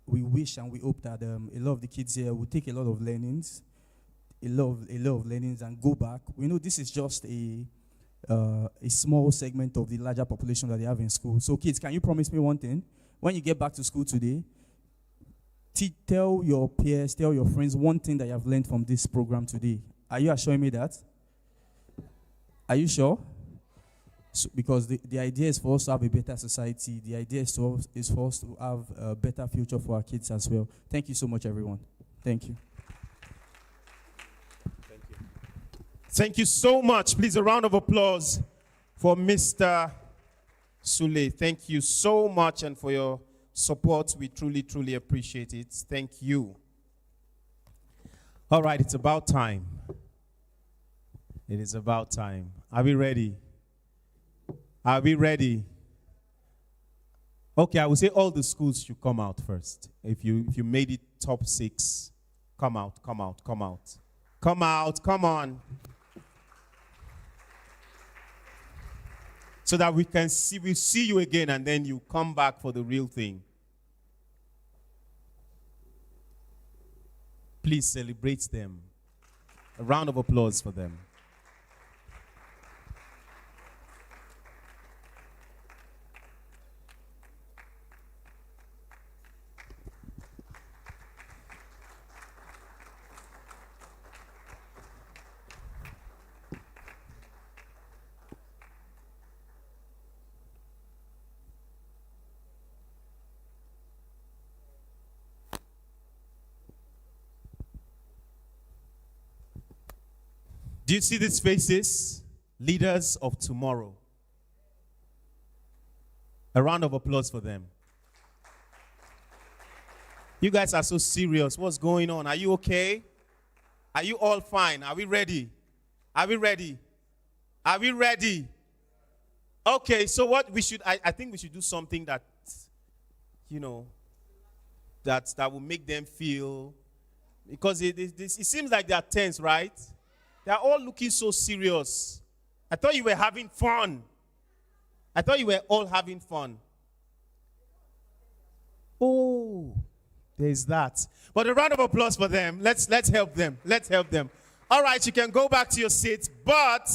We wish and we hope that a lot of the kids here will take a lot of learnings, and go back. We know this is just a small segment of the larger population that they have in school. So kids, can you promise me one thing? When you get back to school today, tell your peers, tell your friends one thing that you have learned from this program today. Are you assuring me that? Are you sure? So, because the idea is for us to have a better society. The idea is for us to have a better future for our kids as well. Thank you so much, everyone. Thank you. Thank you so much. Please, a round of applause for Mr. Sule. Thank you so much, and for your support. We truly, truly appreciate it. Thank you. All right, it's about time. It is about time. Are we ready? Are we ready? Okay, I will say all the schools should come out first. If you made it top 6, come out. Come on. So that we'll see you again, and then you come back for the real thing. Please celebrate them. A round of applause for them. Do you see these faces? Leaders of tomorrow. A round of applause for them. You guys are so serious. What's going on? Are you okay? Are you all fine? Are we ready? Okay, so what we should, I think we should do something that, that will make them feel, because it seems like they are tense, right? They are all looking so serious. I thought you were having fun. I thought you were all having fun. Oh, there's that. But a round of applause for them. Let's help them. All right, you can go back to your seats, but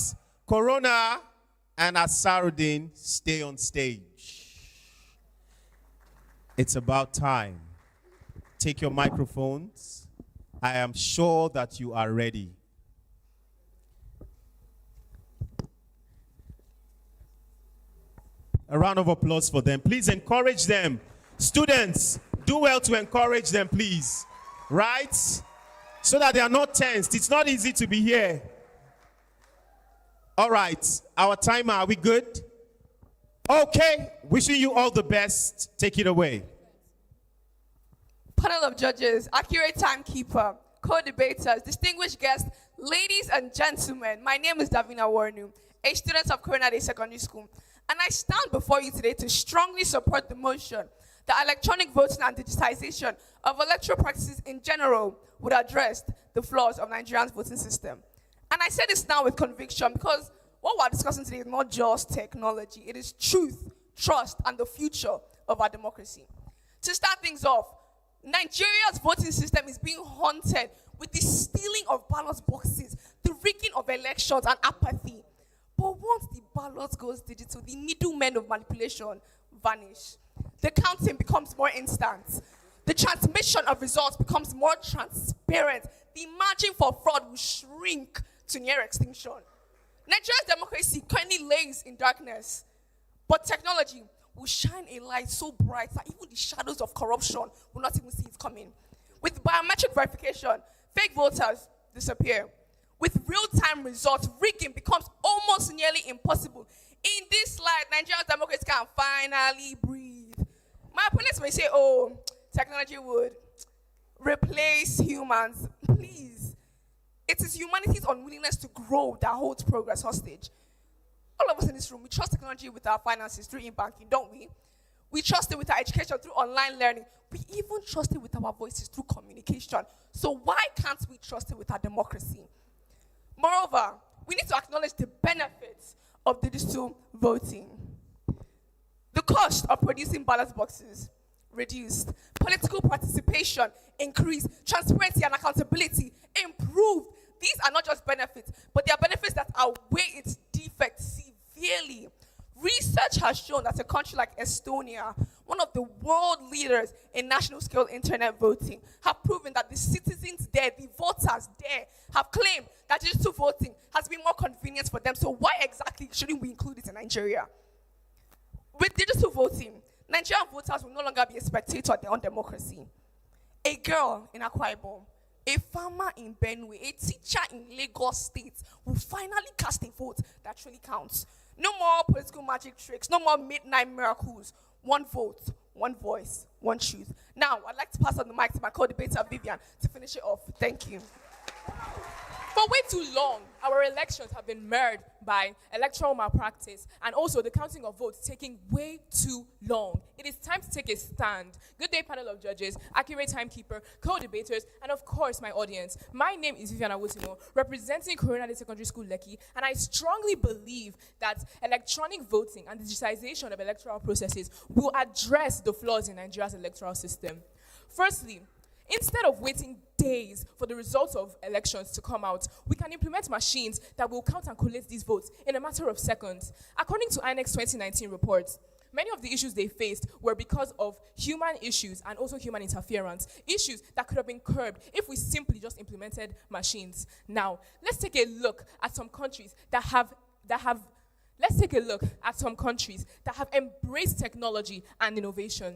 Corona and Asarudin stay on stage. It's about time. Take your microphones. I am sure that you are ready. A round of applause for them. Please encourage them. Students, do well to encourage them, please. Right? So that they are not tensed. It's not easy to be here. All right. Our timer, are we good? Okay. Wishing you all the best. Take it away. Panel of judges, accurate timekeeper, co-debaters, distinguished guests, ladies and gentlemen. My name is Davina Warnu, a student of Corona Day Secondary School. And I stand before you today to strongly support the motion that electronic voting and digitization of electoral practices in general would address the flaws of Nigeria's voting system. And I say this now with conviction because what we're discussing today is not just technology. It is truth, trust, and the future of our democracy. To start things off, Nigeria's voting system is being haunted with the stealing of ballot boxes, the rigging of elections, and apathy. But once the ballot goes digital, the middlemen of manipulation vanish. The counting becomes more instant. The transmission of results becomes more transparent. The margin for fraud will shrink to near extinction. Nigeria's democracy currently lays in darkness, but technology will shine a light so bright that even the shadows of corruption will not even see it coming. With biometric verification, fake voters disappear. With real-time results, rigging becomes almost nearly impossible. In this slide, Nigeria's democracy can finally breathe. My opponents may say, oh, technology would replace humans. Please. It is humanity's unwillingness to grow that holds progress hostage. All of us in this room, we trust technology with our finances through e-banking, don't we? We trust it with our education through online learning. We even trust it with our voices through communication. So why can't we trust it with our democracy? Moreover, we need to acknowledge the benefits of digital voting. The cost of producing ballot boxes reduced, political participation increased, transparency and accountability improved. These are not just benefits, but they are benefits that outweigh its defects severely. Research has shown that a country like Estonia, one of the world leaders in national-scale internet voting, have proven that the citizens there, the voters there, have claimed that digital voting has been more convenient for them. So why exactly shouldn't we include it in Nigeria? With digital voting, Nigerian voters will no longer be a spectator of their own democracy. A girl in Akwa Ibom, a farmer in Benue, a teacher in Lagos State will finally cast a vote that truly counts. No more political magic tricks, no more midnight miracles. One vote, one voice, one truth. Now, I'd like to pass on the mic to my co-debater, Vivian, to finish it off. Thank you. For way too long, our elections have been marred by electoral malpractice and also the counting of votes taking way too long. It is time to take a stand. Good day, panel of judges, accurate timekeeper, co-debaters, and of course, my audience. My name is Vivian Awotimo, representing Coronado Secondary School, Lekki, and I strongly believe that electronic voting and digitization of electoral processes will address the flaws in Nigeria's electoral system. Firstly, instead of waiting days for the results of elections to come out, we can implement machines that will count and collate these votes in a matter of seconds. According to INEC's 2019 report, many of the issues they faced were because of human issues and also human interference, issues that could have been curbed if we simply just implemented machines. Now, let's take a look at some countries that have embraced technology and innovation.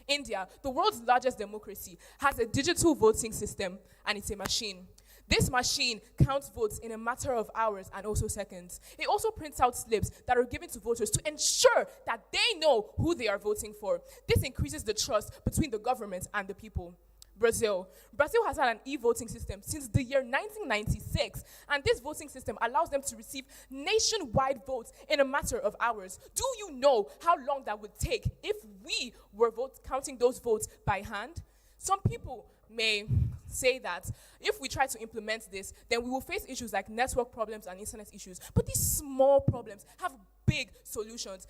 India, the world's largest democracy, has a digital voting system, and it's a machine. This machine counts votes in a matter of hours and also seconds. It also prints out slips that are given to voters to ensure that they know who they are voting for. This increases the trust between the government and the people. Brazil has had an e-voting system since the year 1996, and this voting system allows them to receive nationwide votes in a matter of hours. Do you know how long that would take if we were counting those votes by hand? Some people may say that if we try to implement this, then we will face issues like network problems and internet issues. But these small problems have big solutions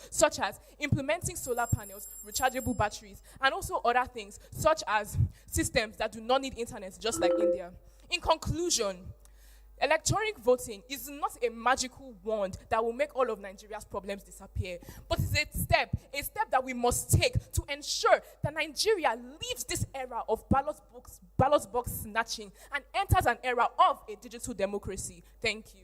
such as implementing solar panels, rechargeable batteries, and also other things such as systems that do not need internet, just like India. In conclusion, electronic voting is not a magical wand that will make all of Nigeria's problems disappear, but it's a step that we must take to ensure that Nigeria leaves this era of ballot box snatching and enters an era of a digital democracy. Thank you.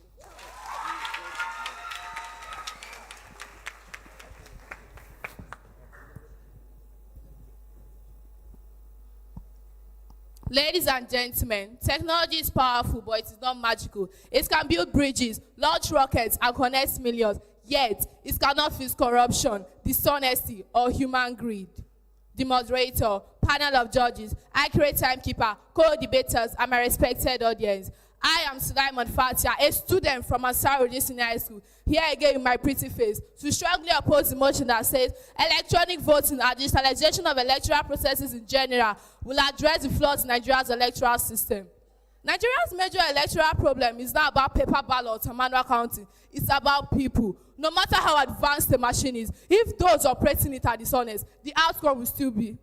Ladies and gentlemen, technology is powerful, but it is not magical. It can build bridges, launch rockets, and connect millions. Yet, it cannot fix corruption, dishonesty, or human greed. The moderator, panel of judges, accurate timekeeper, co-debaters, and my respected audience. I am Sulaiman Fatia, a student from Ansarudin Senior High School, here again with my pretty face, to strongly oppose the motion that says electronic voting and digitalization of electoral processes in general will address the flaws in Nigeria's electoral system. Nigeria's major electoral problem is not about paper ballots and manual counting. It's about people. No matter how advanced the machine is, if those operating it are dishonest, the outcome will still be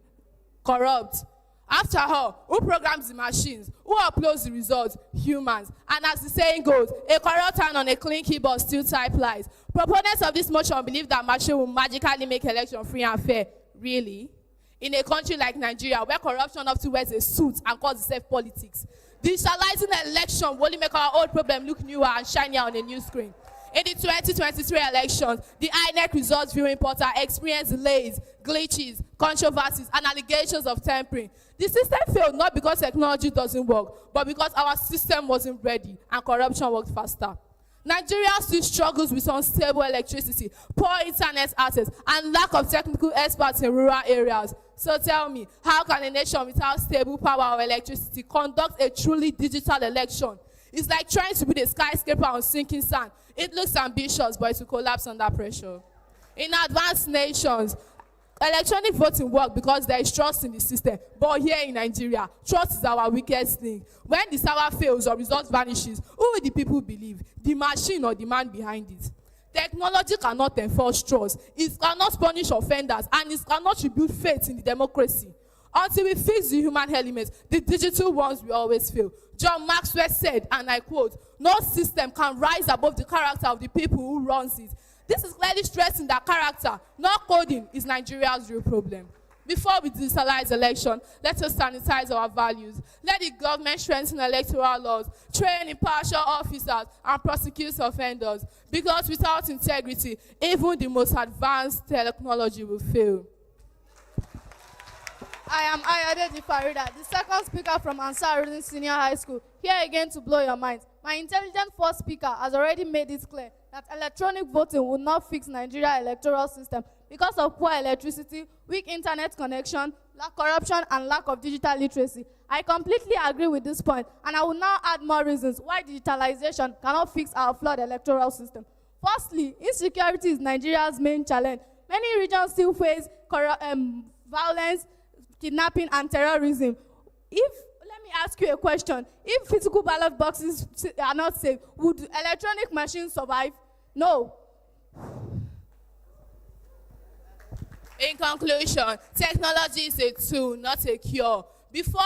corrupt. After all, who programs the machines? Who uploads the results? Humans. And as the saying goes, a corrupt hand on a clean keyboard still type lies. Proponents of this motion believe that machine will magically make election free and fair. Really? In a country like Nigeria, where corruption often wears a suit and calls itself politics, digitalizing the election will only make our old problem look newer and shinier on a new screen. In the 2023 elections, the INEC results viewing portal experienced delays, glitches, controversies, and allegations of tampering. The system failed not because technology doesn't work, but because our system wasn't ready and corruption worked faster. Nigeria still struggles with unstable electricity, poor internet access, and lack of technical experts in rural areas. So tell me, how can a nation without stable power or electricity conduct a truly digital election? It's like trying to build a skyscraper on sinking sand. It looks ambitious, but it will collapse under pressure. In advanced nations, electronic voting works because there is trust in the system. But here in Nigeria, trust is our weakest link. When the server fails or result vanishes, who will the people believe? The machine or the man behind it? Technology cannot enforce trust. It cannot punish offenders, and it cannot rebuild faith in the democracy. Until we fix the human element, the digital ones will always fail. John Maxwell said, and I quote, "No system can rise above the character of the people who runs it." This is clearly stressing that character, not coding, is Nigeria's real problem. Before we digitalize election, let us sanitize our values. Let the government strengthen electoral laws, train impartial officers, and prosecute offenders. Because without integrity, even the most advanced technology will fail. I am Ayodele Farida, the second speaker from Ansarudin Senior High School, here again to blow your minds. My intelligent first speaker has already made it clear that electronic voting will not fix Nigeria's electoral system because of poor electricity, weak internet connection, corruption, and lack of digital literacy. I completely agree with this point, and I will now add more reasons why digitalization cannot fix our flawed electoral system. Firstly, insecurity is Nigeria's main challenge. Many regions still face violence, kidnapping, and terrorism. Let me ask you a question. If physical ballot boxes are not safe, would electronic machines survive? No. In conclusion, technology is a tool, not a cure. Before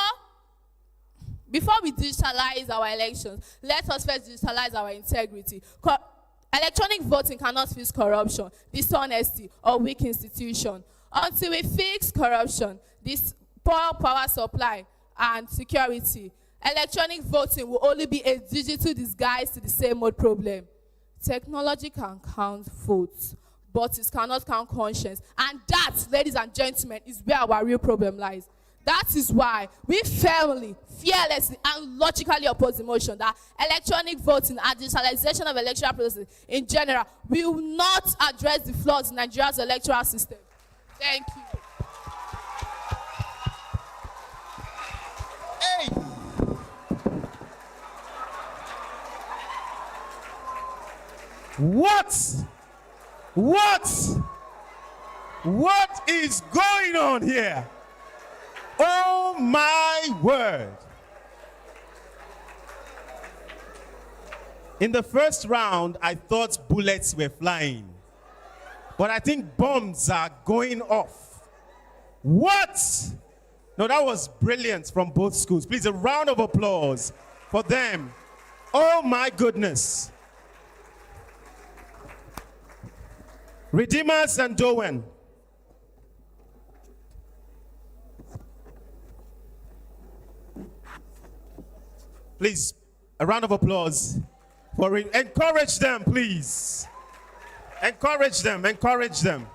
we digitalize our elections, let us first digitalize our integrity. Electronic voting cannot fix corruption, dishonesty, or weak institution. Until we fix corruption, this poor power supply, and security, electronic voting will only be a digital disguise to the same old problem. Technology can count votes, but it cannot count conscience. And that, ladies and gentlemen, is where our real problem lies. That is why we firmly, fearlessly, and logically oppose the motion that electronic voting and digitalization of electoral processes in general will not address the flaws in Nigeria's electoral system. Thank you. What is going on here? Oh my word. In the first round, I thought bullets were flying. But I think bombs are going off. What? No, that was brilliant from both schools. Please, a round of applause for them. Oh my goodness. Redeemers and Dowen. Please, a round of applause for encourage them, please. Encourage them, encourage them.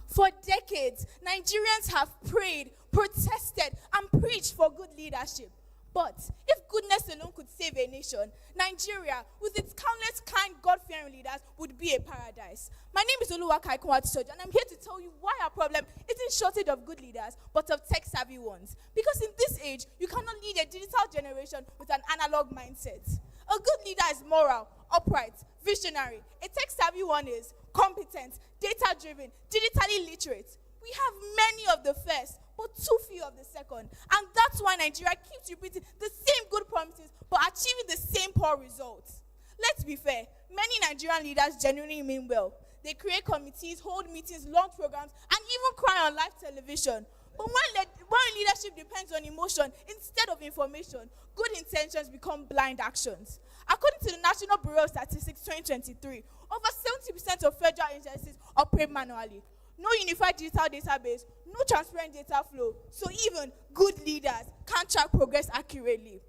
For decades, Nigerians have prayed, protested, and preached for good leadership. But if goodness alone could save a nation, Nigeria, with its countless kind, God-fearing leaders, would be a paradise. My name is Oluwaka Ikonwatisoji, and I'm here to tell you why our problem isn't shortage of good leaders, but of tech-savvy ones. Because in this age, you cannot lead a digital generation with an analog mindset. A good leader is moral, upright, visionary. A tech-savvy one is competent, data-driven, digitally literate. We have many of the first, but too few of the second. And that's why Nigeria keeps repeating the same good promises, but achieving the same poor results. Let's be fair, many Nigerian leaders genuinely mean well. They create committees, hold meetings, launch programs, and even cry on live television. But when leadership depends on emotion instead of information, good intentions become blind actions. According to the National Bureau of Statistics 2023, over 70% of federal agencies operate manually. No unified digital database, no transparent data flow, so even good leaders can't track progress accurately.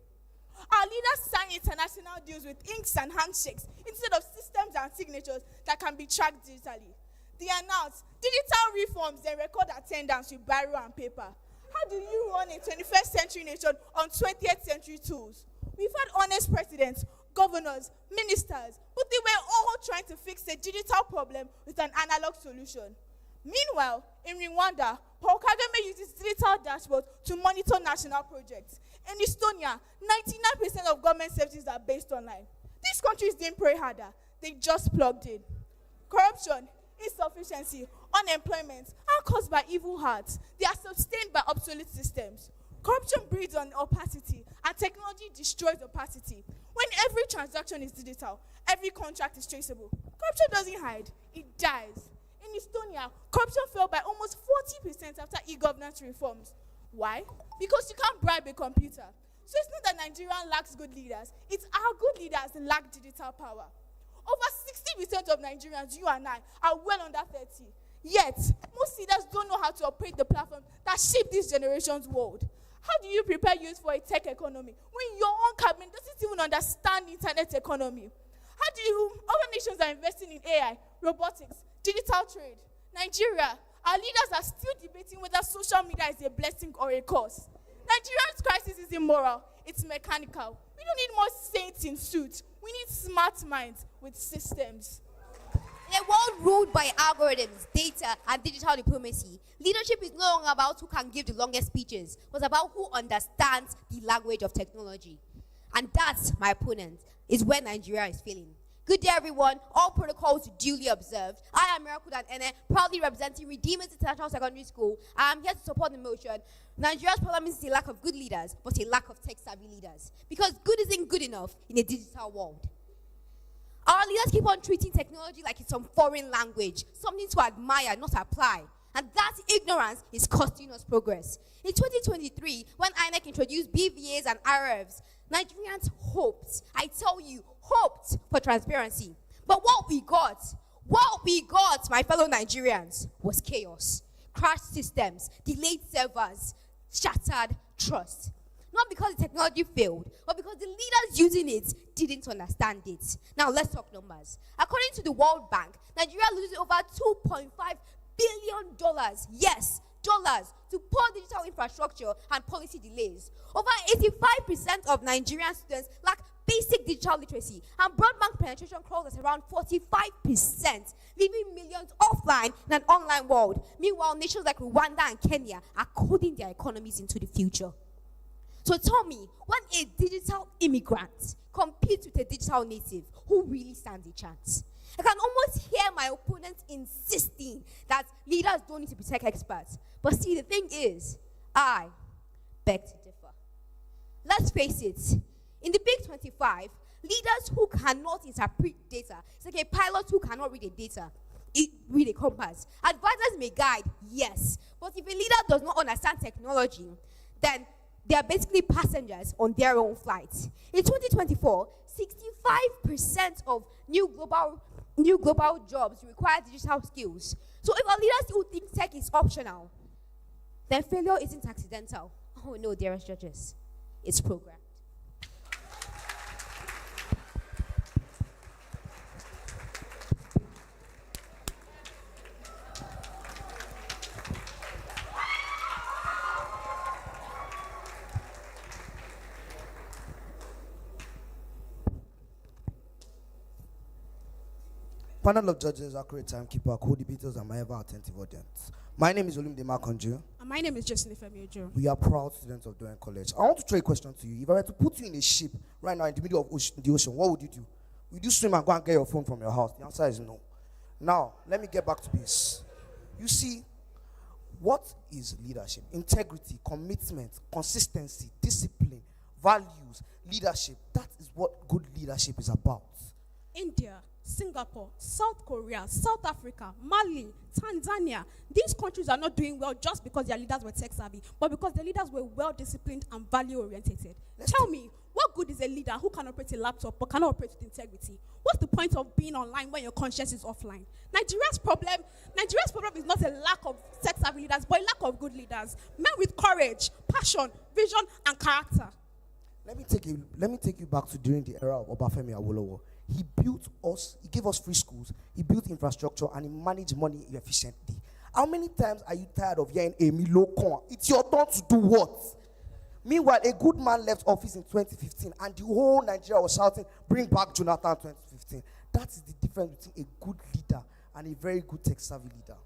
Our leaders sign international deals with inks and handshakes instead of systems and signatures that can be tracked digitally. They announce digital reforms, then record attendance with biro and paper. How do you run a 21st century nation on 20th century tools? We've had honest presidents, governors, ministers, but they were all trying to fix a digital problem with an analog solution. Meanwhile, in Rwanda, Paul Kagame uses digital dashboards to monitor national projects. In Estonia, 99% of government services are based online. These countries didn't pray harder, they just plugged in. Corruption, insufficiency, unemployment are caused by evil hearts. They are sustained by obsolete systems. Corruption breeds on opacity, and technology destroys opacity. When every transaction is digital, every contract is traceable. Corruption doesn't hide, it dies. In Estonia, corruption fell by almost 40% after e-governance reforms. Why? Because you can't bribe a computer. So it's not that Nigeria lacks good leaders, it's our good leaders that lack digital power. Over 60% of Nigerians, you and I, are well under 30. Yet, most leaders don't know how to operate the platform that shape this generation's world. How do you prepare youth for a tech economy when your own cabinet doesn't even understand the internet economy? Other nations are investing in AI, robotics, digital trade. Nigeria, our leaders are still debating whether social media is a blessing or a curse. Nigeria's crisis is immoral, it's mechanical. We don't need more saints in suits. We need smart minds with systems. In a world ruled by algorithms, data, and digital diplomacy, leadership is no longer about who can give the longest speeches, but about who understands the language of technology. And that's my opponent, is where Nigeria is failing. Good day, everyone. All protocols duly observed. I am Miracle and Ene, proudly representing Redeemers International Secondary School. I am here to support the motion. Nigeria's problem is a lack of good leaders, but a lack of tech-savvy leaders. Because good isn't good enough in a digital world. Our leaders keep on treating technology like it's some foreign language, something to admire, not apply. And that ignorance is costing us progress. In 2023, when INEC introduced BVAs and RFs, Nigerians hoped, I tell you, hoped for transparency. But what we got, my fellow Nigerians, was chaos. Crashed systems, delayed servers, shattered trust. Not because the technology failed, but because the leaders using it didn't understand it. Now let's talk numbers. According to the World Bank, Nigeria loses over $2.5 billion, yes, dollars, to poor digital infrastructure and policy delays. Over 85% of Nigerian students lack basic digital literacy, and broadband penetration crawls at around 45%, leaving millions offline in an online world. Meanwhile, nations like Rwanda and Kenya are coding their economies into the future. So tell me, when a digital immigrant competes with a digital native, who really stands a chance? I can almost hear my opponents insisting that leaders don't need to be tech experts. But see, the thing is, I beg to differ. Let's face it, in the Big 25, leaders who cannot interpret data, it's like a pilot who cannot read read a compass. Advisors may guide, yes, but if a leader does not understand technology, then they are basically passengers on their own flights. In 2024, 65% of new global jobs require digital skills. So if our leaders who think tech is optional, then failure isn't accidental. Oh no, dearest judges, it's programmed. Panel of judges, accurate timekeeper, co-debaters, and my ever-attentive audience. My name is Olumide Makonji. And my name is Justin Ifemiojo. We are proud students of Doyen College. I want to throw a question to you. If I were to put you in a ship right now in the middle of the ocean, what would you do? Would you swim and go and get your phone from your house? The answer is no. Now, let me get back to this. You see, What is leadership? Integrity, commitment, consistency, discipline, values, leadership. That is what good leadership is about. India, Singapore, South Korea, South Africa, Mali, Tanzania. These countries are not doing well just because their leaders were tech-savvy, but because their leaders were well-disciplined and value-oriented. Tell me, what good is a leader who can operate a laptop but cannot operate with integrity? What's the point of being online when your conscience is offline? Nigeria's problem is not a lack of tech-savvy leaders, but a lack of good leaders. Men with courage, passion, vision, and character. Let me take you back to during the era of Obafemi Awolowo. He gave us free schools, he built infrastructure, and he managed money efficiently. How many times are you tired of hearing Emi Lokon? It's your turn to do what? Meanwhile, a good man left office in 2015, and the whole Nigeria was shouting, bring back Jonathan 2015. That is the difference between a good leader and a very good tech-savvy leader.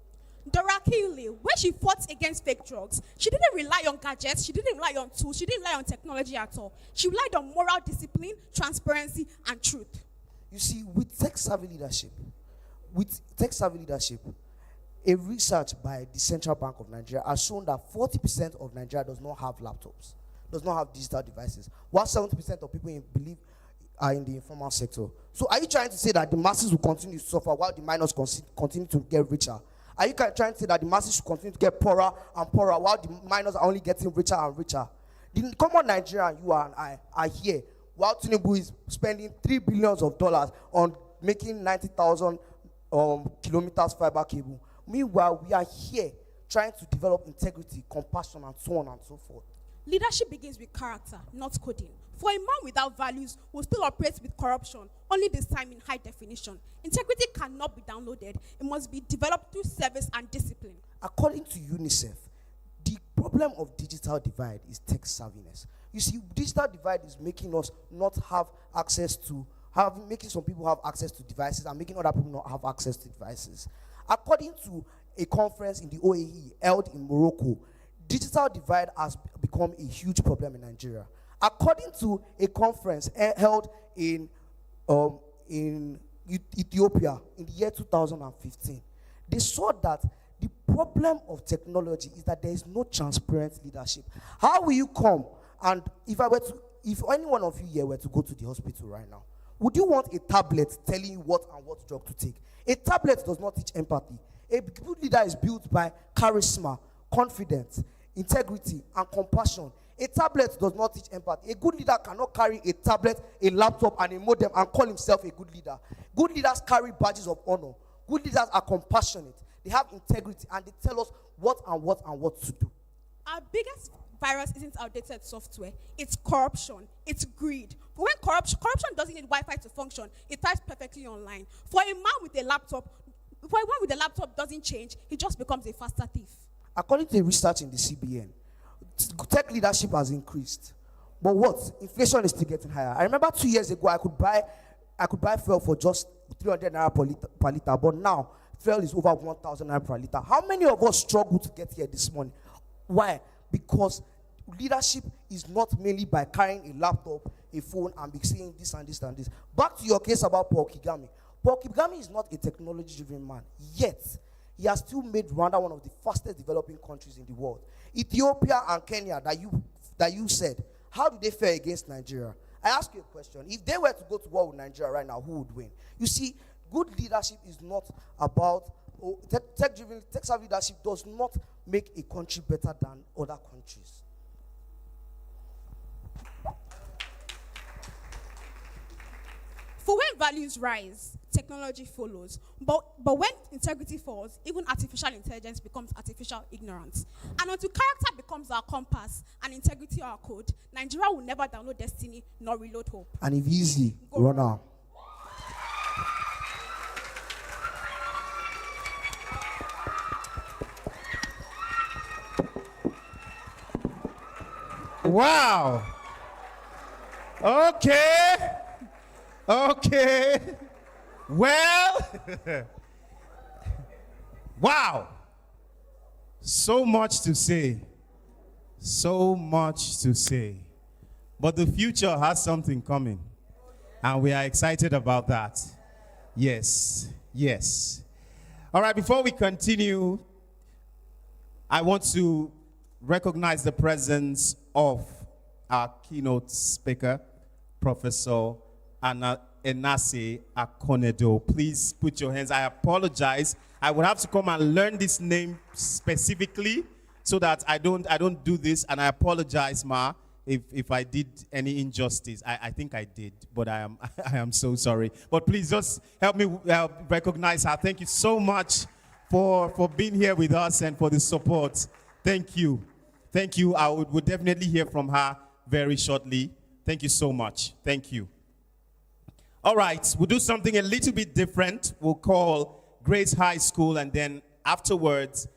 Dora Kinley, when she fought against fake drugs, she didn't rely on gadgets, she didn't rely on tools, she didn't rely on technology at all. She relied on moral discipline, transparency, and truth. You see, with tech-savvy leadership, a research by the Central Bank of Nigeria has shown that 40% of Nigeria does not have laptops, does not have digital devices, while 70% of people believe are in the informal sector. So are you trying to say that the masses will continue to suffer while the minors continue to get richer? Are you trying to say that the masses should continue to get poorer and poorer while the minors are only getting richer and richer? The common Nigerian, you and I, are here while Tinubu is spending $3 billion on making 90,000 kilometers fiber cable. Meanwhile, we are here trying to develop integrity, compassion, and so on and so forth. Leadership begins with character, not coding. For a man without values will still operate with corruption, only this time in high definition. Integrity cannot be downloaded. It must be developed through service and discipline. According to UNICEF, the problem of digital divide is tech savviness. You see, digital divide is making us not have access to, making some people have access to devices and making other people not have access to devices. According to a conference in the OAE held in Morocco, digital divide has become a huge problem in Nigeria. According to a conference held in Ethiopia in the year 2015, they saw that the problem of technology is that there is no transparent leadership. How will you come and if any one of you here were to go to the hospital right now, would you want a tablet telling you what drug to take? A tablet does not teach empathy. A good leader is built by charisma, confidence, integrity, and compassion. A tablet does not teach empathy. A good leader cannot carry a tablet, a laptop, and a modem and call himself a good leader. Good leaders carry badges of honor. Good leaders are compassionate. They have integrity, and they tell us what to do. Our biggest virus isn't outdated software. It's corruption. It's greed. For when corruption doesn't need Wi-Fi to function, it types perfectly online. For a man with a laptop, doesn't change, he just becomes a faster thief. According to research in the CBN, tech leadership has increased. But what? Inflation is still getting higher. I remember 2 years ago, I could buy fuel for just 300 naira per liter, but now fuel is over 1,000 naira per liter. How many of us struggle to get here this morning? Why? Because leadership is not mainly by carrying a laptop, a phone, and be saying this and this and this. Back to your case about Paul Kagame. Paul Kagame is not a technology-driven man, yet he has still made Rwanda one of the fastest developing countries in the world. Ethiopia and Kenya that you said, how do they fare against Nigeria? I ask you a question. If they were to go to war with Nigeria right now, who would win? You see, good leadership is not about tech-savvy leadership does not make a country better than other countries. For when values rise, technology follows. But when integrity falls, even artificial intelligence becomes artificial ignorance. And until character becomes our compass and integrity our code, Nigeria will never download destiny nor reload hope. And if easy, run out. Wow. Okay. Well, wow. So much to say. So much to say. But the future has something coming. And we are excited about that. Yes. All right, before we continue, I want to recognize the presence of our keynote speaker, Professor Enase Akonedo. Please put your hands. I apologize. I would have to come and learn this name specifically so that I don't do this, and I apologize, Ma, if I did any injustice. I think I did, but I am so sorry. But please just help me recognize her. Thank you so much for being here with us and for the support. Thank you. Thank you. I would definitely hear from her very shortly. Thank you so much. Thank you. All right, we'll do something a little bit different. We'll call Grace High School and then afterwards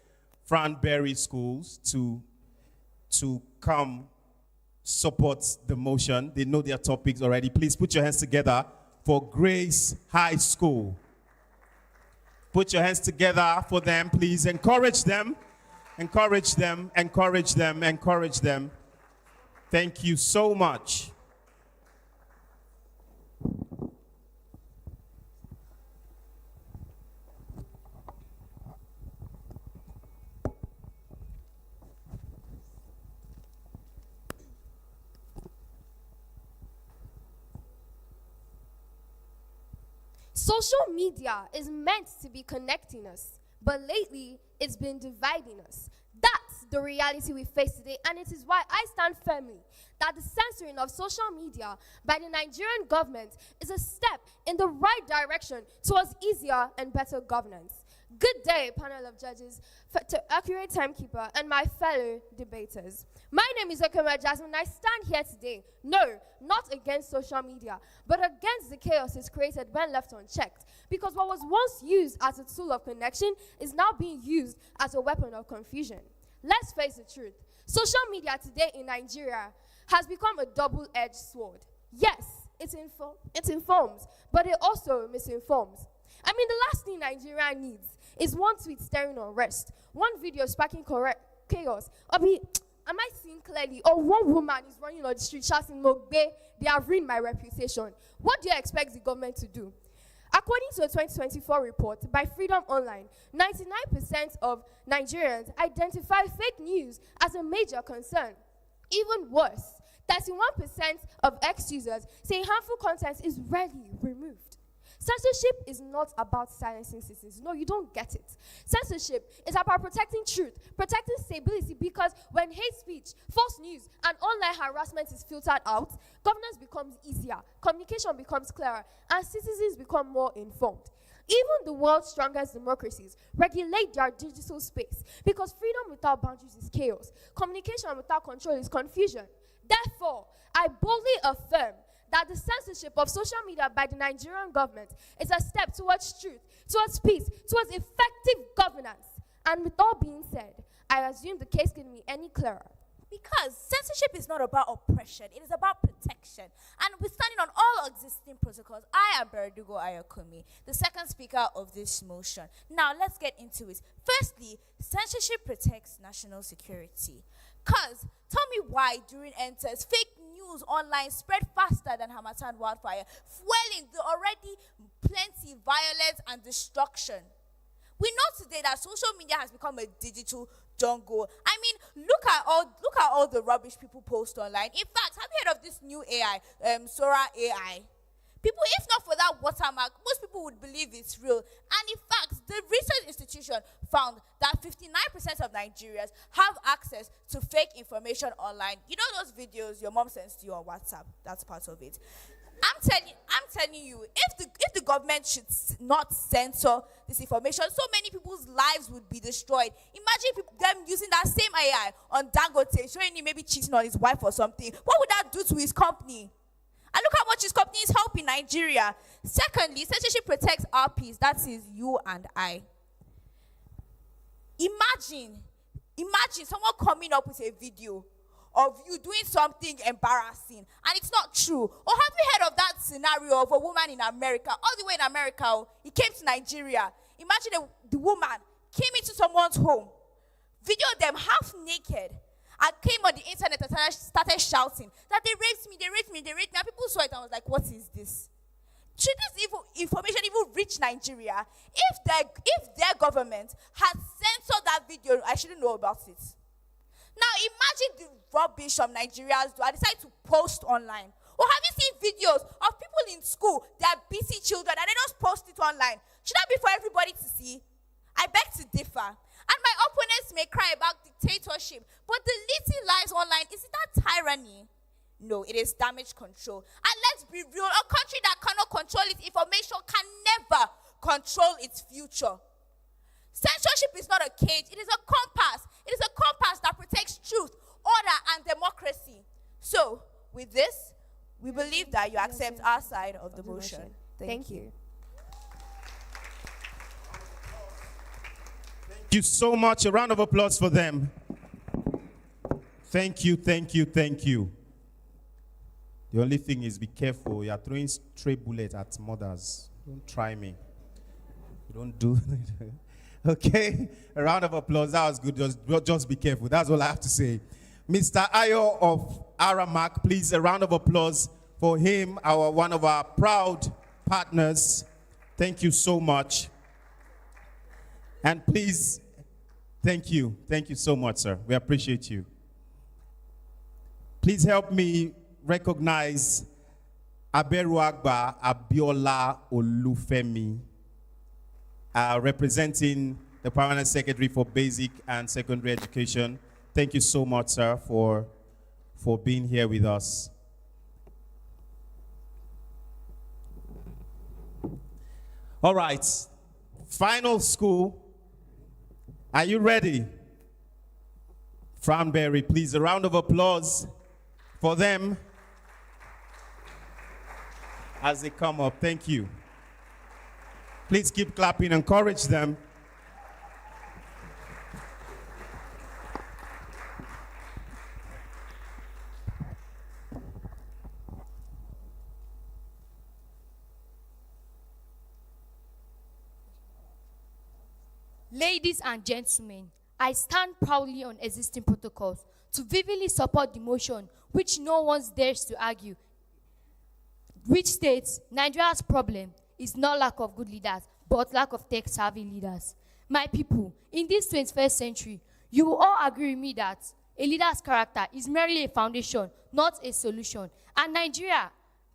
Franberry Schools to come support the motion. They know their topics already. Please put your hands together for Grace High School. Put your hands together for them, please. Encourage them. Encourage them. Encourage them. Encourage them. Thank you so much. Social media is meant to be connecting us, but lately it's been dividing us. That's the reality we face today, and it is why I stand firmly that the censoring of social media by the Nigerian government is a step in the right direction towards easier and better governance. Good day, panel of judges, to Accurate Timekeeper, and my fellow debaters. My name is Okema Jasmine, and I stand here today, no, not against social media, but against the chaos it's created when left unchecked. Because what was once used as a tool of connection is now being used as a weapon of confusion. Let's face the truth. Social media today in Nigeria has become a double-edged sword. Yes, it informs, but it also misinforms. I mean, the last thing Nigeria needs is one tweet stirring unrest, one video sparking chaos, am I seeing clearly? Or one woman is running on the street shouting, Mogbe, they have ruined my reputation. What do you expect the government to do? According to a 2024 report by Freedom Online, 99% of Nigerians identify fake news as a major concern. Even worse, 31% of ex-users say harmful content is rarely removed. Censorship is not about silencing citizens. No, you don't get it. Censorship is about protecting truth, protecting stability, because when hate speech, false news, and online harassment is filtered out, governance becomes easier, communication becomes clearer, and citizens become more informed. Even the world's strongest democracies regulate their digital space, because freedom without boundaries is chaos. Communication without control is confusion. Therefore, I boldly affirm that the censorship of social media by the Nigerian government is a step towards truth, towards peace, towards effective governance. And with all being said, I assume the case couldn't be any clearer. Because censorship is not about oppression, it is about protection. And we're standing on all existing protocols. I am Berdugo Ayokumi, the second speaker of this motion. Now, let's get into it. Firstly, censorship protects national security. Because, tell me why during enters, fake news online spread faster than Hamatan wildfire, fueling the already plenty violence and destruction. We know today that social media has become a digital jungle. I mean, look at all the rubbish people post online. In fact, have you heard of this new AI, Sora AI? People, if not for that watermark, most people would believe it's real. And in fact, the research institution found that 59% of Nigerians have access to fake information online. You know those videos your mom sends to you on WhatsApp? That's part of it. I'm telling you, if the government should not censor this information, so many people's lives would be destroyed. Imagine them using that same AI on Dangote, showing him maybe cheating on his wife or something. What would that do to his company? And look how much his company is helping Nigeria. Secondly, censorship protects our peace. That is you and I. Imagine someone coming up with a video of you doing something embarrassing, and it's not true. Or have you heard of that scenario of a woman in America, all the way in America, he came to Nigeria. Imagine the woman came into someone's home, videoed them half naked, and came on the internet and started shouting that they raped me, and people saw it and was like, what is this? Should this information even reach Nigeria? If their government had censored saw that video, I shouldn't know about it. Now imagine the rubbish some Nigerians do. I decide to post online. Or have you seen videos of people in school, they are busy children, and they just post it online? Should that be for everybody to see? I beg to differ. And my opponents may cry about dictatorship, but the little lies online, is it that tyranny? No, it is damage control. And let's be real, a country that cannot control its information can never control its future. Censorship is not a cage, it is a compass. It is a compass that protects truth, order, and democracy. So, with this, we believe that you accept our side of the motion. Thank you. Thank you so much. A round of applause for them. Thank you, thank you, thank you. The only thing is be careful. You are throwing stray bullets at mothers. Don't try me. You don't do it. Okay? A round of applause. That was good. Just be careful. That's all I have to say. Mr. Ayo of Aramak, please, a round of applause for him, one of our proud partners. Thank you so much. And please, thank you. Thank you so much, sir. We appreciate you. Please help me recognize Aberuagba Abiola Olufemi, representing the Permanent Secretary for Basic and Secondary Education. Thank you so much, sir, for being here with us. All right, final school. Are you ready? Franberry, please, a round of applause for them as they come up. Thank you. Please keep clapping, encourage them. Ladies and gentlemen, I stand proudly on existing protocols to vividly support the motion which no one dares to argue, which states Nigeria's problem is not lack of good leaders, but lack of tech-savvy leaders. My people, in this 21st century, you will all agree with me that a leader's character is merely a foundation, not a solution. And Nigeria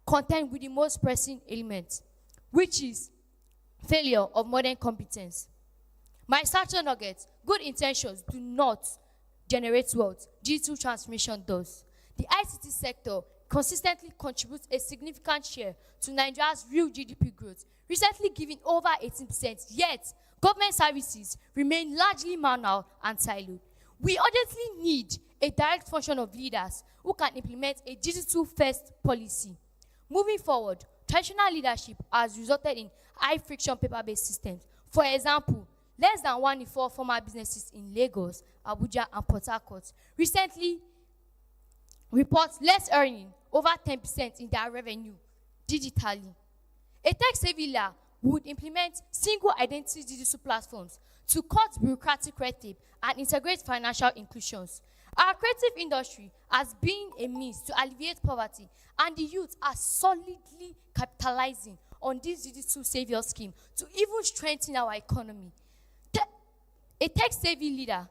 contends with the most pressing element, which is failure of modern competence. My starter nuggets, good intentions do not generate wealth. Digital transformation does. The ICT sector consistently contributes a significant share to Nigeria's real GDP growth, recently giving over 18%, yet government services remain largely manual and siloed. We urgently need a direct function of leaders who can implement a digital-first policy. Moving forward, traditional leadership has resulted in high-friction paper-based systems. For example, less than 1 in 4 formal businesses in Lagos, Abuja, and Port Harcourt recently report less earning over 10% in their revenue digitally. A tech-savvy leader would implement single identity digital platforms to cut bureaucratic red tape and integrate financial inclusions. Our creative industry has been a means to alleviate poverty, and the youth are solidly capitalizing on this digital savior scheme to even strengthen our economy. A tech-savvy leader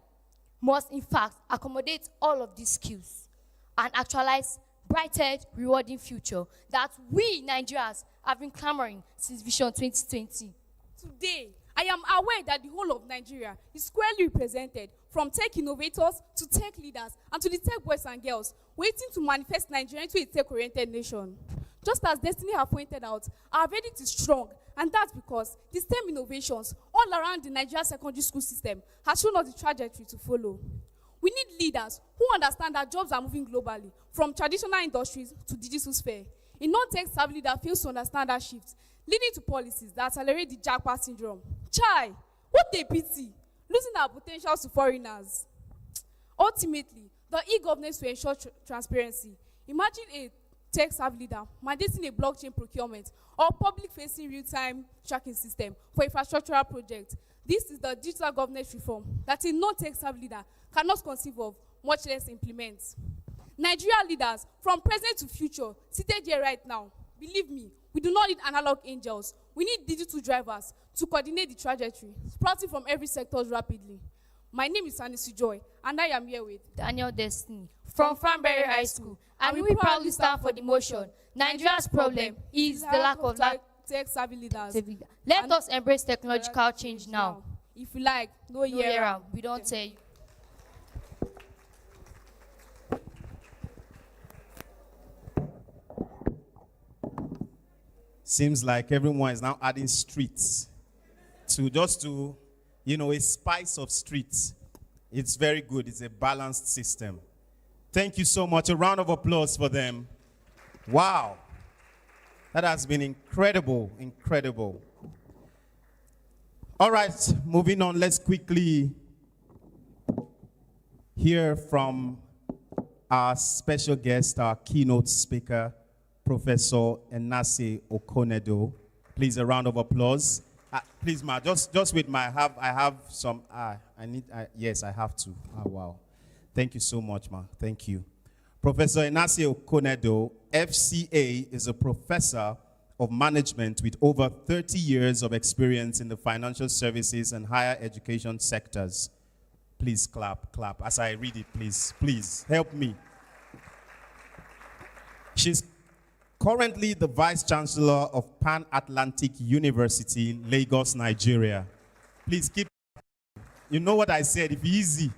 must, in fact, accommodate all of these skills and actualize brighter, rewarding future that we Nigerians have been clamoring since Vision 2020. Today, I am aware that the whole of Nigeria is squarely represented, from tech innovators to tech leaders and to the tech boys and girls waiting to manifest Nigeria into a tech-oriented nation. Just as Destiny have pointed out, our verdict is strong, and that's because the STEM innovations all around the Nigeria secondary school system has shown us the trajectory to follow. We need leaders who understand that jobs are moving globally, from traditional industries to digital sphere. A non-tech-savvy leader fails to understand that shift, leading to policies that accelerate the jackpot syndrome. Chai, what a pity, losing our potentials to foreigners. Ultimately, the e-governance will ensure transparency. Imagine a tech-savvy leader mandating a blockchain procurement or public-facing real-time tracking system for infrastructural projects. This is the digital governance reform that a non-tech-savvy leader cannot conceive of, much less implement. Nigeria leaders, from present to future, seated here right now, believe me, we do not need analog angels. We need digital drivers to coordinate the trajectory, sprouting from every sector rapidly. My name is Anisu Joy, and I am here with Daniel Destiny from Franberry High School, and we proudly stand for the motion. Nigeria's problem is the lack of tech-savvy leaders. Let us embrace technological change now. If you like, no No year year round. we don't tell you. Seems like everyone is now adding streets to a spice of streets. It's very good. It's a balanced system. Thank you so much. A round of applause for them. Wow. That has been incredible, incredible. All right, moving on. Let's quickly hear from our special guest, our keynote speaker, Professor Enase Okonedo. Please, a round of applause. Please, ma, just with my I have some. Yes, I have to. Oh, wow. Thank you so much, ma. Thank you. Professor Enase Okonedo, FCA, is a professor of management with over 30 years of experience in the financial services and higher education sectors. Please clap, clap. As I read it, please help me. She's currently the Vice Chancellor of Pan-Atlantic University, Lagos, Nigeria. Please keep, you know what I said, if easy.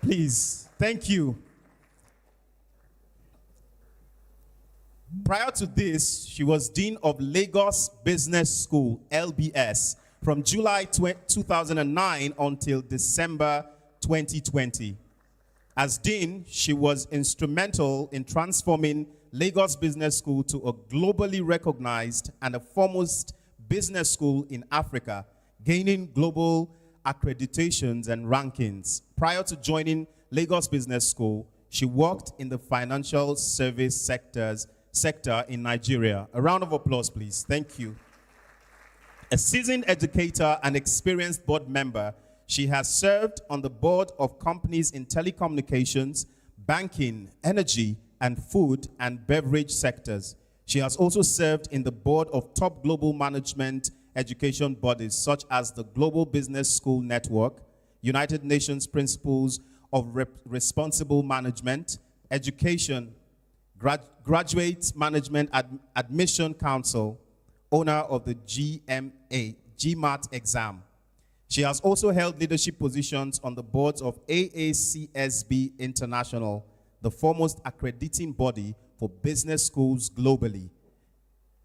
Please, thank you. Prior to this, she was Dean of Lagos Business School, LBS, from July 2009 until December 2020. As Dean, she was instrumental in transforming Lagos Business School to a globally recognized and a foremost business school in Africa, gaining global accreditations and rankings. Prior to joining Lagos Business School, she worked in the financial service sector in Nigeria. A round of applause, please. Thank you. A seasoned educator and experienced board member, she has served on the board of companies in telecommunications, banking, energy, and food and beverage sectors. She has also served in the board of top global management education bodies such as the Global Business School Network, United Nations Principles of Responsible Management, Education, Graduate Management Admission Council, owner of the GMAT exam. She has also held leadership positions on the boards of AACSB International, the foremost accrediting body for business schools globally,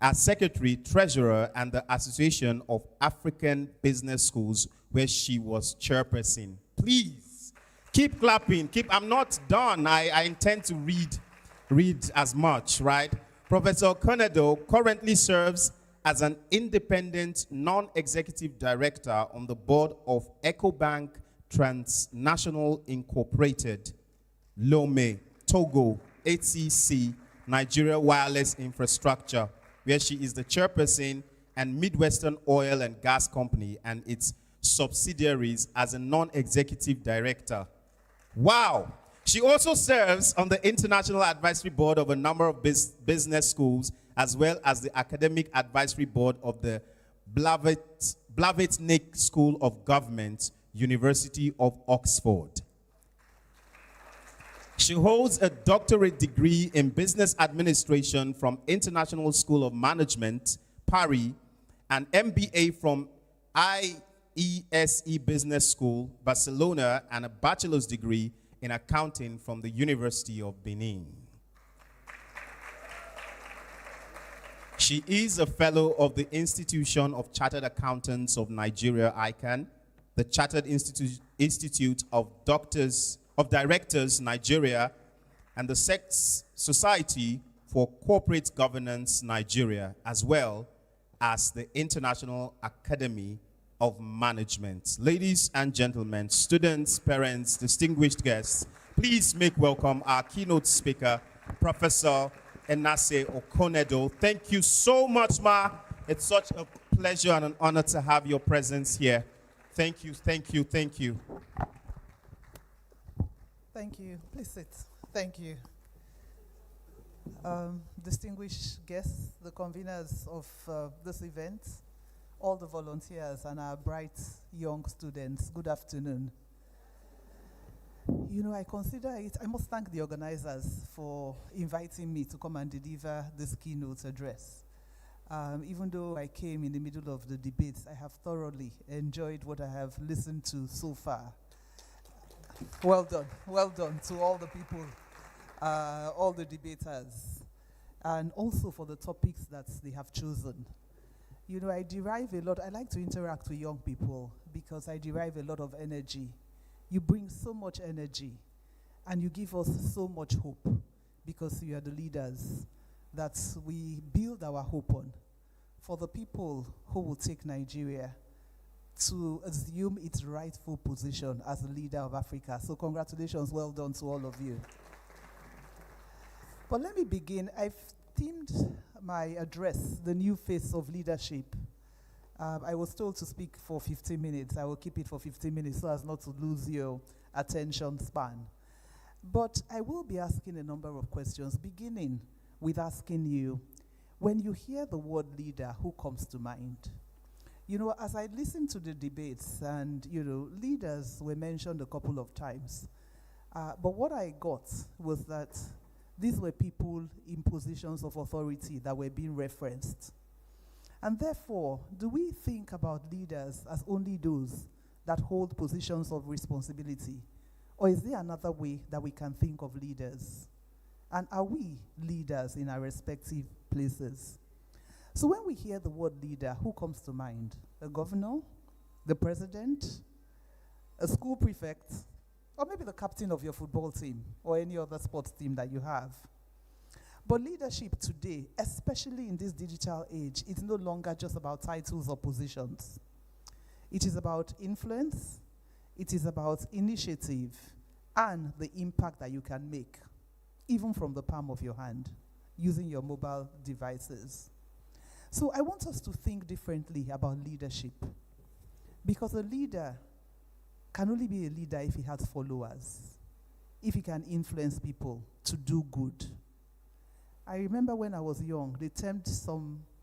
as secretary, treasurer, and the Association of African Business Schools, where she was chairperson. Please, keep clapping. I'm not done. I intend to read as much, right? Professor Okonedo currently serves as an independent non-executive director on the board of EcoBank Transnational Incorporated, Lome, Togo, HCC, Nigeria Wireless Infrastructure, where she is the chairperson, and Midwestern Oil and Gas Company and its subsidiaries as a non-executive director. Wow! She also serves on the International Advisory Board of a number of business schools, as well as the Academic Advisory Board of the Blavatnik School of Government, University of Oxford. She holds a doctorate degree in business administration from International School of Management, Paris, an MBA from IESE Business School, Barcelona, and a bachelor's degree in accounting from the University of Benin. She is a fellow of the Institution of Chartered Accountants of Nigeria, ICANN, the Chartered Institute of Directors, Nigeria, and the Society for Corporate Governance, Nigeria, as well as the International Academy of Management. Ladies and gentlemen, students, parents, distinguished guests, please make welcome our keynote speaker, Professor Enase Okonedo. Thank you so much, Ma. It's such a pleasure and an honor to have your presence here. Thank you, thank you, thank you. Thank you. Please sit. Thank you. Distinguished guests, the conveners of this event, all the volunteers and our bright young students, good afternoon. You know, I must thank the organizers for inviting me to come and deliver this keynote address. Even though I came in the middle of the debates, I have thoroughly enjoyed what I have listened to so far. Well done to all the people, all the debaters, and also for the topics that they have chosen. You know, I like to interact with young people because I derive a lot of energy. You bring so much energy and you give us so much hope because you are the leaders that we build our hope on for the people who will take Nigeria to assume its rightful position as a leader of Africa. So congratulations, well done to all of you. But let me begin. I've themed my address, The New Face of Leadership. I was told to speak for 15 minutes. I will keep it for 15 minutes so as not to lose your attention span. But I will be asking a number of questions, beginning with asking you, when you hear the word leader, who comes to mind? You know, as I listened to the debates, and, you know, leaders were mentioned a couple of times. But what I got was that these were people in positions of authority that were being referenced. And therefore, do we think about leaders as only those that hold positions of responsibility? Or is there another way that we can think of leaders? And are we leaders in our respective places? So when we hear the word leader, who comes to mind? A governor? The president? A school prefect? Or maybe the captain of your football team or any other sports team that you have. But leadership today, especially in this digital age, is no longer just about titles or positions. It is about influence, it is about initiative, and the impact that you can make, even from the palm of your hand, using your mobile devices. So I want us to think differently about leadership. Because a leader can only be a leader if he has followers, if he can influence people to do good. I remember when I was young, they termed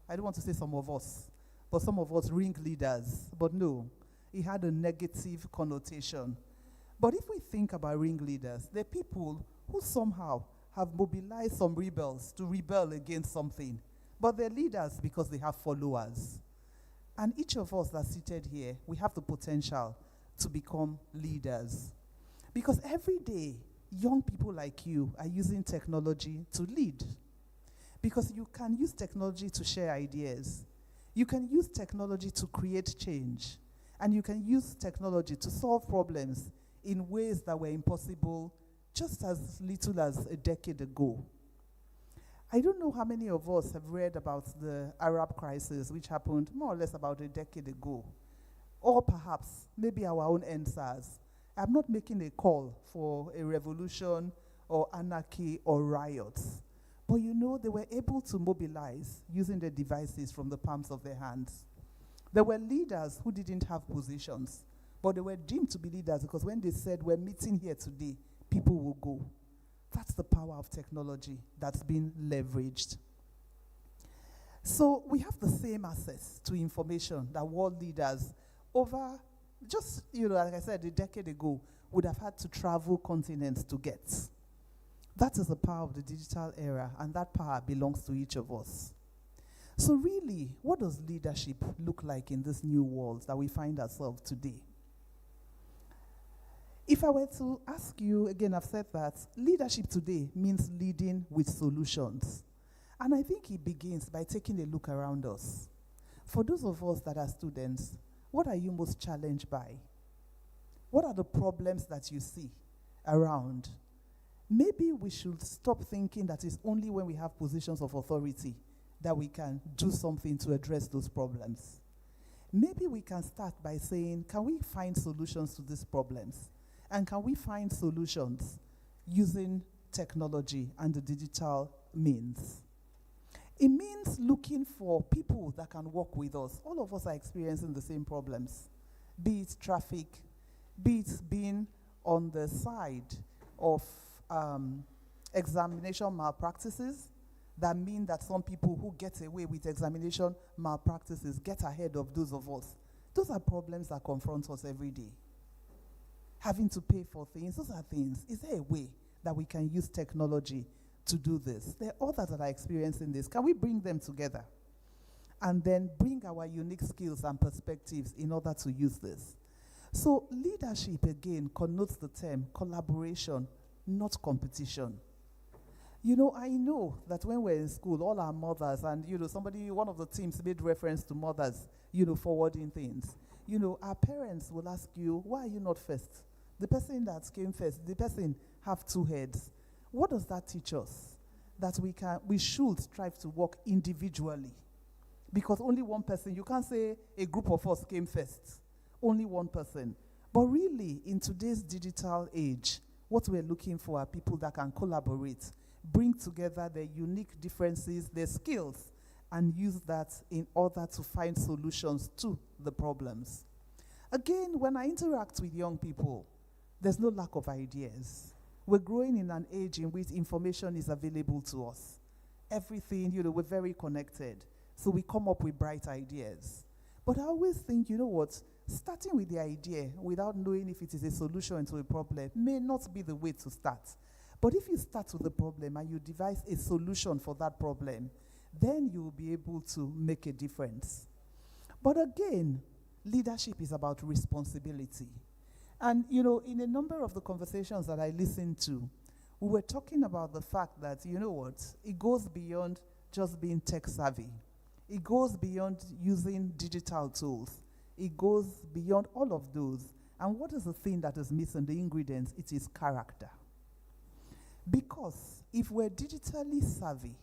I don't want to say some of us, but some of us ringleaders. But no, it had a negative connotation. But if we think about ringleaders, they're people who somehow have mobilized some rebels to rebel against something. But they're leaders because they have followers. And each of us that's seated here, we have the potential to become leaders. Because every day, young people like you are using technology to lead. Because you can use technology to share ideas. You can use technology to create change. And you can use technology to solve problems in ways that were impossible just as little as a decade ago. I don't know how many of us have read about the Arab crisis, which happened more or less about a decade ago. Or perhaps, maybe our own NSAS. I'm not making a call for a revolution or anarchy or riots. But you know, they were able to mobilize using their devices from the palms of their hands. There were leaders who didn't have positions, but they were deemed to be leaders because when they said, we're meeting here today, people will go. That's the power of technology that's been leveraged. So we have the same access to information that world leaders over just, you know, like I said, a decade ago, would have had to travel continents to get. That is the power of the digital era, and that power belongs to each of us. So really, what does leadership look like in this new world that we find ourselves today? If I were to ask you, again, I've said that leadership today means leading with solutions. And I think it begins by taking a look around us. For those of us that are students, what are you most challenged by? What are the problems that you see around? Maybe we should stop thinking that it's only when we have positions of authority that we can do something to address those problems. Maybe we can start by saying, can we find solutions to these problems? And can we find solutions using technology and the digital means? It means looking for people that can work with us. All of us are experiencing the same problems, be it traffic, be it being on the side of examination malpractices, that mean that some people who get away with examination malpractices get ahead of those of us. Those are problems that confront us every day. Having to pay for things, those are things. Is there a way that we can use technology to do this? There are others that are experiencing this. Can we bring them together? And then bring our unique skills and perspectives in order to use this. So leadership, again, connotes the term collaboration, not competition. You know, I know that when we're in school, all our mothers, and, you know, one of the teams made reference to mothers, you know, forwarding things. You know, our parents will ask you, why are you not first? The person that came first, the person have two heads. What does that teach us? That we should strive to work individually. Because only one person, you can't say a group of us came first. Only one person. But really, in today's digital age, what we're looking for are people that can collaborate, bring together their unique differences, their skills, and use that in order to find solutions to the problems. Again, when I interact with young people, there's no lack of ideas. We're growing in an age in which information is available to us. Everything, you know, we're very connected. So we come up with bright ideas. But I always think, you know what, starting with the idea without knowing if it is a solution to a problem may not be the way to start. But if you start with the problem and you devise a solution for that problem, then you will be able to make a difference. But again, leadership is about responsibility. And, you know, in a number of the conversations that I listened to, we were talking about the fact that, you know what, it goes beyond just being tech savvy. It goes beyond using digital tools. It goes beyond all of those. And what is the thing that is missing, the ingredients? It is character. Because if we're digitally savvy,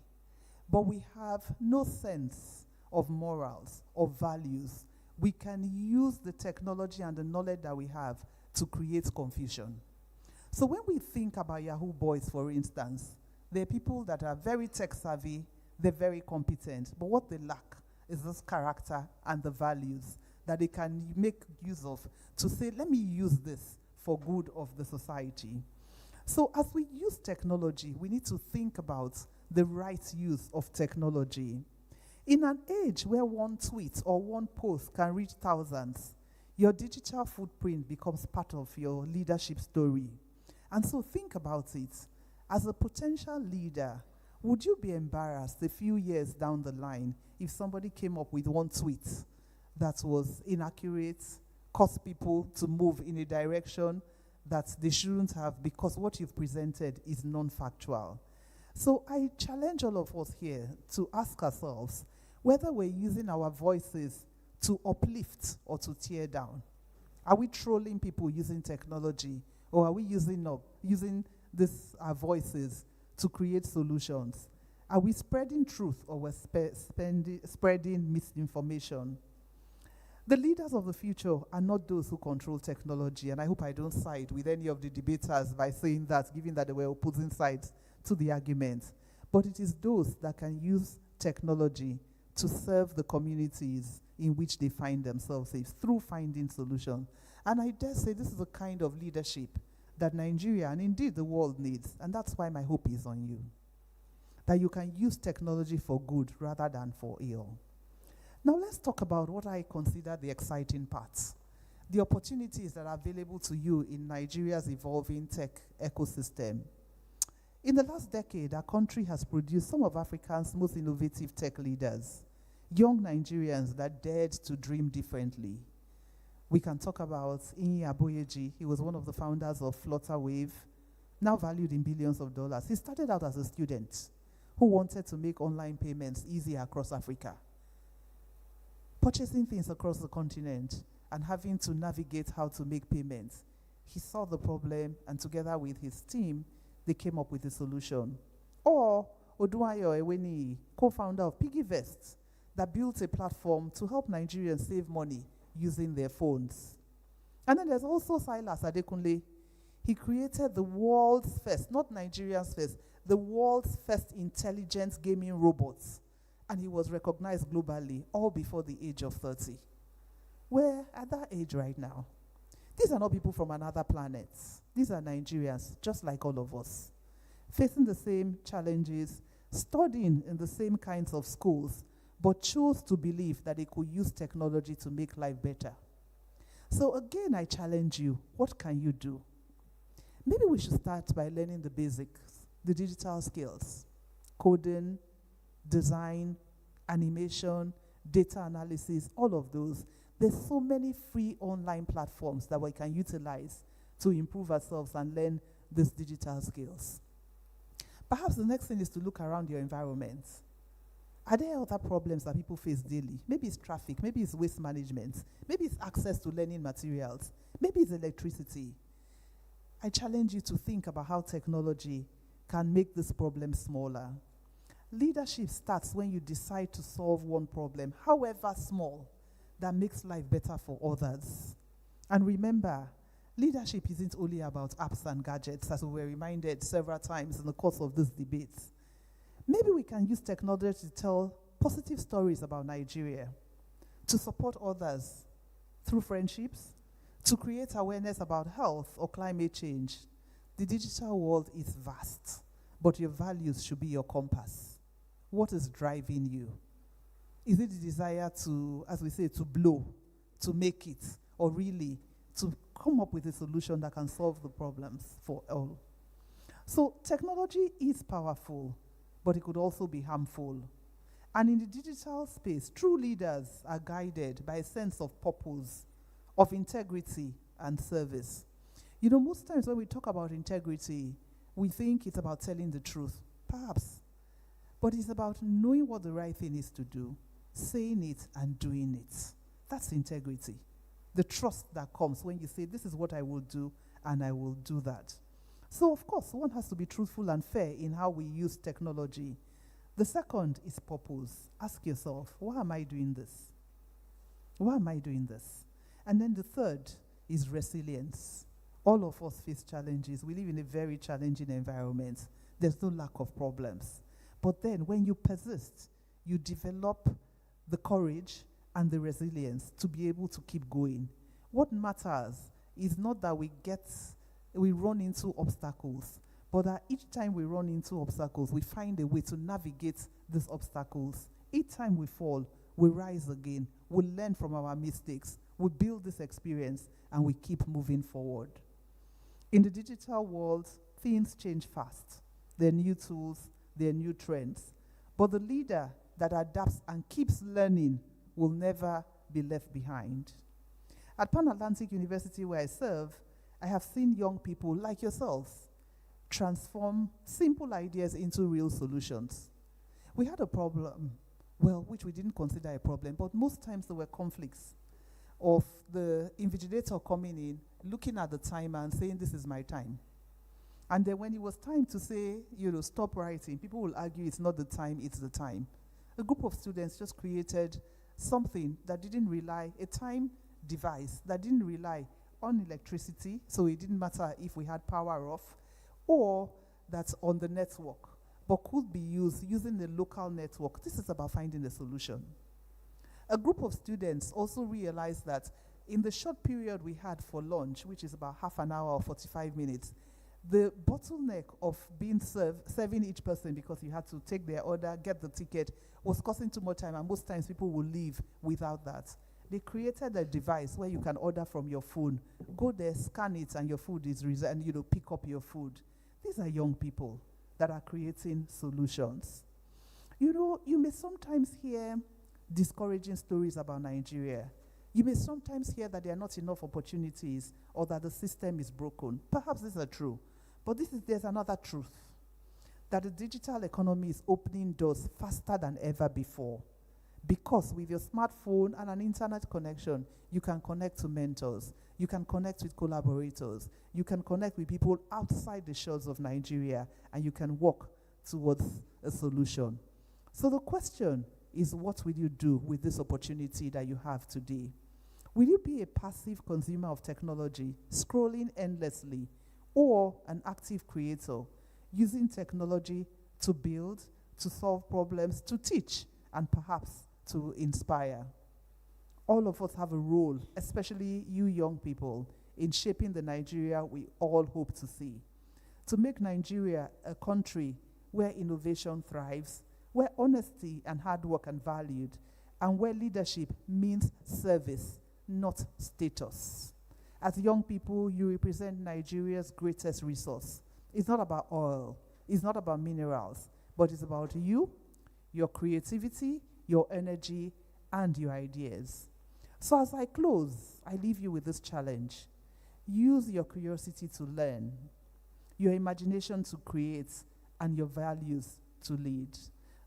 but we have no sense of morals or values, we can use the technology and the knowledge that we have to create confusion. So when we think about Yahoo boys, for instance, they're people that are very tech savvy, they're very competent, but what they lack is this character and the values that they can make use of to say, let me use this for good of the society. So as we use technology, we need to think about the right use of technology. In an age where one tweet or one post can reach thousands, your digital footprint becomes part of your leadership story. And so think about it. As a potential leader, would you be embarrassed a few years down the line if somebody came up with one tweet that was inaccurate, caused people to move in a direction that they shouldn't have because what you've presented is non-factual? So I challenge all of us here to ask ourselves whether we're using our voices to uplift or to tear down. Are we trolling people using technology, or are we using our voices to create solutions? Are we spreading truth, or we're spreading misinformation? The leaders of the future are not those who control technology, and I hope I don't side with any of the debaters by saying that, given that they were opposing sides to the argument. But it is those that can use technology to serve the communities in which they find themselves through finding solutions. And I dare say this is the kind of leadership that Nigeria and indeed the world needs, and that's why my hope is on you. That you can use technology for good rather than for ill. Now let's talk about what I consider the exciting parts. The opportunities that are available to you in Nigeria's evolving tech ecosystem. In the last decade, our country has produced some of Africa's most innovative tech leaders, young Nigerians that dared to dream differently. We can talk about Inyi Aboyeji. He was one of the founders of Flutterwave, now valued in billions of dollars. He started out as a student who wanted to make online payments easier across Africa, purchasing things across the continent and having to navigate how to make payments. He saw the problem, and together with his team, they came up with a solution. Or Odunayo Eweni, co-founder of PiggyVest, that built a platform to help Nigerians save money using their phones. And then there's also Silas Adekunle. He created the world's first, not Nigeria's first, the world's first intelligent gaming robots. And he was recognized globally, all before the age of 30. We're at that age right now. These are not people from another planet. These are Nigerians, just like all of us, facing the same challenges, studying in the same kinds of schools, but chose to believe that they could use technology to make life better. So again, I challenge you, what can you do? Maybe we should start by learning the basics, the digital skills, coding, design, animation, data analysis, all of those. There's so many free online platforms that we can utilize to improve ourselves and learn these digital skills. Perhaps the next thing is to look around your environment. Are there other problems that people face daily? Maybe it's traffic, maybe it's waste management, maybe it's access to learning materials, maybe it's electricity. I challenge you to think about how technology can make this problem smaller. Leadership starts when you decide to solve one problem, however small, that makes life better for others. And remember, leadership isn't only about apps and gadgets, as we were reminded several times in the course of this debate. Maybe we can use technology to tell positive stories about Nigeria, to support others through friendships, to create awareness about health or climate change. The digital world is vast, but your values should be your compass. What is driving you? Is it the desire to, as we say, to blow, to make it, or really to come up with a solution that can solve the problems for all? So technology is powerful, but it could also be harmful. And in the digital space, true leaders are guided by a sense of purpose, of integrity and service. You know, most times when we talk about integrity, we think it's about telling the truth, perhaps. But it's about knowing what the right thing is to do, saying it and doing it. That's integrity. The trust that comes when you say, this is what I will do, and I will do that. So, of course, one has to be truthful and fair in how we use technology. The second is purpose. Ask yourself, why am I doing this? Why am I doing this? And then the third is resilience. All of us face challenges. We live in a very challenging environment. There's no lack of problems. But then when you persist, you develop the courage and the resilience to be able to keep going. What matters is not that we run into obstacles, but that each time we run into obstacles, we find a way to navigate these obstacles. Each time we fall, we rise again. We learn from our mistakes. We build this experience, and we keep moving forward. In the digital world, things change fast. There are new tools, there are new trends. But the leader that adapts and keeps learning will never be left behind. At Pan Atlantic University, where I serve, I have seen young people like yourselves transform simple ideas into real solutions. We had a problem, well, which we didn't consider a problem, but most times there were conflicts of the invigilator coming in, looking at the timer and saying, this is my time. And then when it was time to say, stop writing, people will argue it's not the time, it's the time. A group of students just created something that didn't rely, a time device that didn't rely on electricity, so it didn't matter if we had power off, or that's on the network, but could be used using the local network. This is about finding a solution. A group of students also realized that in the short period we had for lunch, which is about half an hour or 45 minutes, the bottleneck of serving each person, because you had to take their order, get the ticket, was costing too much time, and most times people will leave without that. They created a device where you can order from your phone, go there, scan it, and your food is and pick up your food. These are young people that are creating solutions. You may sometimes hear discouraging stories about Nigeria. You may sometimes hear that there are not enough opportunities or that the system is broken. Perhaps these are true. But there's another truth, that the digital economy is opening doors faster than ever before. Because with your smartphone and an internet connection, you can connect to mentors, you can connect with collaborators, you can connect with people outside the shores of Nigeria, and you can work towards a solution. So the question is, what will you do with this opportunity that you have today? Will you be a passive consumer of technology, scrolling endlessly, or an active creator, using technology to build, to solve problems, to teach, and perhaps to inspire? All of us have a role, especially you young people, in shaping the Nigeria we all hope to see. To make Nigeria a country where innovation thrives, where honesty and hard work are valued, and where leadership means service, not status. As young people, you represent Nigeria's greatest resource. It's not about oil, it's not about minerals, but it's about you, your creativity, your energy, and your ideas. So as I close, I leave you with this challenge. Use your curiosity to learn, your imagination to create, and your values to lead.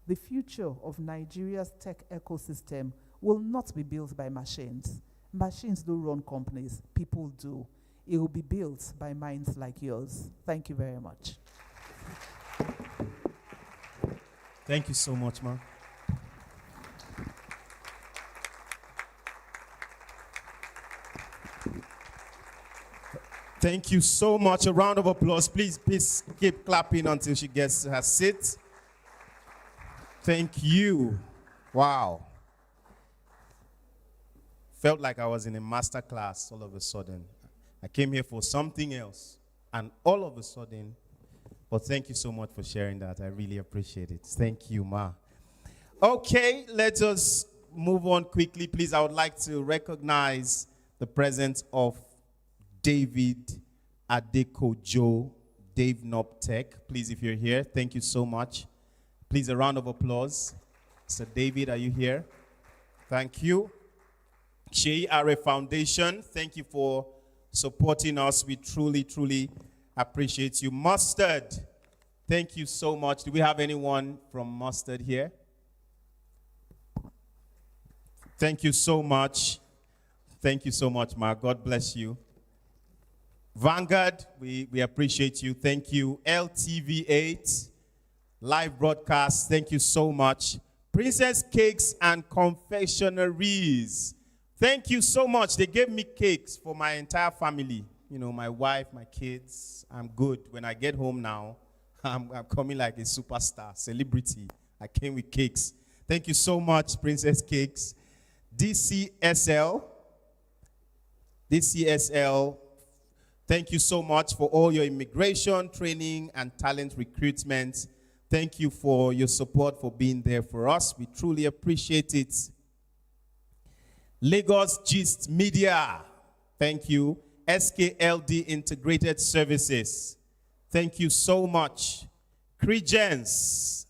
The future of Nigeria's tech ecosystem will not be built by machines. Machines don't run companies, people do. It will be built by minds like yours. Thank you very much. Thank you so much, ma. Thank you so much. A round of applause. Please keep clapping until she gets her seat. Thank you. Wow. Felt like I was in a master class all of a sudden. I came here for something else, and all of a sudden, but thank you so much for sharing that. I really appreciate it. Thank you, ma. Okay, let us move on quickly. Please, I would like to recognize the presence of David Adekojo, Dave Noptech. Please, if you're here, thank you so much. Please, a round of applause. Sir David, are you here? Thank you. Shei Are Foundation, thank you for supporting us. We truly, truly appreciate you. Mustard, thank you so much. Do we have anyone from Mustard here? Thank you so much. Thank you so much, Mark. God bless you. Vanguard, we appreciate you. Thank you. LTV8, live broadcast, thank you so much. Princess Cakes and Confectionaries, thank you so much. They gave me cakes for my entire family. You know, my wife, my kids. I'm good. When I get home now, I'm coming like a superstar, celebrity. I came with cakes. Thank you so much, Princess Cakes. DCSL, thank you so much for all your immigration training and talent recruitment. Thank you for your support, for being there for us. We truly appreciate it. Lagos Gist Media, thank you. SKLD Integrated Services, thank you so much. Cregens,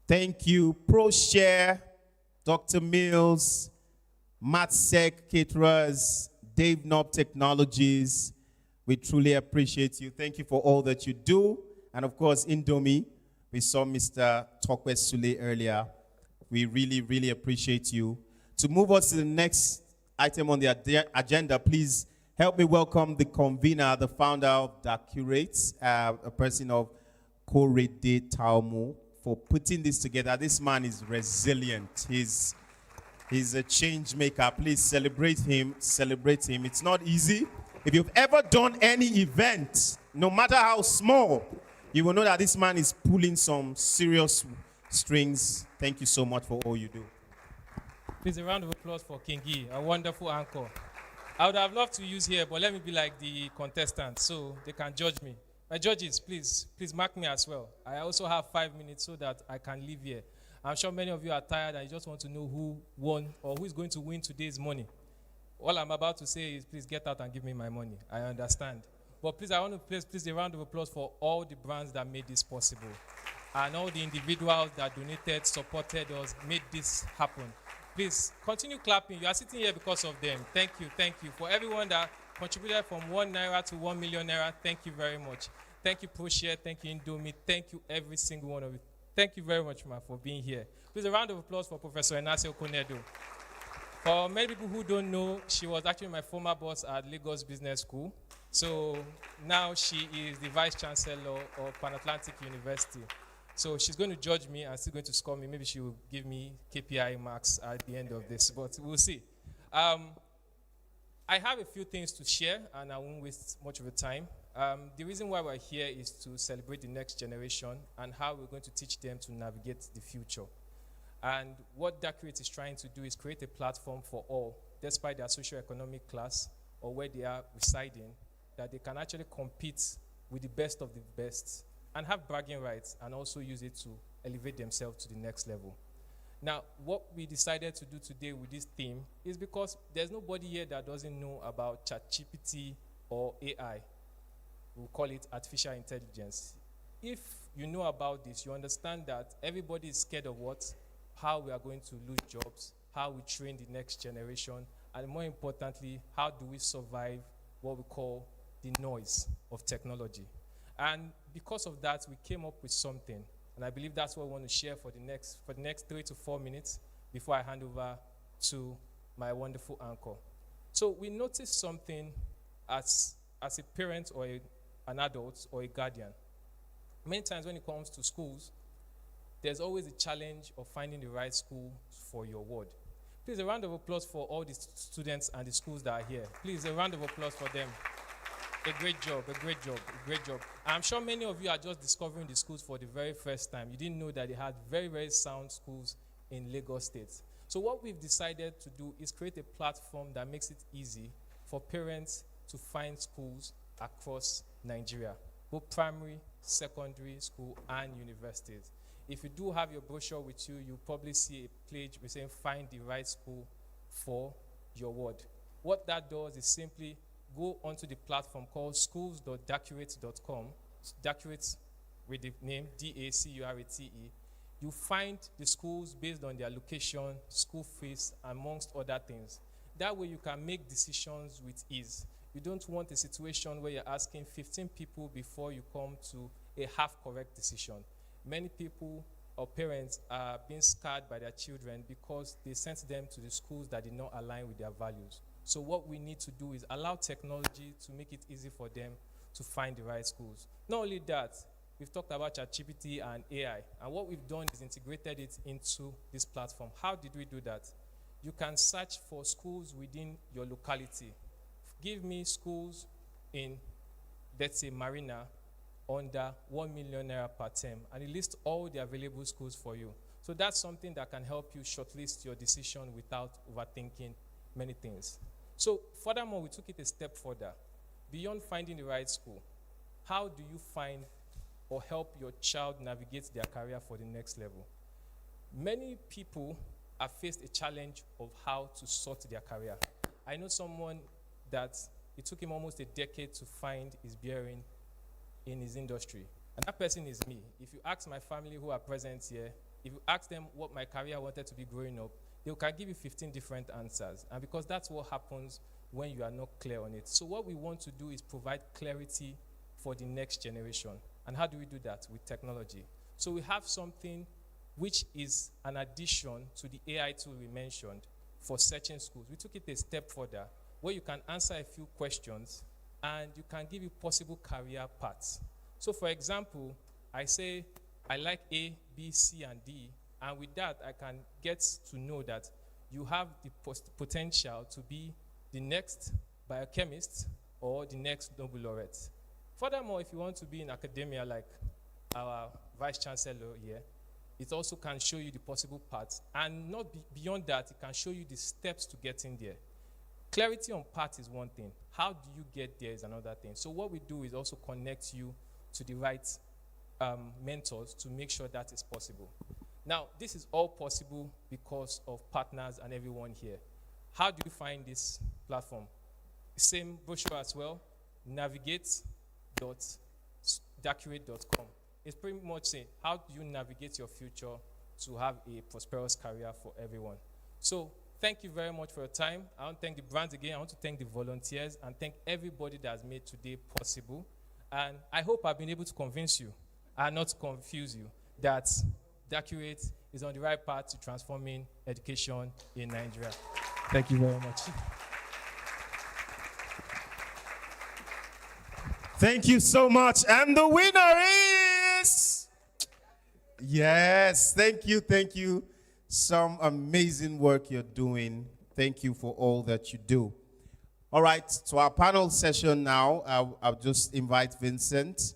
thank you. ProShare, Dr. Mills, MatSec Caterers, Dave Knob Technologies, we truly appreciate you. Thank you for all that you do. And of course, Indomie, we saw Mr. Tokwe Sule earlier. We really, really appreciate you. To move us to the next item on the agenda, please help me welcome the convener, the founder of Dacurate, a person of Korede Taumu, for putting this together. This man is resilient. He's a change maker. Please celebrate him. Celebrate him. It's not easy. If you've ever done any event, no matter how small, you will know that this man is pulling some serious strings. Thank you so much for all you do. Please, a round of applause for Kingi, a wonderful anchor. I would have loved to use here, but let me be like the contestants so they can judge me. My judges, please mark me as well. I also have 5 minutes so that I can leave here. I'm sure many of you are tired and you just want to know who won or who is going to win today's money. All I'm about to say is please get out and give me my money. I understand. But please, I want to please a round of applause for all the brands that made this possible and all the individuals that donated, supported us, made this happen. Please continue clapping. You are sitting here because of them. Thank you. Thank you. For everyone that contributed from 1 naira to 1 million naira, thank you very much. Thank you, ProShare. Thank you, Indomie. Thank you, every single one of you. Thank you very much, ma, for being here. Please, a round of applause for Professor Enase Okonedo. For many people who don't know, she was actually my former boss at Lagos Business School. So now she is the Vice Chancellor of Pan Atlantic University. So she's going to judge me and still going to score me. Maybe she will give me KPI marks at the end of this, but we'll see. I have a few things to share, and I won't waste much of the time. The reason why we're here is to celebrate the next generation and how we're going to teach them to navigate the future. And what Dacurate is trying to do is create a platform for all, despite their socioeconomic class or where they are residing, that they can actually compete with the best of the best and have bragging rights and also use it to elevate themselves to the next level. Now, what we decided to do today with this theme is because there's nobody here that doesn't know about ChatGPT or AI. We'll call it artificial intelligence. If you know about this, you understand that everybody is scared of what? How we are going to lose jobs, how we train the next generation, and more importantly, how do we survive what we call the noise of technology. And because of that, we came up with something. And I believe that's what I want to share for the next 3 to 4 minutes before I hand over to my wonderful anchor. So we noticed something as a parent or an adult or a guardian. Many times when it comes to schools, there's always a challenge of finding the right school for your ward. Please, a round of applause for all the students and the schools that are here. Please, a round of applause for them. A great job, a great job, a great job. I'm sure many of you are just discovering the schools for the very first time. You didn't know that they had very, very sound schools in Lagos State. So what we've decided to do is create a platform that makes it easy for parents to find schools across Nigeria, both primary, secondary school, and universities. If you do have your brochure with you, you'll probably see a page saying find the right school for your ward. What that does is simply go onto the platform called schools.dacurate.com, Dacurate with the name Dacurate. You find the schools based on their location, school fees, amongst other things. That way you can make decisions with ease. You don't want a situation where you're asking 15 people before you come to a half-correct decision. Many people or parents are being scarred by their children because they sent them to the schools that did not align with their values. So what we need to do is allow technology to make it easy for them to find the right schools. Not only that, we've talked about ChatGPT and AI, and what we've done is integrated it into this platform. How did we do that? You can search for schools within your locality. Give me schools in, let's say, Marina, under 1 million naira per term, and it lists all the available schools for you. So that's something that can help you shortlist your decision without overthinking many things. So furthermore, we took it a step further. Beyond finding the right school, how do you find or help your child navigate their career for the next level? Many people have faced a challenge of how to sort their career. I know someone that it took him almost a decade to find his bearing in his industry. And that person is me. If you ask my family who are present here, if you ask them what my career wanted to be growing up, they can give you 15 different answers. And because that's what happens when you are not clear on it. So what we want to do is provide clarity for the next generation. And how do we do that? With technology. So we have something which is an addition to the AI tool we mentioned for searching schools. We took it a step further, where you can answer a few questions and you can give you possible career paths. So for example, I say, I like A, B, C, and D, and with that, I can get to know that you have the potential to be the next biochemist or the next Nobel laureate. Furthermore, if you want to be in academia like our Vice Chancellor here, it also can show you the possible paths. And not beyond that, it can show you the steps to getting there. Clarity on path is one thing. How do you get there is another thing. So what we do is also connect you to the right mentors to make sure that is possible. Now, this is all possible because of partners and everyone here. How do you find this platform? Same brochure as well, navigate.dacurate.com. It's pretty much saying, how do you navigate your future to have a prosperous career for everyone? So, thank you very much for your time. I want to thank the brands again. I want to thank the volunteers and thank everybody that has made today possible. And I hope I've been able to convince you and not confuse you that Dacurate is on the right path to transforming education in Nigeria. Thank you very much. Thank you so much. And the winner is... Yes, thank you, thank you. Some amazing work you're doing. Thank you for all that you do. All right, to our panel session now, I'll just invite Vincent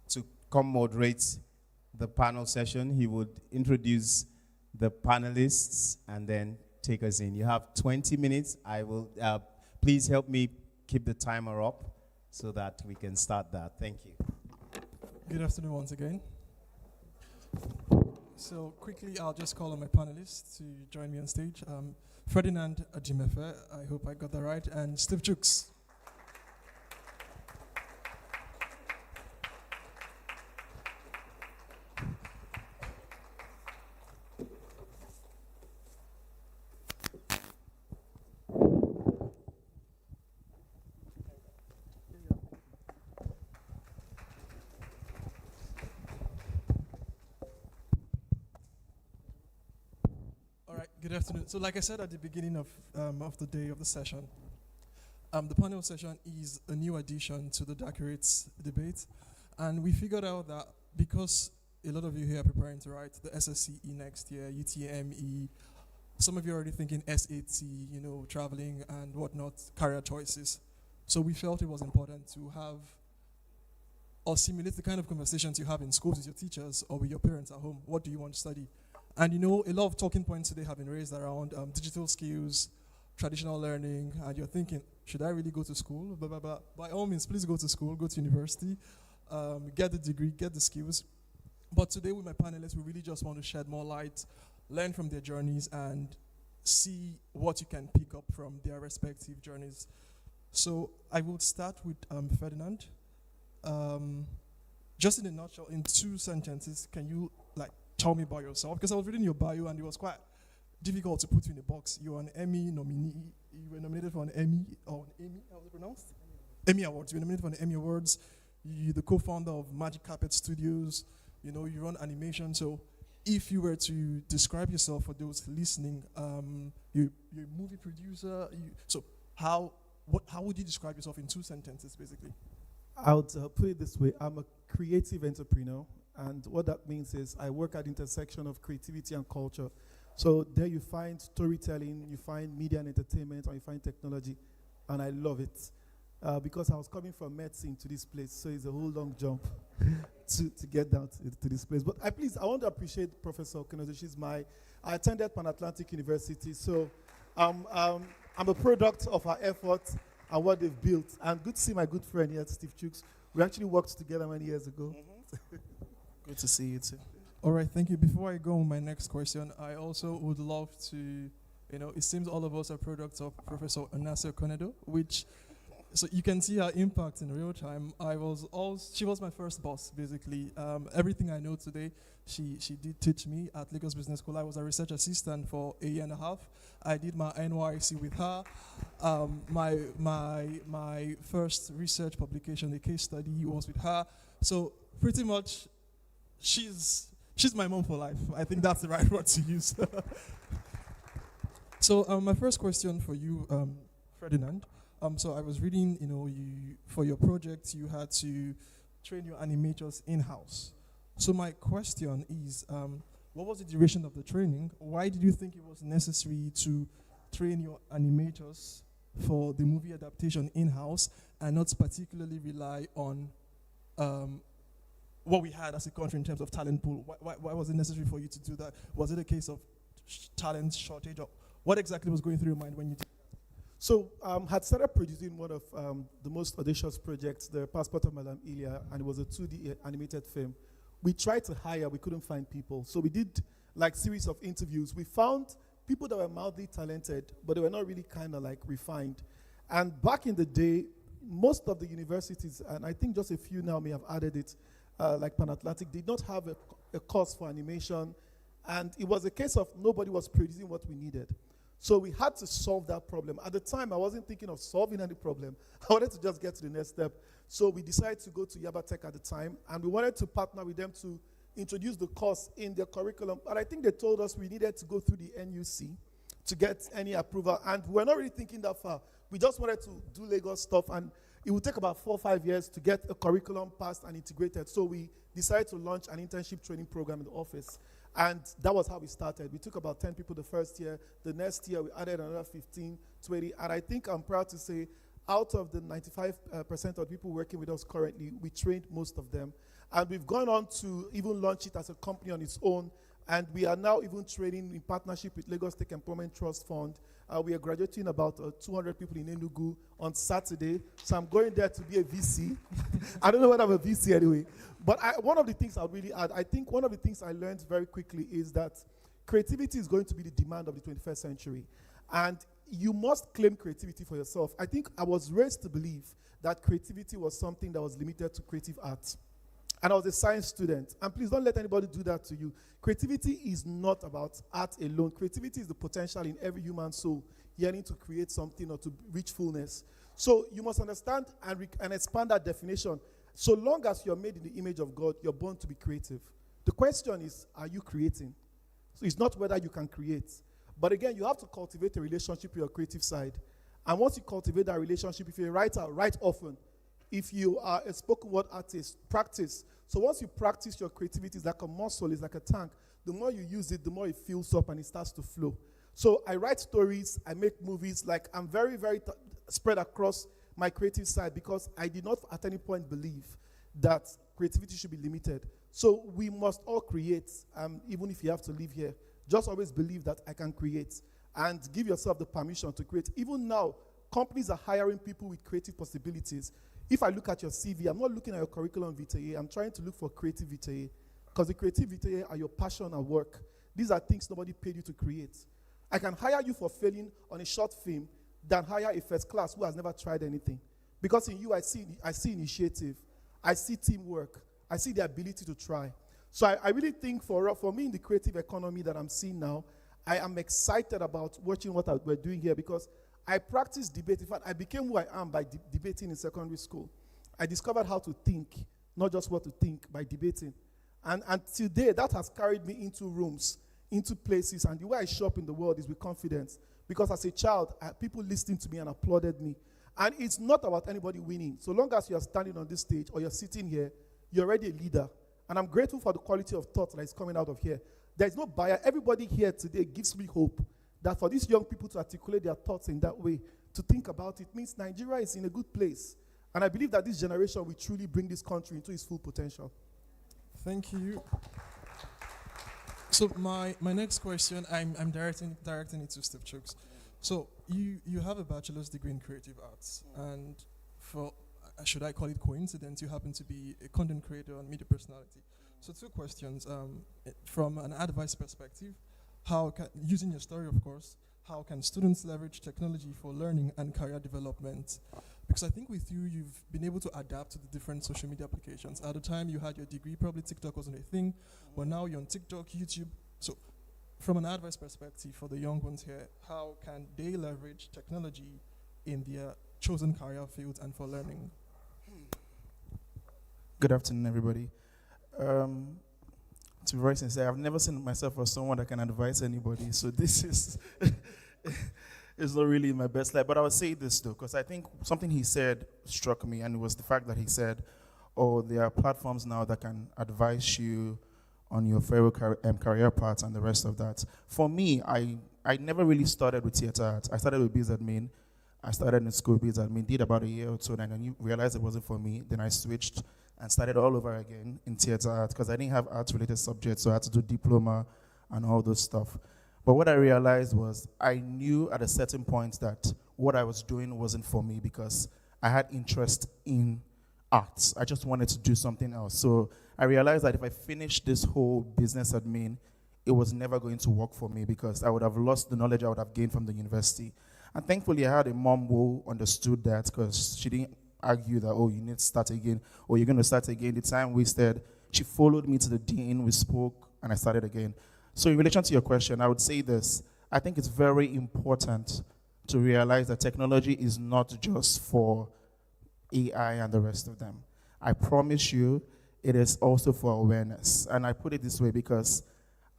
to come moderate the panel session. He would introduce the panelists and then take us in. You have 20 minutes. I will, please help me keep the timer up so that we can start that. Thank you. Good afternoon once again. So quickly, I'll just call on my panelists to join me on stage. Ferdinand Ajimefe, I hope I got that right, and Steve Chooks. Good afternoon. So like I said at the beginning of the day of the session, the panel session is a new addition to the Dacurate debate. And we figured out that because a lot of you here are preparing to write the SSCE next year, UTME, some of you are already thinking SAT, traveling and whatnot, career choices. So we felt it was important to have or simulate the kind of conversations you have in schools with your teachers or with your parents at home. What do you want to study? And a lot of talking points today have been raised around digital skills, traditional learning, and you're thinking, should I really go to school? Blah, blah, blah. By all means, please go to school, go to university, get the degree, get the skills. But today with my panelists, we really just want to shed more light, learn from their journeys, and see what you can pick up from their respective journeys. So I will start with Ferdinand. Just in a nutshell, in 2 sentences, can you tell me about yourself? Because I was reading your bio and it was quite difficult to put you in a box. You're an Emmy nominee. You were nominated for an Emmy, or an Emmy, how was it pronounced? Emmy Awards. You were nominated for an Emmy Awards. You're the co-founder of Magic Carpet Studios. You run animation. So if you were to describe yourself for those listening, you're a movie producer. So how would you describe yourself in 2 sentences, basically? I would put it this way. I'm a creative entrepreneur. And what that means is I work at the intersection of creativity and culture. So there you find storytelling, you find media and entertainment, and you find technology. And I love it. Because I was coming from medicine to this place, so it's a whole long jump to get down to this place. But I want to appreciate Professor Keynote. I attended Pan Atlantic University, so I'm a product of her efforts and what they've built. And good to see my good friend here, Steve Chooks. We actually worked together many years ago. Mm-hmm. Good to see you too. All right, thank you. Before I go on my next question, I also would love to, it seems all of us are products of Professor Onasio Konedo, so you can see her impact in real time. She was my first boss, basically. Everything I know today, she did teach me at Lagos Business School. I was a research assistant for a year and a half. I did my NYC with her. My first research publication, a case study, was with her. So pretty much, she's my mom for life. I think that's the right word to use. So my first question for you, Ferdinand. So I was reading, for your project, you had to train your animators in-house. So my question is, what was the duration of the training? Why did you think it was necessary to train your animators for the movie adaptation in-house and not particularly rely on what we had as a country in terms of talent pool? Why was it necessary for you to do that? Was it a case of talent shortage? Or what exactly was going through your mind when you did that? So had started producing one of the most audacious projects, the Passport of Madame Ilya, and it was a 2D animated film. We tried to hire, we couldn't find people. So we did series of interviews. We found people that were mildly talented, but they were not really kind of refined. And back in the day, most of the universities, and I think just a few now may have added it, like Pan Atlantic, did not have a course for animation. And it was a case of nobody was producing what we needed. So we had to solve that problem. At the time, I wasn't thinking of solving any problem. I wanted to just get to the next step. So we decided to go to Yaba Tech at the time, and we wanted to partner with them to introduce the course in their curriculum. But I think they told us we needed to go through the NUC to get any approval, and we're not really thinking that far. We just wanted to do Lagos stuff, and it would take about 4 or 5 years to get a curriculum passed and integrated. So we decided to launch an internship training program in the office. And that was how we started. We took about 10 people the first year. The next year, we added another 15, 20. And I think I'm proud to say, out of the 95% of people working with us currently, we trained most of them. And we've gone on to even launch it as a company on its own And we are now even training in partnership with Lagos Tech Empowerment Trust Fund. We are graduating about 200 people in Enugu on Saturday. So I'm going there to be a VC. I don't know whether I'm a VC anyway. But one of the things I'll really add, I think one of the things I learned very quickly is that creativity is going to be the demand of the 21st century. And you must claim creativity for yourself. I think I was raised to believe that creativity was something that was limited to creative arts. And I was a science student. And please don't let anybody do that to you. Creativity is not about art alone. Creativity is the potential in every human soul yearning to create something or to reach fullness. So you must understand and expand that definition. So long as you're made in the image of God, you're born to be creative. The question is, are you creating? So it's not whether you can create. But again, you have to cultivate a relationship with your creative side. And once you cultivate that relationship, if you're a writer, write often. If you are a spoken word artist, practice. So once you practice your creativity, it's like a muscle, it's like a tank. The more you use it, the more it fills up and it starts to flow. So I write stories, I make movies, like I'm very, very spread across my creative side because I did not at any point believe that creativity should be limited. So we must all create, even if you have to live here. Just always believe that I can create and give yourself the permission to create. Even now, companies are hiring people with creative possibilities. If I look at your CV, I'm not looking at your curriculum vitae. I'm trying to look for creative vitae because the creative vitae are your passion at work. These are things nobody paid you to create. I can hire you for failing on a short film than hire a first class who has never tried anything. Because in you, I see initiative. I see teamwork. I see the ability to try. So I really think for me in the creative economy that I'm seeing now, I am excited about watching what we're doing here because I practice debate. In fact, I became who I am by debating in secondary school. I discovered how to think, not just what to think, by debating. And today, that has carried me into rooms, into places, and the way I show up in the world is with confidence. Because as a child, people listened to me and applauded me. And it's not about anybody winning. So long as you are standing on this stage or you're sitting here, you're already a leader. And I'm grateful for the quality of thought that is coming out of here. There's no bias. Everybody here today gives me hope that for these young people to articulate their thoughts in that way, to think about it, means Nigeria is in a good place. And I believe that this generation will truly bring this country into its full potential. Thank you. So my next question, I'm directing it to Steve Chooks. So you have a bachelor's degree in creative arts, and for, should I call it coincidence, you happen to be a content creator and media personality. So 2 questions. From an advice perspective, using your story, of course, how can students leverage technology for learning and career development? Because I think with you, you've been able to adapt to the different social media applications. At the time you had your degree, probably TikTok wasn't a thing, but now you're on TikTok, YouTube. So from an advice perspective for the young ones here, how can they leverage technology in their chosen career fields and for learning? Good afternoon, everybody. To be very sincere, I've never seen myself as someone that can advise anybody, so this is it's not really my best life. But I would say this though, because I think something he said struck me, and it was the fact that he said, "Oh, there are platforms now that can advise you on your career path and the rest of that." For me, I never really started with theater arts. I started with biz admin. I started in school biz admin, did about a year or two, and then I realized it wasn't for me. Then I switched and started all over again in theater art because I didn't have arts-related subjects, so I had to do diploma and all those stuff. But what I realized was I knew at a certain point that what I was doing wasn't for me because I had interest in arts. I just wanted to do something else. So I realized that if I finished this whole business admin, it was never going to work for me because I would have lost the knowledge I would have gained from the university. And thankfully, I had a mom who understood that because she didn't argue that, oh, you need to start again, or you're going to start again. The time wasted. She followed me to the dean, we spoke, and I started again. So in relation to your question, I would say this. I think it's very important to realize that technology is not just for AI and the rest of them. I promise you, it is also for awareness. And I put it this way because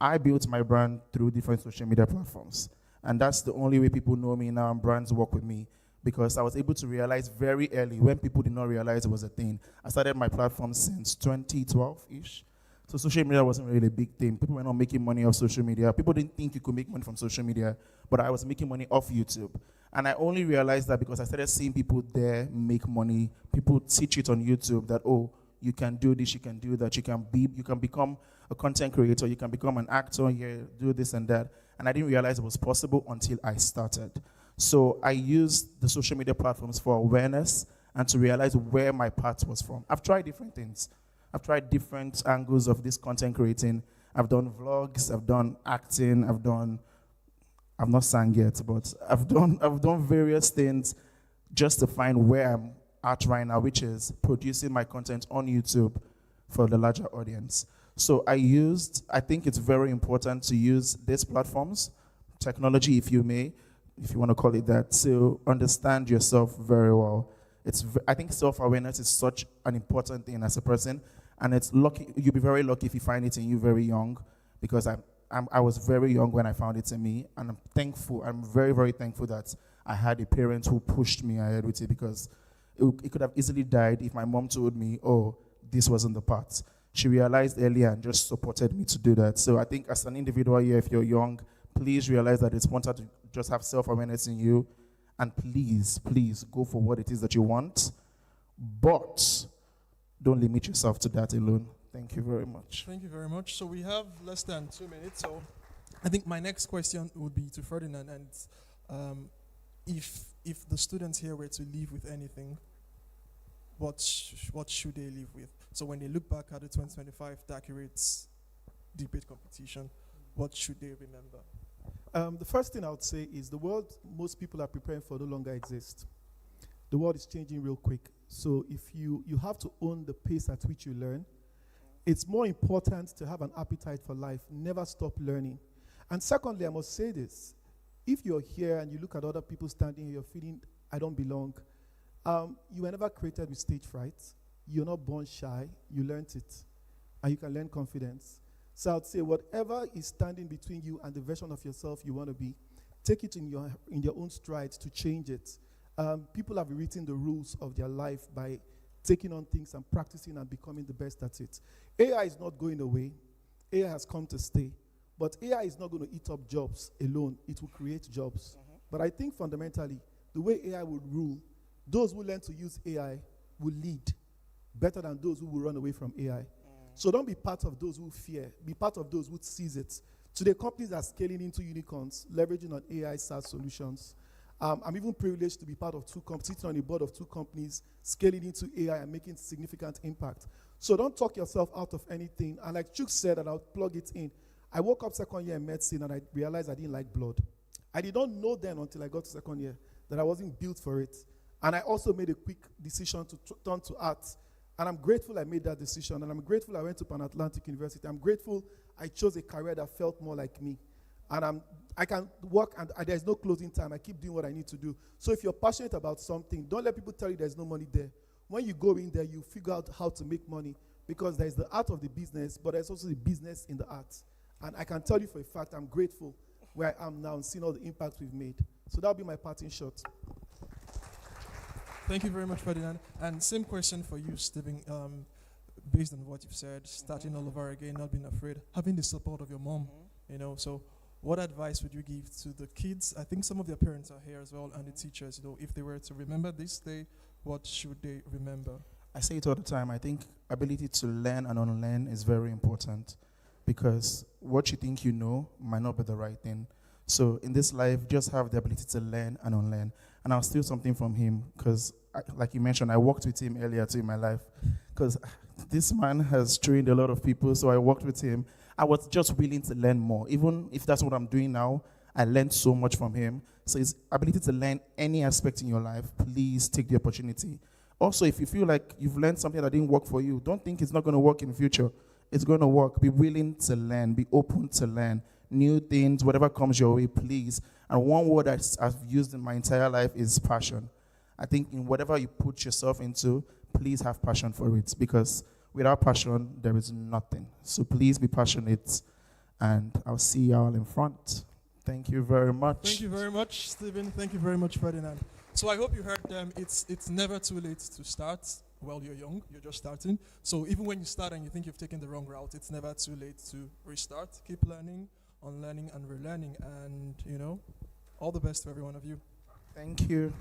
I built my brand through different social media platforms. And that's the only way people know me now and brands work with me, because I was able to realize very early when people did not realize it was a thing. I started my platform since 2012-ish. So social media wasn't really a big thing. People were not making money off social media. People didn't think you could make money from social media, but I was making money off YouTube. And I only realized that because I started seeing people there make money. People teach it on YouTube that, oh, you can do this, you can do that, you can become a content creator, you can become an actor, do this and that. And I didn't realize it was possible until I started. So I used the social media platforms for awareness and to realize where my path was from. I've tried different things. I've tried different angles of this content creating. I've done vlogs, I've done acting, I've not sang yet, but I've done various things just to find where I'm at right now, which is producing my content on YouTube for the larger audience. So I think it's very important to use these platforms, technology if you may, if you want to call it that, to understand yourself very well. I think self-awareness is such an important thing as a person, and it's lucky, you'll be very lucky if you find it in you very young, because I was very young when I found it in me, and I'm very, very thankful that I had a parent who pushed me ahead with it, because it could have easily died if my mom told me, oh, this wasn't the path. She realized earlier and just supported me to do that. So I think as an individual here, if you're young, please realize that it's important to just have self-awareness in you, and please, please go for what it is that you want, but don't limit yourself to that alone. Thank you very much. Thank you very much. So we have less than 2 minutes. So I think my next question would be to Ferdinand. And if the students here were to leave with anything, what should they leave with? So when they look back at the 2025 Dacurate debate competition, what should they remember? The first thing I would say is the world most people are preparing for no longer exists. The world is changing real quick. So if you have to own the pace at which you learn. It's more important to have an appetite for life. Never stop learning. And secondly, I must say this. If you're here and you look at other people standing here, you're feeling, I don't belong. You were never created with stage fright. You're not born shy. You learned it. And you can learn confidence. So I'd say whatever is standing between you and the version of yourself you want to be, take it in your own strides to change it. People have written the rules of their life by taking on things and practicing and becoming the best at it. AI is not going away. AI has come to stay. But AI is not going to eat up jobs alone. It will create jobs. But I think fundamentally, the way AI would rule, those who learn to use AI will lead better than those who will run away from AI. So don't be part of those who fear. Be part of those who seize it. Today, companies are scaling into unicorns, leveraging on AI SaaS solutions. I'm even privileged to be part of sitting on a board of 2 companies, scaling into AI and making significant impact. So don't talk yourself out of anything. And like Chuk said, and I'll plug it in, I woke up second year in medicine and I realized I didn't like blood. I did not know then until I got to second year that I wasn't built for it. And I also made a quick decision to turn to art. And I'm grateful I made that decision. And I'm grateful I went to Pan Atlantic University. I'm grateful I chose a career that felt more like me. And I can work, and there's no closing time. I keep doing what I need to do. So if you're passionate about something, don't let people tell you there's no money there. When you go in there, you figure out how to make money, because there's the art of the business, but there's also the business in the art. And I can tell you for a fact, I'm grateful where I am now and seeing all the impacts we've made. So that'll be my parting shot. Thank you very much, Ferdinand. And same question for you, Stephen. Based on what you've said, starting all over again, not being afraid, having the support of your mom, so what advice would you give to the kids? I think some of their parents are here as well, and the teachers, if they were to remember this day, what should they remember? I say it all the time. I think ability to learn and unlearn is very important, because what you think you know might not be the right thing. So in this life, just have the ability to learn and unlearn. And I'll steal something from him, because like you mentioned, I worked with him earlier too in my life, because this man has trained a lot of people, so I worked with him. I was just willing to learn more. Even if that's what I'm doing now, I learned so much from him. So his ability to learn any aspect in your life, please take the opportunity. Also, if you feel like you've learned something that didn't work for you, don't think it's not going to work in the future. It's going to work. Be willing to learn. Be open to learn new things, whatever comes your way, please. And one word I've used in my entire life is passion. I think in whatever you put yourself into, please have passion for it, because without passion, there is nothing. So please be passionate, and I'll see y'all in front. Thank you very much. Thank you very much, Stephen. Thank you very much, Ferdinand. So I hope you heard them. It's never too late to start. Well, you're young, you're just starting. So even when you start and you think you've taken the wrong route, it's never too late to restart. Keep learning, unlearning, and relearning. And, all the best to every one of you. Thank you.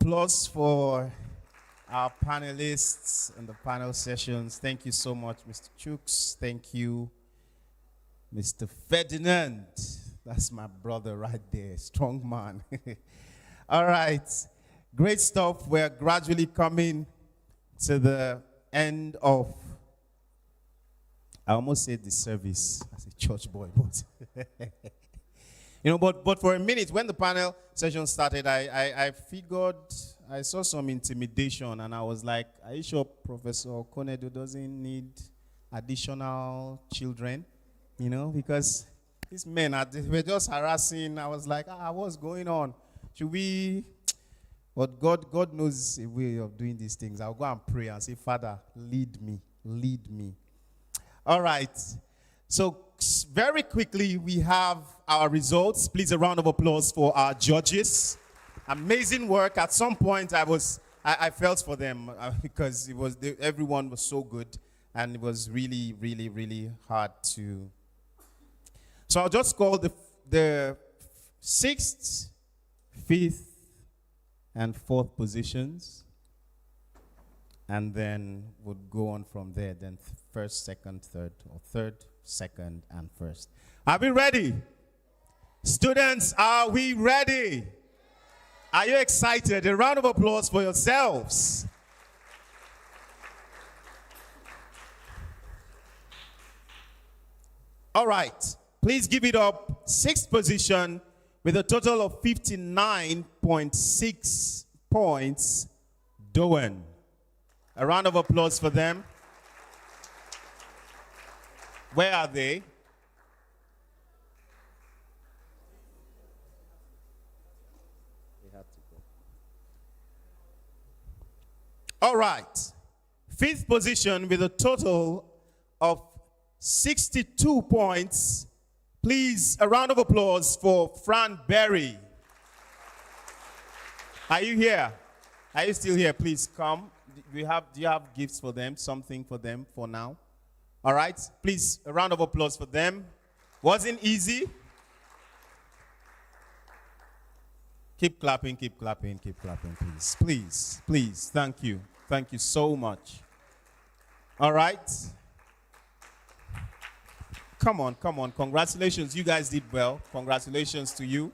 applause for our panelists and the panel sessions. Thank you so much, Mr. Chooks. Thank you, Mr. Ferdinand. That's my brother right there, strong man. All right, great stuff. We're gradually coming to the end of, I almost said the service as a church boy, but but for a minute, when the panel session started, I figured, I saw some intimidation, and I was like, are you sure Professor Konedo doesn't need additional children? Because these men, were just harassing. I was like, what's going on? Should we? But God knows a way of doing these things. I'll go and pray and say, Father, lead me, lead me. All right. So very quickly, we have our results. Please, a round of applause for our judges. Amazing work. At some point, I felt for them because everyone was so good, and it was really, really, really hard to. So I'll just call the 6th, 5th, and 4th positions, and then we'll go on from there. Then 1st, 2nd, 3rd, or 3rd, 2nd, and 1st. Are we ready? Students, are we ready? Are you excited? A round of applause for yourselves. All right. Please give it up. 6th position with a total of 59.6 points, Doan. A round of applause for them. Where are they? All right. 5th position with a total of 62 points. Please, a round of applause for Fran Berry. Are you here? Are you still here? Please come. Do you have gifts for them? Something for them for now? All right. Please, a round of applause for them. Wasn't easy. Keep clapping, keep clapping, keep clapping, please. Please, please. Thank you. Thank you so much. All right. Come on, come on. Congratulations. You guys did well. Congratulations to you.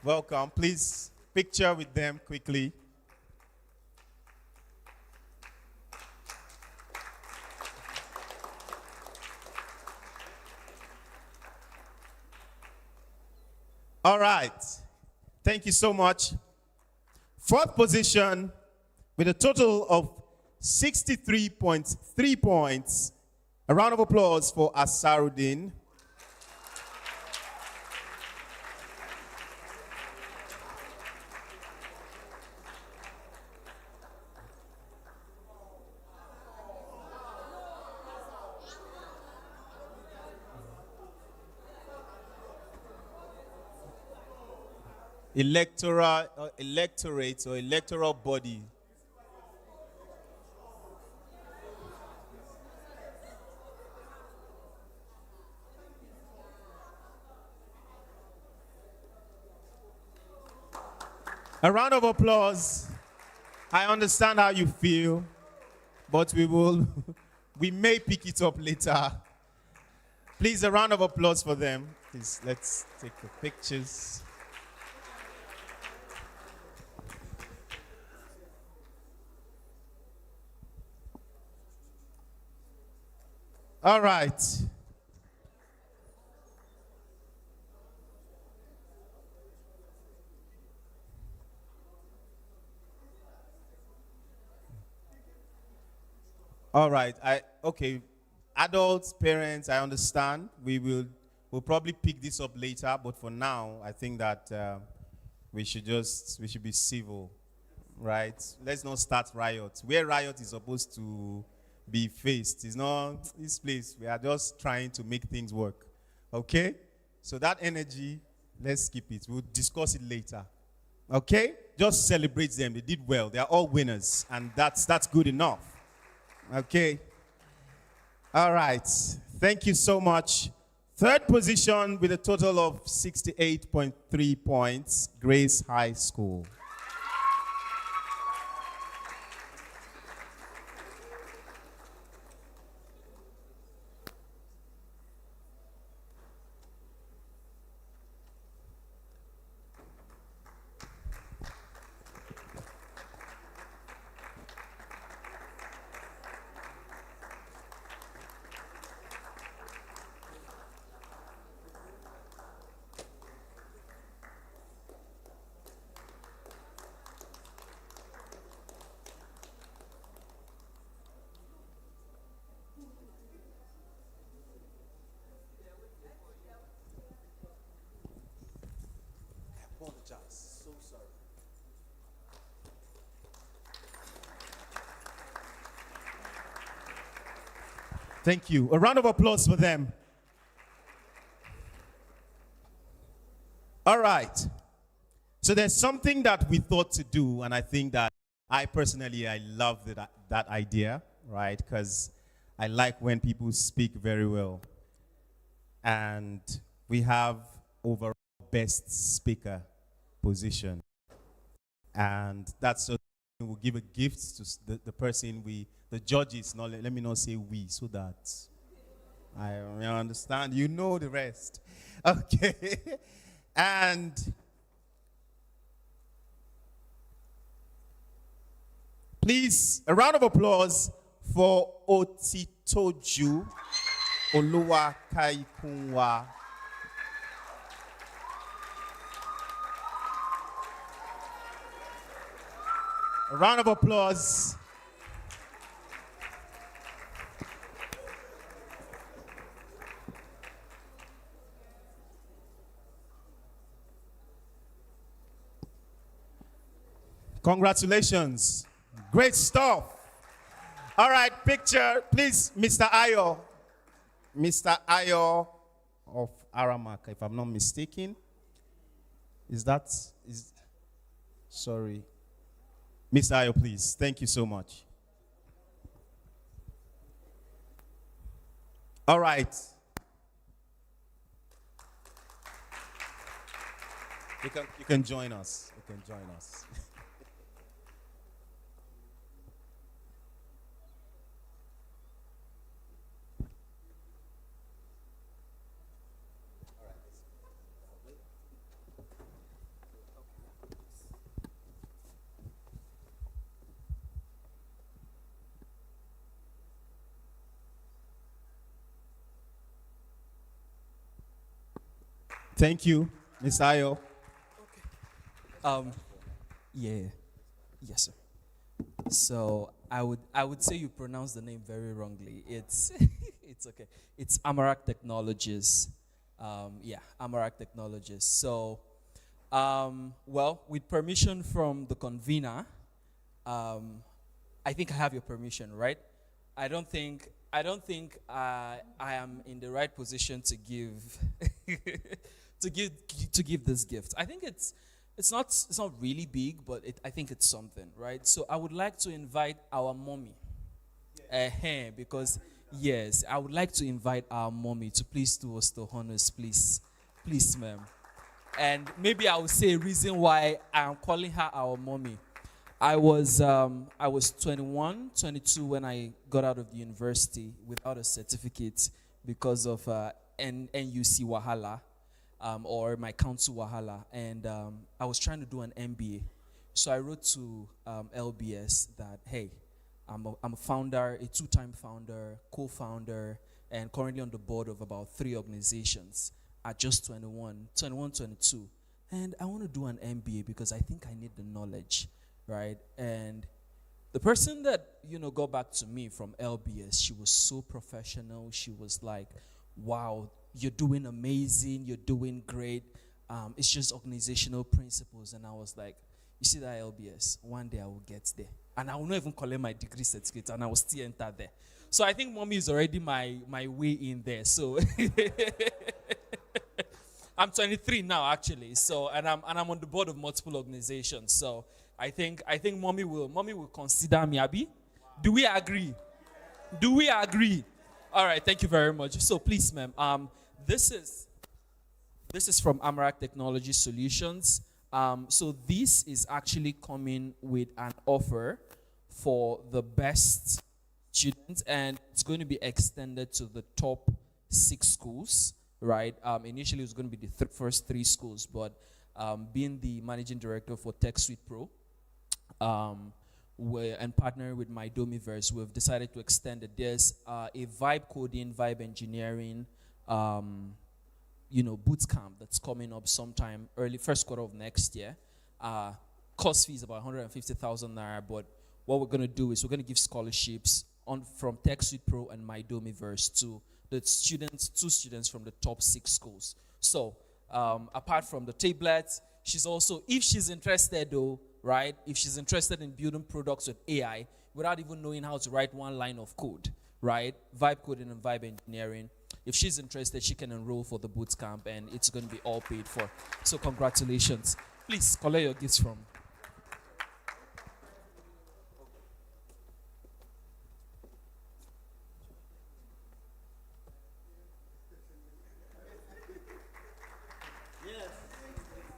Welcome. Please picture with them quickly. All right. Thank you so much. 4th position with a total of 63.3 points. A round of applause for Asarudin. Electorate or electoral body. A round of applause. I understand how you feel, but we may pick it up later. Please, a round of applause for them. Please, let's take the pictures. All right. All right. Okay. Adults, parents, I understand. We'll probably pick this up later, but for now, I think that we should be civil, right? Let's not start riots. Where riot is supposed to be faced. It's not this place. We are just trying to make things work. Okay? So that energy, let's keep it. We'll discuss it later. Okay? Just celebrate them. They did well. They are all winners. And that's good enough. Okay? All right. Thank you so much. 3rd position with a total of 68.3 points, Grace High School. Thank you. A round of applause for them. All right. So there's something that we thought to do, and I think that I love that idea, right? Because I like when people speak very well. And we have overall best speaker position. And that's so we'll give a gift to the person the judges, let me not say we, so that I understand. You know the rest. Okay. And please, a round of applause for Otitoju Oluwakaikunwa. A round of applause. Congratulations. Great stuff. All right, picture, please, Mr. Ayo. Mr. Ayo of Aramak, if I'm not mistaken. Sorry. Mr. Ayo, please. Thank you so much. All right. You can join us. You can join us. Thank you, Ms. Ayo. Yeah. Yes, sir. So I would say you pronounce the name very wrongly. It's it's okay. It's Amarak Technologies. Amarak Technologies. So well, with permission from the convener, I think I have your permission, right? I don't think I am in the right position to give to give this gift. I think it's not really big, but I think it's something, right? So I would like to invite our mommy, because yes, I would like to invite our mommy to please do us the honors, please, ma'am. And maybe I will say a reason why I am calling her our mommy. I was 21, 22 when I got out of the university without a certificate because of NUC Wahala. Or my council Wahala, and I was trying to do an MBA. So I wrote to LBS that, hey, I'm a founder, a two-time founder, co-founder, and currently on the board of about 3 organizations at just 21, 22. And I want to do an MBA because I think I need the knowledge, right? And the person that, got back to me from LBS, she was so professional. She was like, wow, you're doing amazing, you're doing great. It's just organizational principles. And I was like, you see that LBS? One day I will get there. And I will not even collect my degree certificate, and I will still enter there. So I think mommy is already my way in there. So I'm 23 now, actually. So and I'm on the board of multiple organizations. So I think mommy will consider me, Abi. Do we agree? Do we agree? All right, thank you very much. So please, ma'am, this is from Amarak Technology Solutions. So this is actually coming with an offer for the best students, and it's going to be extended to the top 6 schools, right? Initially, it was going to be the first 3 schools, but being the managing director for TechSuite Pro, and partnering with my Domiverse, we've decided to extend it. There's a vibe coding, vibe engineering, boot camp that's coming up sometime early first quarter of next year. Cost fee is about 150,000 naira, but what we're going to do is we're going to give scholarships from TechSuite Pro and my Domiverse to the 2 students from the top 6 schools. So apart from the tablets, she's also, if she's interested though, right? If she's interested in building products with AI without even knowing how to write one line of code, right? Vibe coding and vibe engineering. If she's interested, she can enroll for the boot camp, and it's going to be all paid for. So congratulations. Please collect your gifts from.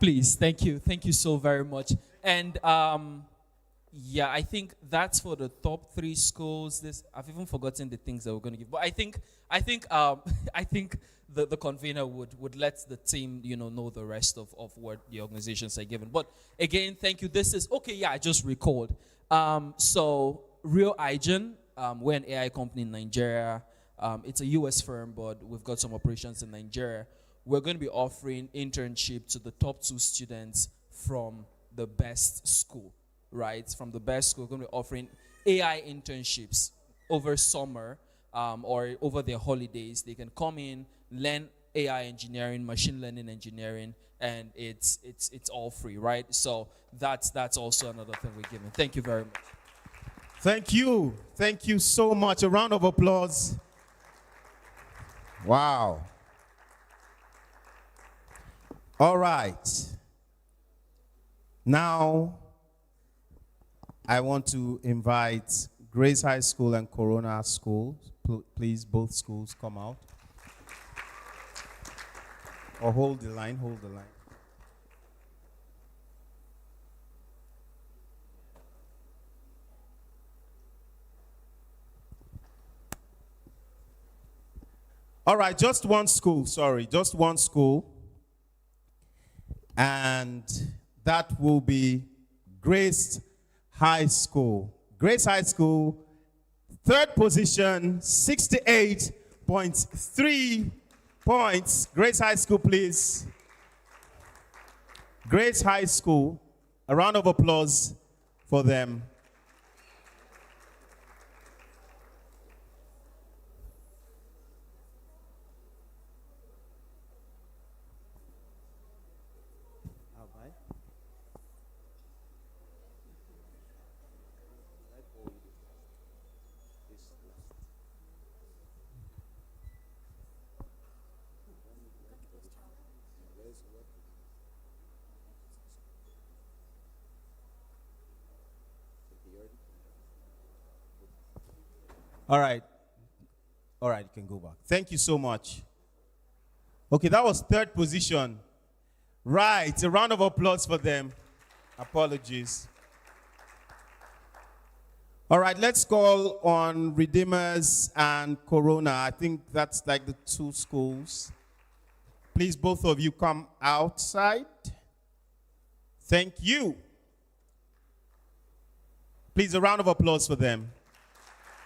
Please, thank you so very much. And yeah, I think that's for the top 3 schools. I've even forgotten the things that we're going to give, but I think I think the convener would let the team know the rest of what the organizations are given. But again, thank you. This is okay. Yeah, I just recalled. So Real Igen, we're an AI company in Nigeria. It's a US firm, but we've got some operations in Nigeria. We're going to be offering internship to the top 2 students from the best school, right? From the best school, we're going to be offering AI internships over summer or over their holidays. They can come in, learn AI engineering, machine learning engineering, and it's all free, right? So that's also another thing we're giving. Thank you very much. Thank you so much. A round of applause. Wow. All right. Now, I want to invite Grace High School and Corona School. Please, both schools come out. Or hold the line. All right, just one school, just one school. And that will be Grace High School. Grace High School, 3rd position, 68.3 points. Grace High School, please. Grace High School, a round of applause for them. All right, you can go back. Thank you so much. Okay, that was 3rd position. Right, a round of applause for them. Apologies. All right, let's call on Redeemers and Corona. I think that's like the 2 schools. Please, both of you come outside. Thank you. Please, a round of applause for them.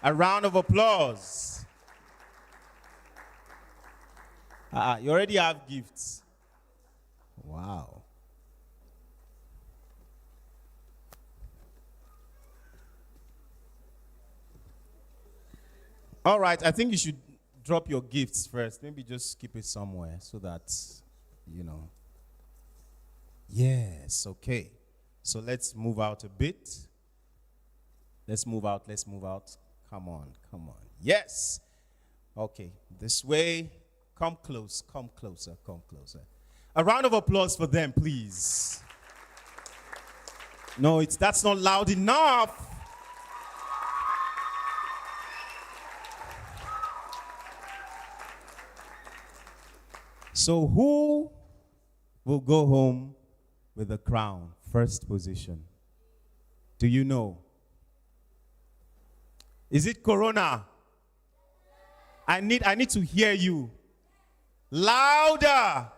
A round of applause. You already have gifts. Wow. All right, I think you should drop your gifts first. Maybe just keep it somewhere so that, Yes, okay. So let's move out a bit. Let's move out. Come on. Yes. Okay, this way. Come closer. A round of applause for them, please. No, that's not loud enough. So who will go home with the crown? 1st position. Do you know? Is it Corona? I need to hear you. Louder.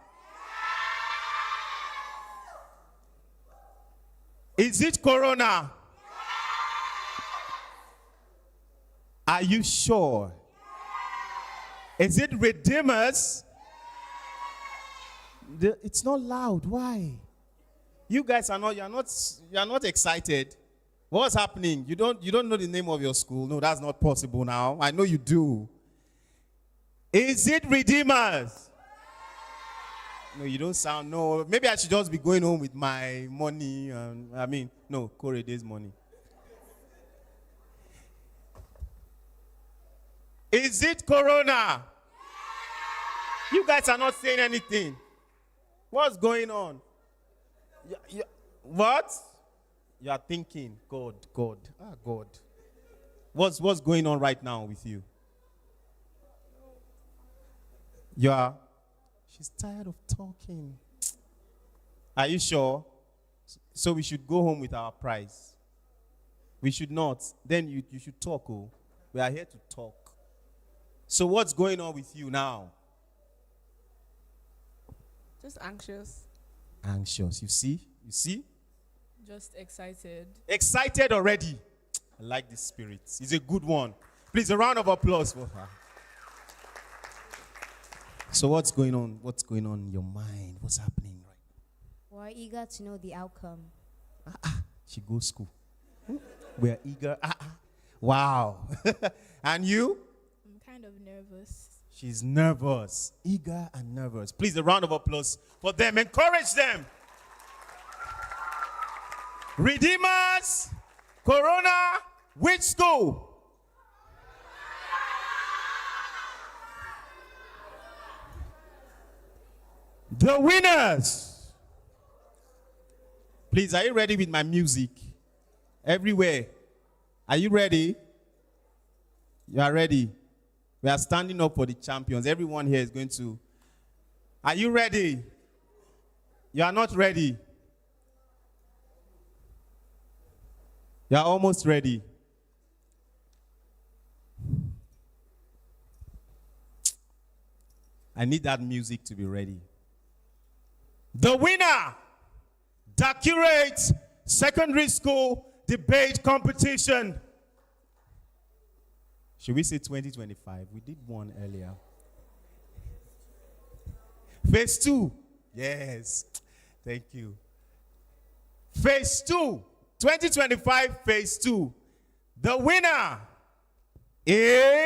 Is it Corona? Are you sure? Is it Redeemers? It's not loud. Why? You guys you're not excited. What's happening? You don't know the name of your school? No, that's not possible now. I know you do. Is it Redeemers? No, you don't sound, no. Maybe I should just be going home with my money. No, Korede's money. Is it Corona? You guys are not saying anything. What's going on? What? You are thinking, God. God. What's going on right now with you? She's tired of talking. Are you sure? So we should go home with our prize. We should not. Then you should talk. Oh, we are here to talk. So what's going on with you now? Just anxious. Anxious. You see? Just excited. Excited already. I like this spirit. It's a good one. Please, a round of applause for her. So what's going on? What's going on in your mind? What's happening right now? We're eager to know the outcome. She goes school. We're eager. Wow. And you? I'm kind of nervous. She's nervous. Eager and nervous. Please, a round of applause for them. Encourage them. Redeemers, Corona, which school? The winners. Please, are you ready with my music? Everywhere. Are you ready? You are ready. We are standing up for the champions. Everyone here is going to. Are you ready? You are not ready. You are almost ready. I need that music to be ready. The winner, Dacurate Secondary School Debate Competition. Should we say 2025? We did one earlier. Phase 2. Yes. Thank you. Phase 2. 2025 Phase 2. The winner is...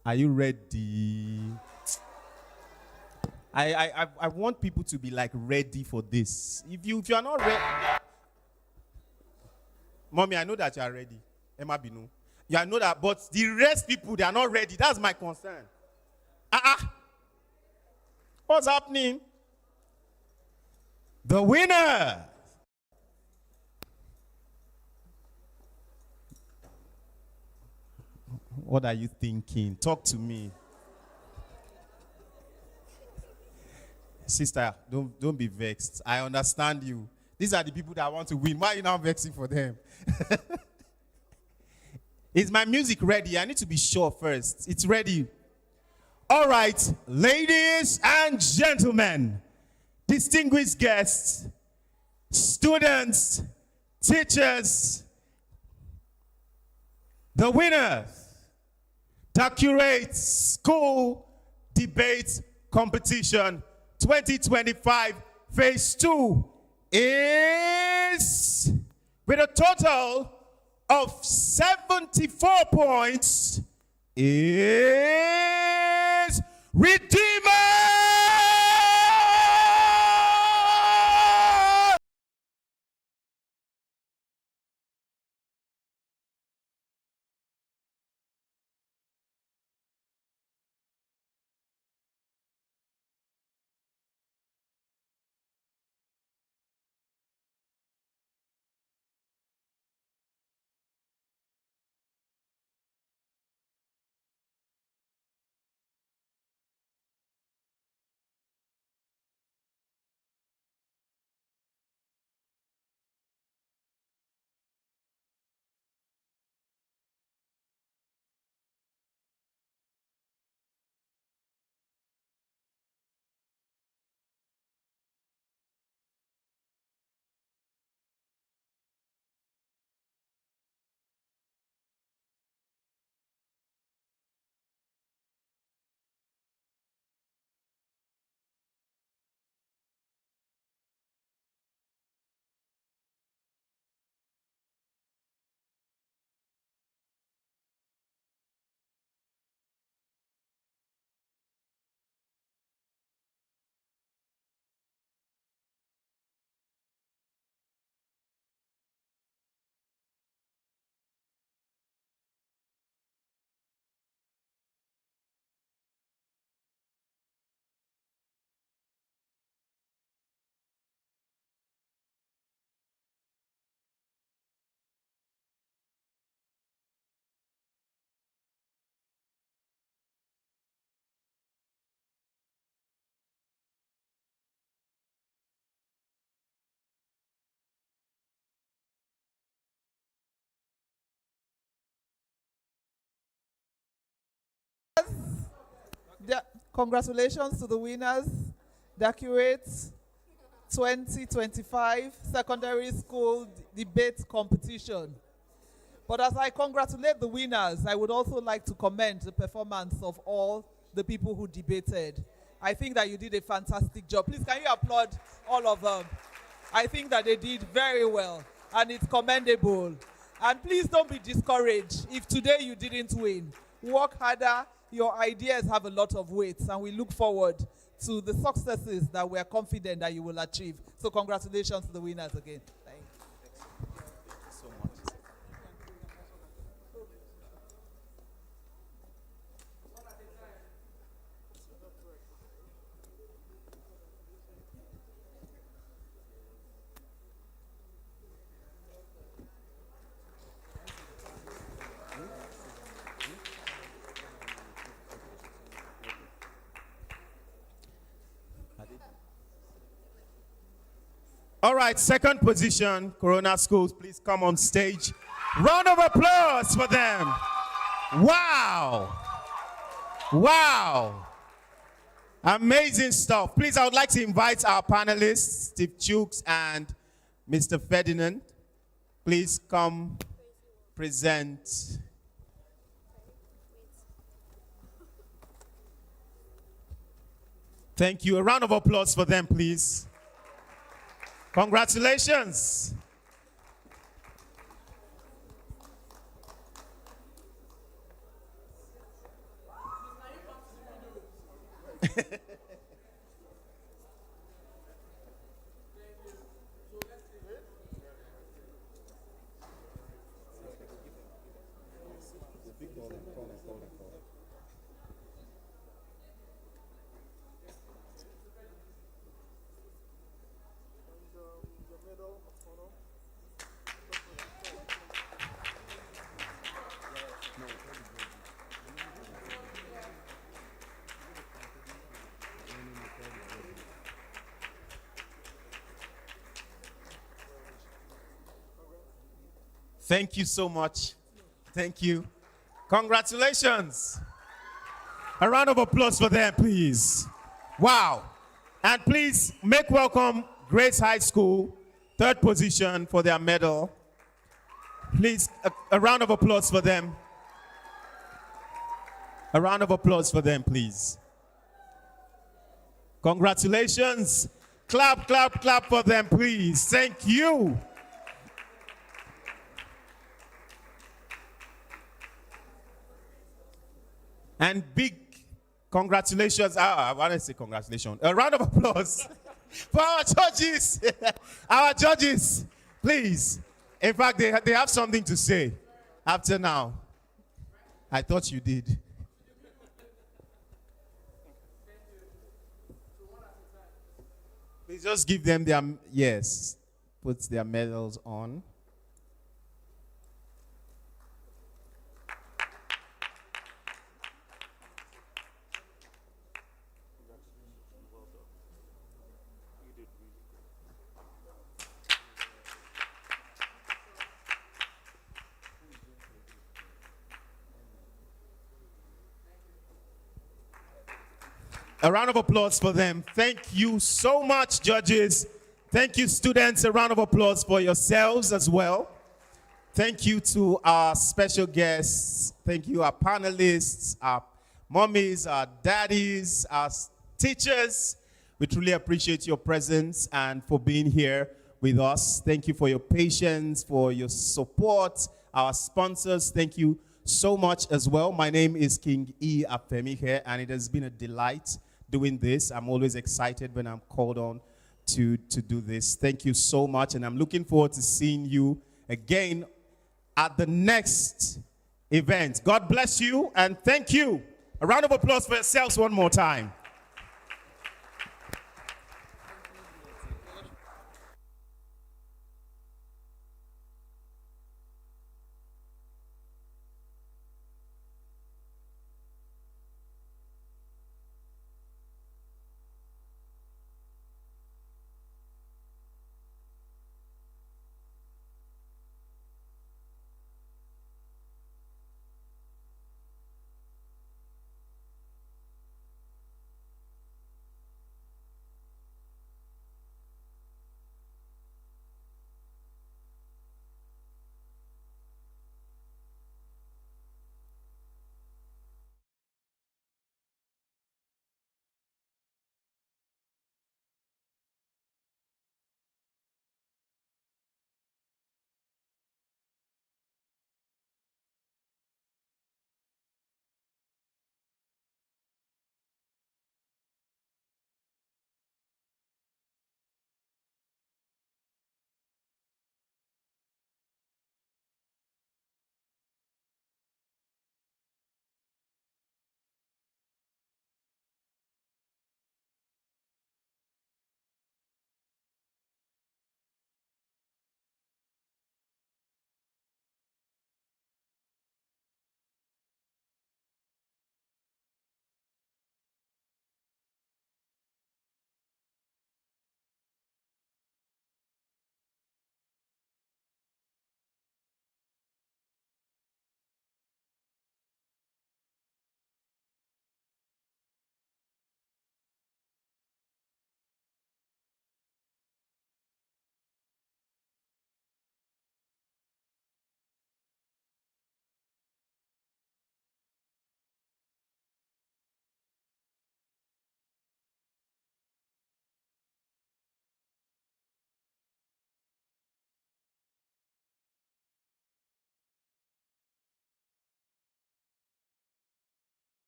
Are you ready? I want people to be like ready for this. If you are not ready... Mommy, I know that you are ready. Emma Binu. You know that, but the rest people, they are not ready. That's my concern. What's happening? The winner. What are you thinking? Talk to me. Sister, don't be vexed. I understand you. These are the people that want to win. Why are you now vexing for them? Is my music ready? I need to be sure first. It's ready. All right, ladies and gentlemen, distinguished guests, students, teachers, the winners, Dacurate School Debate Competition 2025 Phase 2 is, with a total of 74 points, is Redeemer! Congratulations to the winners, Dacurate 2025 Secondary School Debate Competition. But as I congratulate the winners, I would also like to commend the performance of all the people who debated. I think that you did a fantastic job. Please, can you applaud all of them? I think that they did very well, and it's commendable. And please don't be discouraged if today you didn't win. Work harder. Your ideas have a lot of weight, and we look forward to the successes that we are confident that you will achieve. So congratulations to the winners again. Thank you. So much. All right, second position, Corona Schools, please come on stage. Round of applause for them. Wow. Wow. Amazing stuff. Please, I would like to invite our panelists, Steve Chooks and Mr. Ferdinand. Please come present. Thank you. A round of applause for them, please. Congratulations. Thank you so much. Thank you. Congratulations. A round of applause for them, please. Wow. And please make welcome Grace High School, third position for their medal. Please, a round of applause for them. A round of applause for them, please. Congratulations. Clap, clap, clap for them, please. Thank you. And big congratulations. I want to say congratulations. A round of applause for our judges. Our judges, please. In fact, they have something to say after now. I thought you did. Please just give them their, yes, put their medals on. A round of applause for them. Thank you so much, judges. Thank you, students. A round of applause for yourselves as well. Thank you to our special guests. Thank you, our panelists, our mommies, our daddies, our teachers. We truly appreciate your presence and for being here with us. Thank you for your patience, for your support. Our sponsors, thank you so much as well. My name is King E. Afemi here, and it has been a delight doing this. I'm always excited when I'm called on to do this. Thank you so much, and I'm looking forward to seeing you again at the next event. God bless you, and thank you. A round of applause for yourselves one more time.